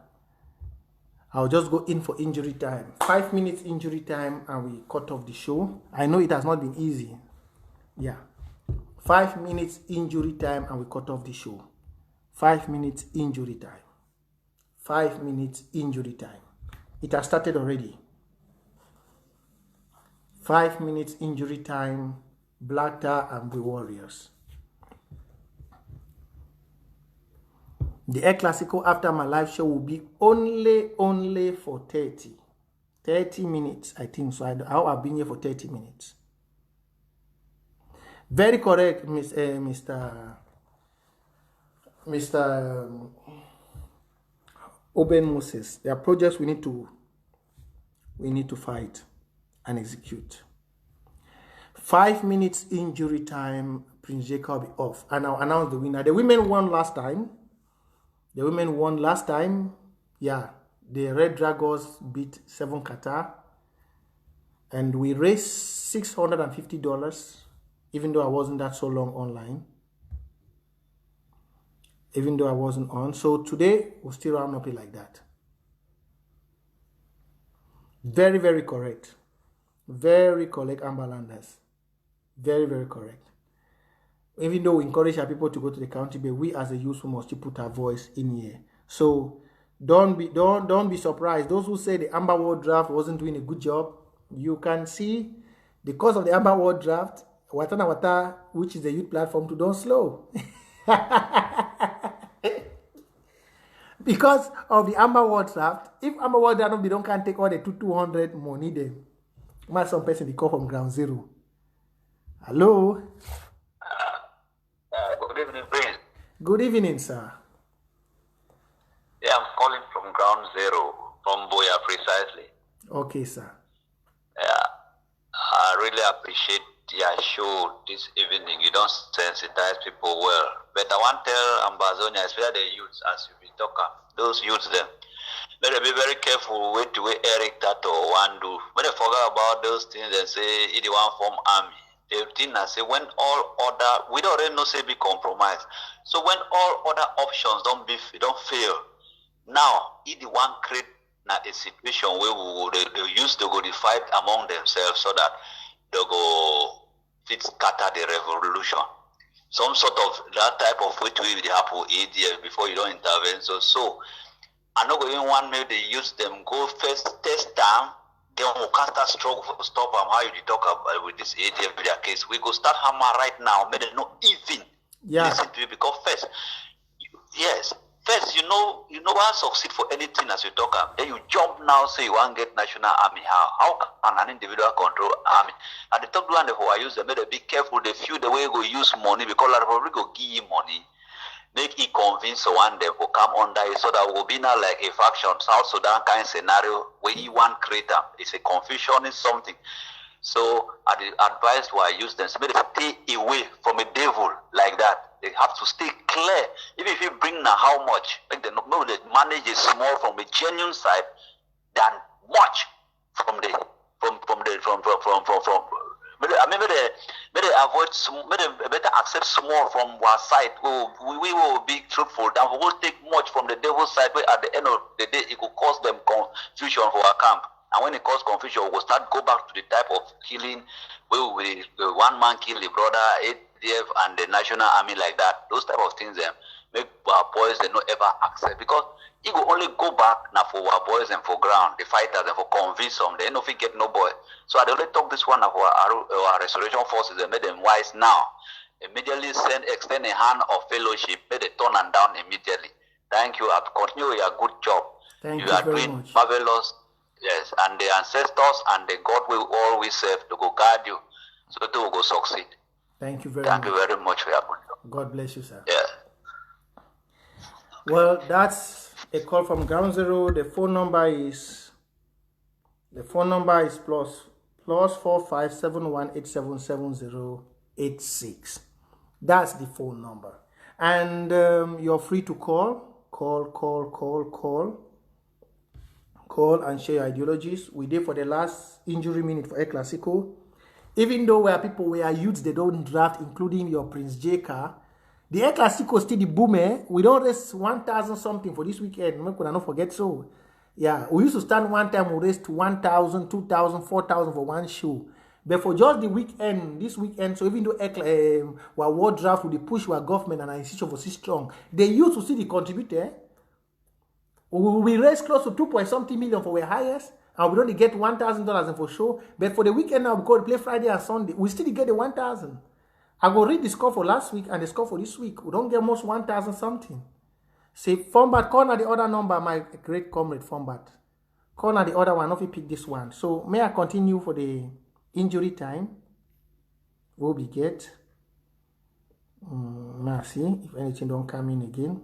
S1: I'll just go in for injury time. 5 minutes injury time and we cut off the show. I know it has not been easy. Yeah. 5 minutes injury time and we cut off the show. 5 minutes injury time. 5 minutes injury time. It has started already. 5 minutes injury time. Blatter and the Warriors. The Air Classico after my live show will be only for 30 minutes, I think. So I've been here for 30 minutes. Very correct, Mr. Oben Moses. There are projects we need to fight and execute. 5 minutes injury time. Prince Jacob will be off, and I'll announce the winner. The women won last time. Yeah, the Red Dragons beat 7 Qatar, and we raised $650. Even though I wasn't that so long online. Even though I wasn't on. So today, we'll still round up it like that. Very, very correct. Very correct, Amberlanders. Very, very correct. Even though we encourage our people to go to the county, but we as a youth must put our voice in here. So don't be surprised. Those who say the Amber World Draft wasn't doing a good job, you can see the cause of the Amber World Draft, Watana Wata, which is the youth platform, to don't slow. Because of the Amber World Draft, if Amber World Draft they can't take all the 200 money, then might some person they call from ground zero. Hello.
S3: Good evening, Prince.
S1: Good evening, sir.
S3: Yeah, I'm calling from ground zero, from Boya precisely.
S1: Okay, sir.
S3: Yeah, I really appreciate your show this evening. You don't sensitize people well. But I want to tell Ambazonia, especially the youths, as you be talking, those youths them, better be very careful with the way Eric Tato want do. When they forget about those things and say, it one form army. The thing I say, when all other, we don't already know say be compromised. So when all other options don't fail, now it the one create a situation where they use to go to fight among themselves so that they go fit scatter the revolution. Some sort of that type of way to will happen ADF before you don't intervene. So I'm not going to want maybe they use them go first test time. Then we'll cast a struggle for stop them. How you talk about with this ADF with their case? We go start hammer right now. Maybe not even listen to you because first, first you know how to succeed for anything as you talk. Then you jump now say you want to get national army. How can an individual control army? And the top one who I use them, better be careful. They feel the way you go use money because the Republic go give you money. Make it convince one them to come under it so that will be not like a faction, South Sudan kind of scenario where you want create them. It's a confusion, it's something. So I advise why I use them. So they stay away from a devil like that. They have to stay clear. Even if you bring now how much, like they manage it small from a genuine side than much from the I mean, better avoid, better accept small from our side. We will be truthful. Then we will take much from the devil's side. Where at the end of the day, it will cause them confusion for our camp. And when it causes confusion, we will start go back to the type of killing where we one man kill the brother, ADF, and the national army like that. Those type of things make our boys they not ever accept because it will only go back now for our boys and for ground, the fighters and for convince them. They don't get no boy. So I only talk this one of our restoration forces and made them wise now. Immediately extend a hand of fellowship, made they turn and down immediately. Thank you. I've continued your good job.
S1: Thank you
S3: are
S1: very
S3: doing
S1: much.
S3: marvelous. Yes, and the ancestors and the God will always serve to go guide you, so that you will go succeed.
S1: Thank you very
S3: Thank
S1: much.
S3: you very much for your good job.
S1: God bless you, sir.
S3: Yeah.
S1: Well, that's a call from ground zero. The phone number is plus 4571877086. That's the phone number, and you're free to call and share your ideologies. We did for the last injury minute for El Clasico. Even though where people were youths, they don't draft, including your Prince J car. The El Clasico still the boomer. We don't raise 1,000 something for this weekend. I not forget so.
S2: Yeah, we used to stand one time, we raised 1,000, 2,000, 4,000 for one show. But for just the weekend, this weekend, so even though our war draft with the push our government and our institution for so strong, they used to see the contributor. We raised close to 2 point something million for our highest, and we only get $1,000 for show. But for the weekend now, because we play Friday and Sunday, we still get the 1,000. I go read the score for last week and the score for this week. We don't get most 1,000 something. Say, Fombat, call now the other number, my great comrade Fombat. Call now the other one, if you pick this one. So, may I continue for the injury time? What we get? Now see if anything don't come in again.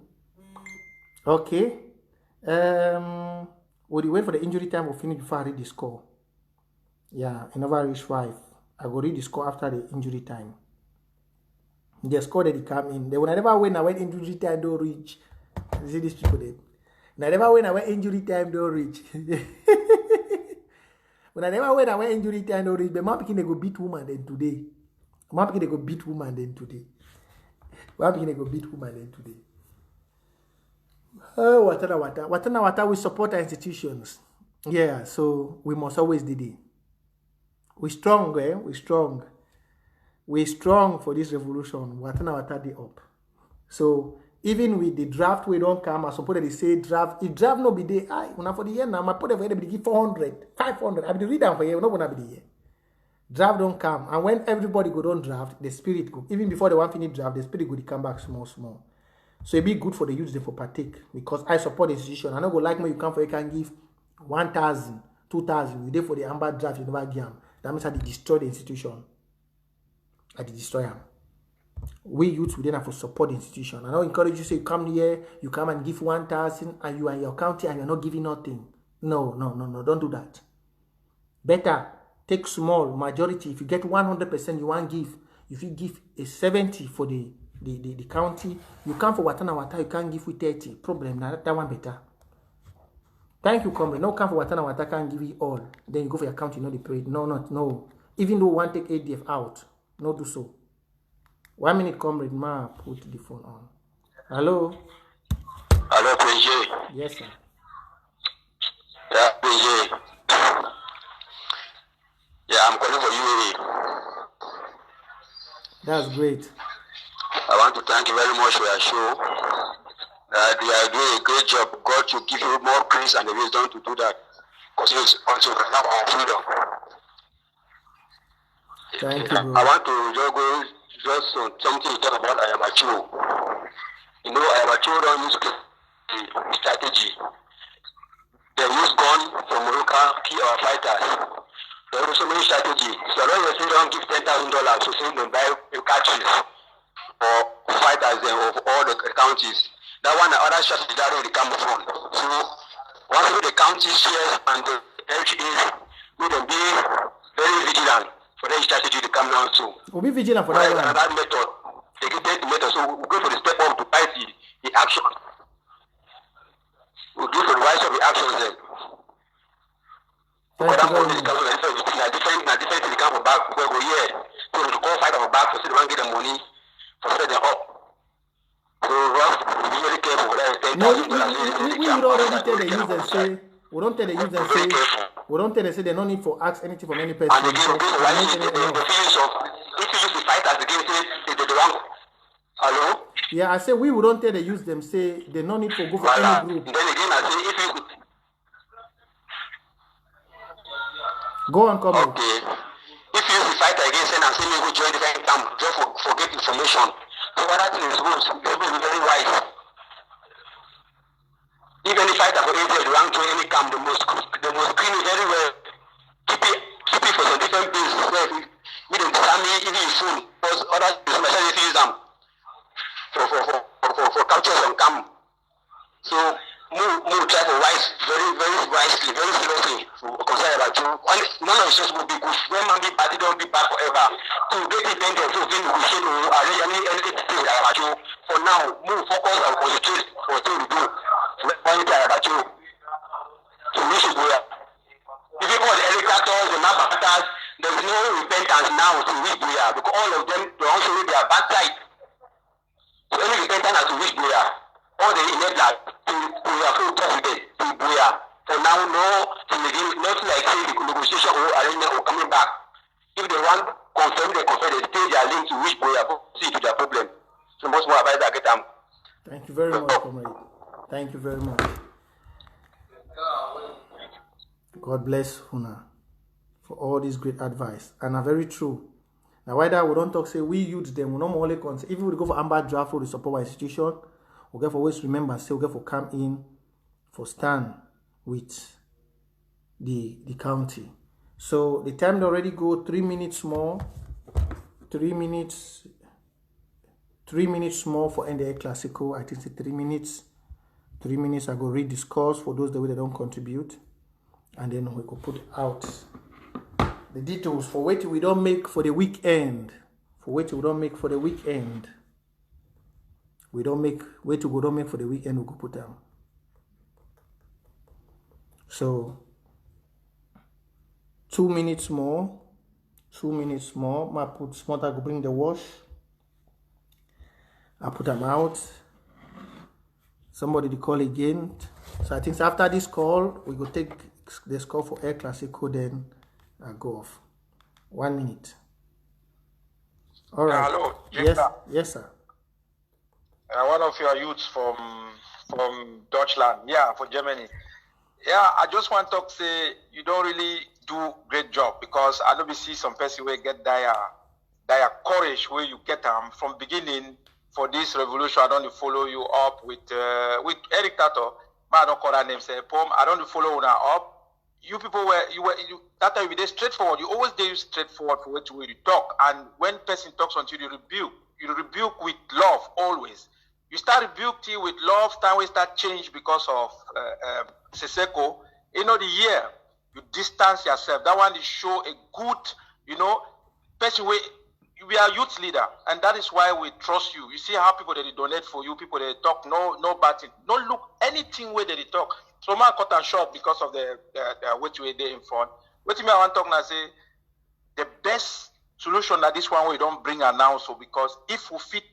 S2: Okay. Would you wait for the injury time or finish before I read the score? Yeah, I never reach 5. I go read the score after the injury time. The score that they come in. They will never win when injury time don't reach. You see these people there. They never win when injury time don't reach. When I never win when injury time don't reach, but my picking they go beat woman then today. My picking they go beat woman then today. My picking they go beat woman then today. Oh, Watana, we support our institutions. Yeah, so we must always do it. We strong, eh? We strong. We strong for this revolution. Watana they up. So even with the draft, we don't come. I suppose they say draft. If draft no be there, when for the year now, I put everybody give 400, 500. I be the reader for you. Not gonna be the year. Draft don't come, and when everybody go on draft, the spirit go. Even before the one finish draft, the spirit go to come back small. So it be good for the youth for partake, because I support the institution. I don't go like when you come for you can give 1,000, 2,000. You there for the amber draft, you never give them. That means I destroy the institution. I destroy them. We youth we then have to support the institution. I don't encourage you say you come here, you come and give 1,000 and you are in your county and you're not giving nothing. No, don't do that. Better take small majority. If you get 100%, you want give. If you give a 70 for the county, you come for Watana, you can't give with 30. Problem, now that one better. Thank you, comrade. No come for Watana, can't give you all. Then you go for your county, not the parade. No. Even though one take ADF out, no do so. 1 minute, comrade. Ma, put the phone on. Hello.
S3: Hello, PJ.
S2: Yes, sir.
S3: Yeah, PJ. Yeah, I'm calling for you.
S2: That's great.
S3: I want to thank you very much for your show. You are doing a great job. God to give you more grace and the wisdom to do that. Because it's also enough our freedom.
S2: Thank you, bro.
S3: I want to just something to talk about Ayamacho. You know, Ayamacho don't use strategy. They use gun from Morocco, kill our fighters. There are so many strategies. So long as you don't give $10,000 to save them buy catches or fighters of all the counties. That one the other strategy that really come from. So once the county shares and the LGAs, we will be very vigilant for that strategy to come down too.
S2: We'll be vigilant for that one.
S3: That method, they get the method. So we'll go for the step up to fight the action. We'll go for the rise of the actions then.
S2: Thank you very much.
S3: Different to the camp back where we here. So the call fight of back for the one get the money for setting up. So Ross, be very careful with that.
S2: No, we would already tell the youth and say, we don't tell the youth and say, we don't tell them say they don't need for ask anything from any person.
S3: And again, the feelings of if you use the fighters again, say the wrong. Hello?
S2: Yeah, I say we don't tell the youth them say they don't need for go for any group.
S3: Then again, I say if you
S2: go on, come on.
S3: okay. If you use the fighter again, say and say you go join the camp just for get information. So what that thing is good. They will be very wise. If any fighter for ADF they want to join any camp, they must screen it very well. Keep it for some different places. We don't tell me even if full, because others especially use them for captures on camp. So move try to wise, very wisely, very seriously for concern about you. None of the shows will be good. When man be bad, don't be bad forever. So get it then of being negotiated or anything about you. For now, move focus and concentrate for things to do. One thing about you. So we should go there. If you call the helicopters, the mappers, there's no repentance now to reach there because all of them they also need their backside. So any repentance has to reach there. All the enablers to have full president to Buya
S4: For now, no, not like say the negotiation or arrangement or coming back. If they want confirm, they stay their link to which boy see to their problem. So most more advice I get them.
S1: Thank you very much, comrade. Thank you very much. God bless Huna for all this great advice. And are very true. Now, why that we don't talk, say we youth them, we normally if we go for Amber Draft for the support our institution, we get for always remember, say we get for come in for stand with the county. So the time already go 3 minutes more. 3 minutes. 3 minutes more for NDA Classical. I think it's 3 minutes. 3 minutes I go read the scores for those that they don't contribute. And then we could put out the details for what we don't make for the weekend. For what we don't make for the weekend. We don't make what we don't make for the weekend, we could put down. So 2 minutes more. 2 minutes more. I put smart, I go bring the wash. I put them out. Somebody to call again. So I think after this call, we go take the score for Air Classico, then I go off. 1 minute. All right.
S5: Hello.
S1: Yes, yes, sir.
S5: One of your youths from Deutschland, yeah, for Germany. Yeah, I just want to say you don't really do great job because I know we see some person where get dire courage where you get them from beginning for this revolution. I don't follow you up with Eric Tato. I don't call that name. Say poem. I don't follow you up. You people that time you be straightforward. You always do straightforward for what you talk. And when person talks until you rebuke with love always. You start rebuking with love. Time we start change because of Seseko. You know the year you distance yourself. That one is show a good person where. We are youth leader, and that is why we trust you. You see how people that they donate for you, people that they talk, no bad thing. Don't look anything where they talk. So my cut and short because of the which way they in front. What me I want to talk now say the best solution that this one we don't bring announced so because if we fit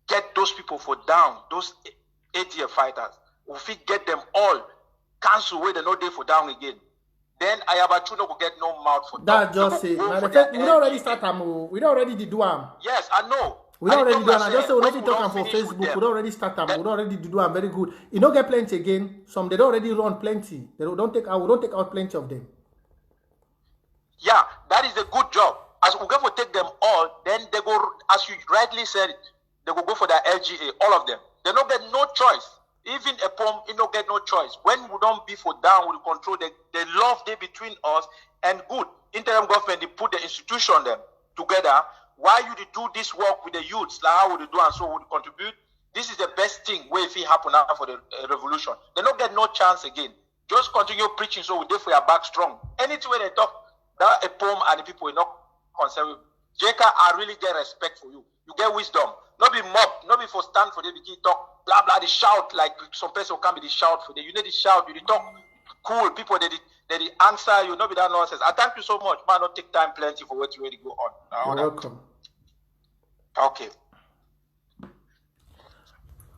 S5: get those people for down, those ADF fighters, we fit get them all cancel where they no day for down again. Then Ayabachuno will get no mouth for
S1: that. Just it. Now, we don't already start them. We don't already do them.
S5: Yes, I know.
S1: We don't already do them. I just say we don't talk for Facebook. We don't already start them. We don't already do them. Very good. You don't get plenty again. Some they don't already run plenty. They don't take out. We don't take out plenty of them.
S5: Yeah, that is a good job. As we go for take them all, then they go. As you rightly said it, they will go for the LGA. All of them. They don't get no choice. Even a poem, you don't get no choice. When we don't be for down, we control the love they between us and good. Interim government, they put the institution them together. Why you do this work with the youths? Like how would you do and so would contribute? This is the best thing where if it happen now for the revolution. They don't get no chance again. Just continue preaching so we do for your back strong. Anything where they talk, that a poem and the people will not concerned with. JK, I really get respect for you. You get wisdom. Not be mob, not be for stand for them, begin talk, blah blah, they shout like some person can be the shout for them. You need to shout, you need to talk cool, people they answer you, not be that nonsense. I thank you so much, man. Not take time plenty for what you really go on.
S1: You're welcome.
S5: Okay.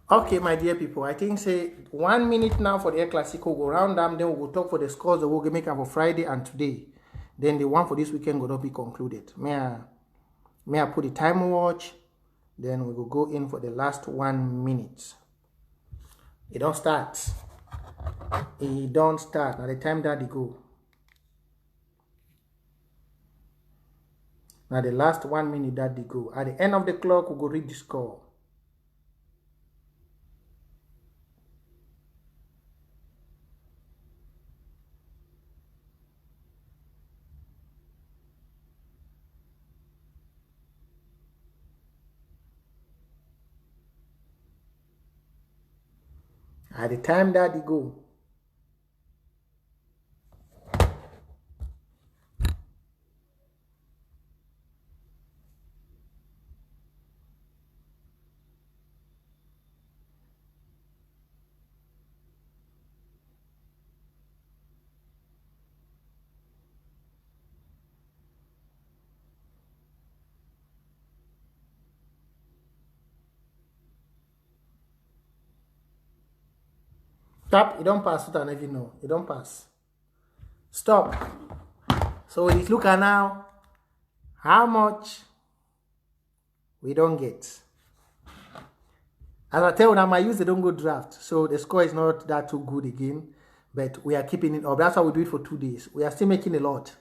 S1: Okay, my dear people, I think say 1 minute now for the Air Classico, go round them, then we'll talk for the scores that we'll make up for Friday and today. Then the one for this weekend will not be concluded. May I put the time watch? Then we will go in for the last 1 minute. It don't start. It don't start. Now the time that they go. Now the last 1 minute that they go. At the end of the clock, we go read the score. At the time that they go.
S2: Stop. You don't pass. You don't even know. You don't pass. Stop. So if you look at now, how much we don't get. As I tell them, I use the don't go draft. So the score is not that too good again. But we are keeping it up. That's why we do it for 2 days. We are still making a lot.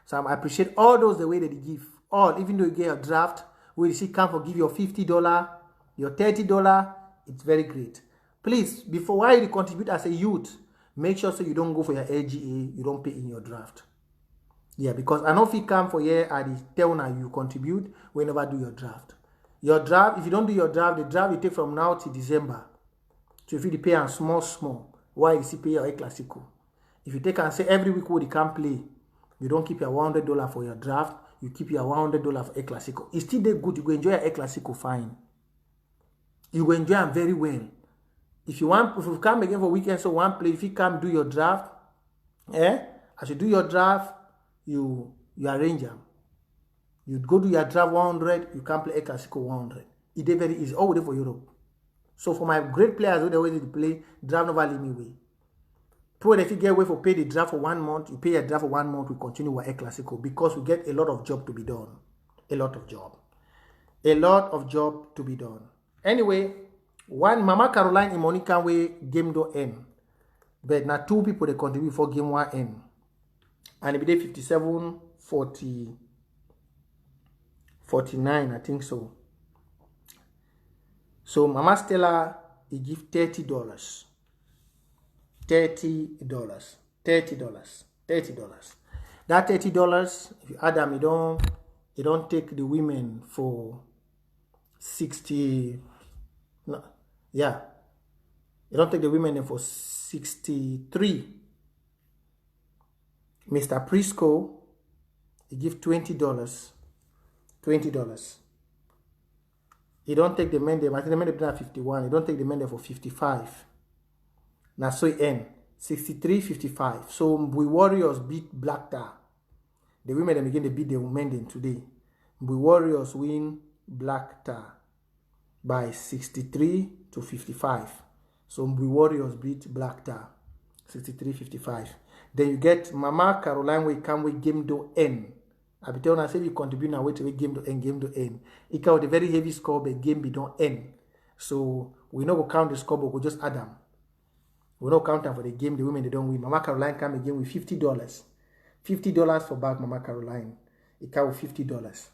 S2: So I appreciate all those the way that they give. All, even though you get a draft, where you see come for give your $50, your $30, it's very great. Please, before while you contribute as a youth, make sure so you don't go for your LGA, you don't pay in your draft. Yeah, because I know if you come for here at the tell now you contribute, we never do your draft. Your draft, if you don't do your draft, the draft you take from now to December. So if you pay and small, why you see pay your Classico? If you take and say every week what you can play, you don't keep your $100 for your draft, you keep your $100 for a Classico. It's still good, you go enjoy your Classico fine. You go enjoy them very well. If you come again for weekend, so one play, if you come do your draft, as you do your draft, you arrange them. You go do your draft 100, you can play a Classico 100. It's very easy, all day for Europe. So for my great players who they always play, draft never leave me away. Probably if you get away for pay the draft for 1 month, you pay a draft for 1 month, we continue with a Classico because we get a lot of job to be done. A lot of job to be done. Anyway, one Mama Caroline and Monica way game do end. But now 2 people they contribute for game 1 end. And it be 57, 40, 49, I think so. So Mama Stella, he give $30. $30. That $30, if you add them, you don't take the women for 60. No, yeah. You don't take the women for 63. Mr. Prisco, he give $20. $20. You don't take the men there. I think the men there 51. You don't take the men there for 55. Now so it end 63-55. So we Warriors beat Black Tar. The women then begin to beat the men then today. We Warriors win Black Tar by 63-55. So we Warriors beat Black Tar 63-55. Then you get Mama Caroline we come with game do end. I be telling her say you contribute now wait to game to end. It count a very heavy score, but game be don't end. So we not go count the score, but we just add them. We not count them for the game. The women they don't win. Mama Caroline come again with $50. $50 for back Mama Caroline. It count with $50.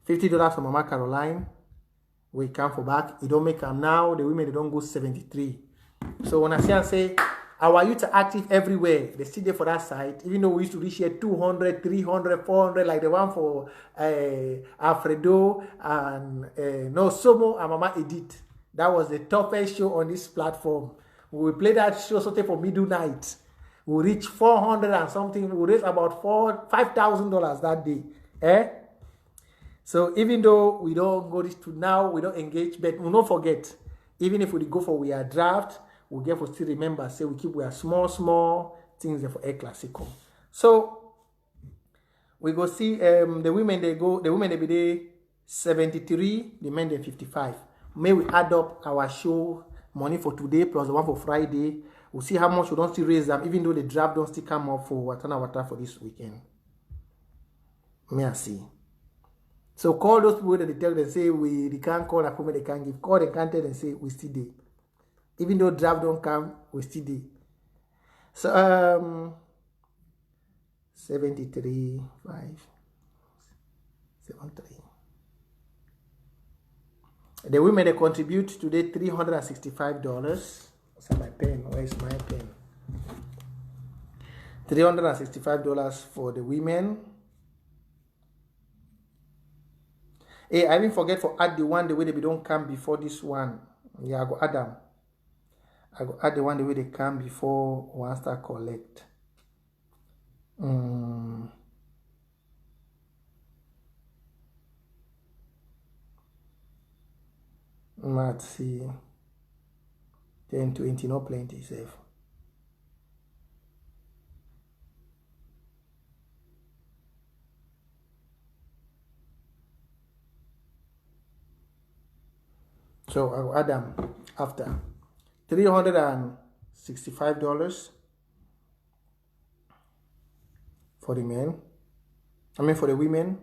S2: $50 for Mama Caroline. We come for back. It don't make them now. The women they don't go 73. So when I say our youth are active everywhere. They sit there for that side. Even though we used to reach here 200, 300, 400, like the one for Alfredo and no Somo and Mama Edith. That was the toughest show on this platform. We play that show something for middle night. We reach 400 and something. We raise about $5,000 that day. So even though we don't go this to now, we don't engage, but we don't forget. Even if we go for we are draft, we get for still remember, say we keep we are small things there for a Classico. So we go see the women they be there 73, the men they 55. May we add up our show money for today plus the one for Friday. We'll see how much we don't still raise them, even though the draft don't still come up for Watana for this weekend. May I see. So call those people that they tell them say they can't call a comment, they can't give. Call the content and say we still there. Even though draft don't come, we still there. So 73, 5, 73. The women they contribute today $365. What's my pen? Where's my pen? $365 for the women. Hey, I even forget for add the one the way they don't come before this one. Yeah, I go add them. I go add the one the way they come before one start collect. Let's see. 10, 20, no plenty safe. So I will add them after. $365
S1: $65 for the men. I mean for the women.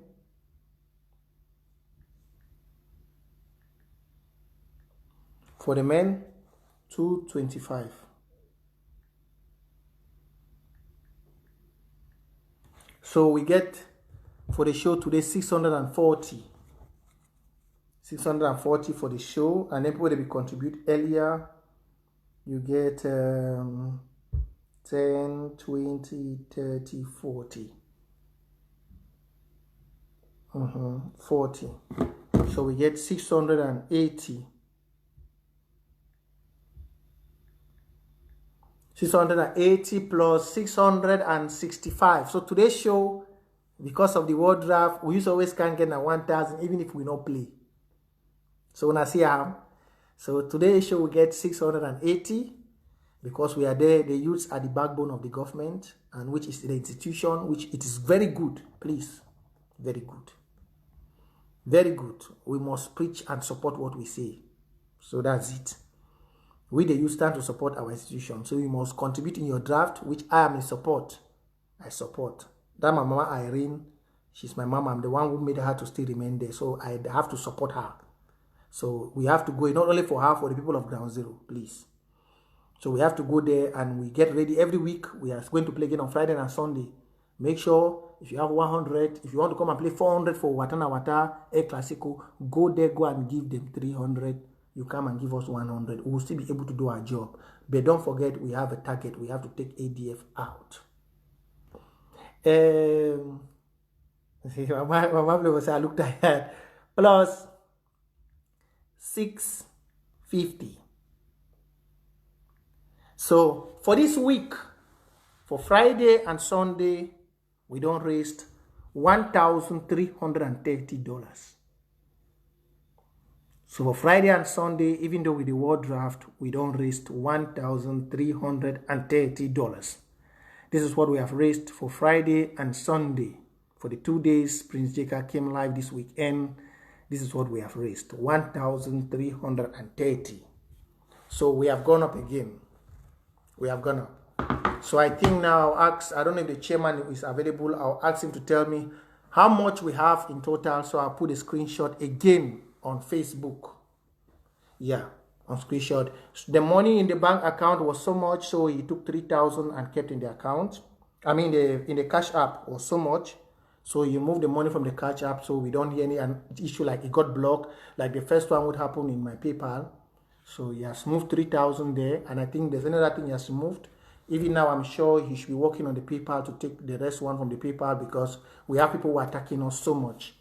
S1: For the men, $225. So we get for the show today $640 for the show, and then people that we contribute earlier, you get 10, 20, 30, 40. 40. So we get 680. 680 plus 665. So today's show, because of the word draft, we used to always can't get a 1,000 even if we don't play. So when I see how, so today's show we get 680 because we are there. The youths are the backbone of the government, and which is the institution, which it is very good. Please, very good, very good. We must preach and support what we say. So that's it. We the youth stand to support our institution, so you must contribute in your draft, which I am in support. I support. That my mama Irene, she's my mama. I'm the one who made her to still remain there, so I have to support her. So we have to go, not only for her, for the people of Ground Zero, please. So we have to go there and we get ready every week. We are going to play again on Friday and Sunday. Make sure if you have 100, if you want to come and play 400 for Watana Wata, El Clasico, go there, go and give them 300. You come and give us 100. We will still be able to do our job. But don't forget, we have a target. We have to take ADF out. My mom was I looked at plus 650. So for this week, for Friday and Sunday, we don't raise $1,330. So for Friday and Sunday, even though with the word draft, we don't raise $1,330. This is what we have raised for Friday and Sunday. For the 2 days Prince Jaka came live this weekend, this is what we have raised, $1,330. So we have gone up again. We have gone up. So I think now I'll ask, I don't know if the chairman is available, I'll ask him to tell me how much we have in total. So I'll put a screenshot again on Facebook. Yeah, on screenshot. The money in the bank account was so much, so he took 3,000 and kept in the account. I mean, in the cash app was so much, so you move the money from the cash app, so we don't hear any issue like it got blocked, like the first one would happen in my PayPal. So he has moved 3,000 there, and I think there's another thing he has moved. Even now, I'm sure he should be working on the PayPal to take the rest one from the PayPal, because we have people who are attacking us so much.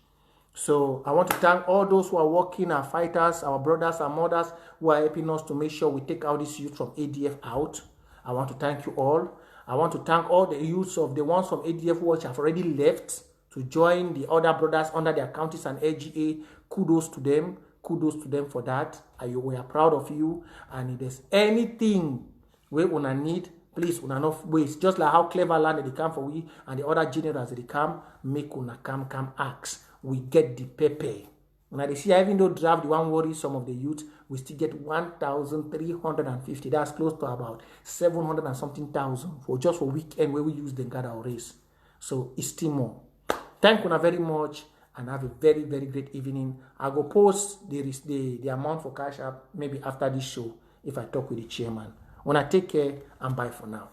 S1: So I want to thank all those who are working, our fighters, our brothers and mothers who are helping us to make sure we take out this youth from ADF out. I want to thank you all. I want to thank all the youths of the ones from ADF which have already left to join the other brothers under their counties and LGA. Kudos to them. Kudos to them for that. We are proud of you. And if there's anything we wanna need, please, una no waste. Just like how Cleverland they come for we and the other generals they come, make una come ask. We get the pepper. Now they see, even though draft the one worry some of the youth, we still get 1,350. That's close to about 700 and something thousand for just for weekend where we use the gather race. So it's still more. Thank you very much and have a very, very great evening. I go post the amount for cash app maybe after this show if I talk with the chairman. When I take care and bye for now.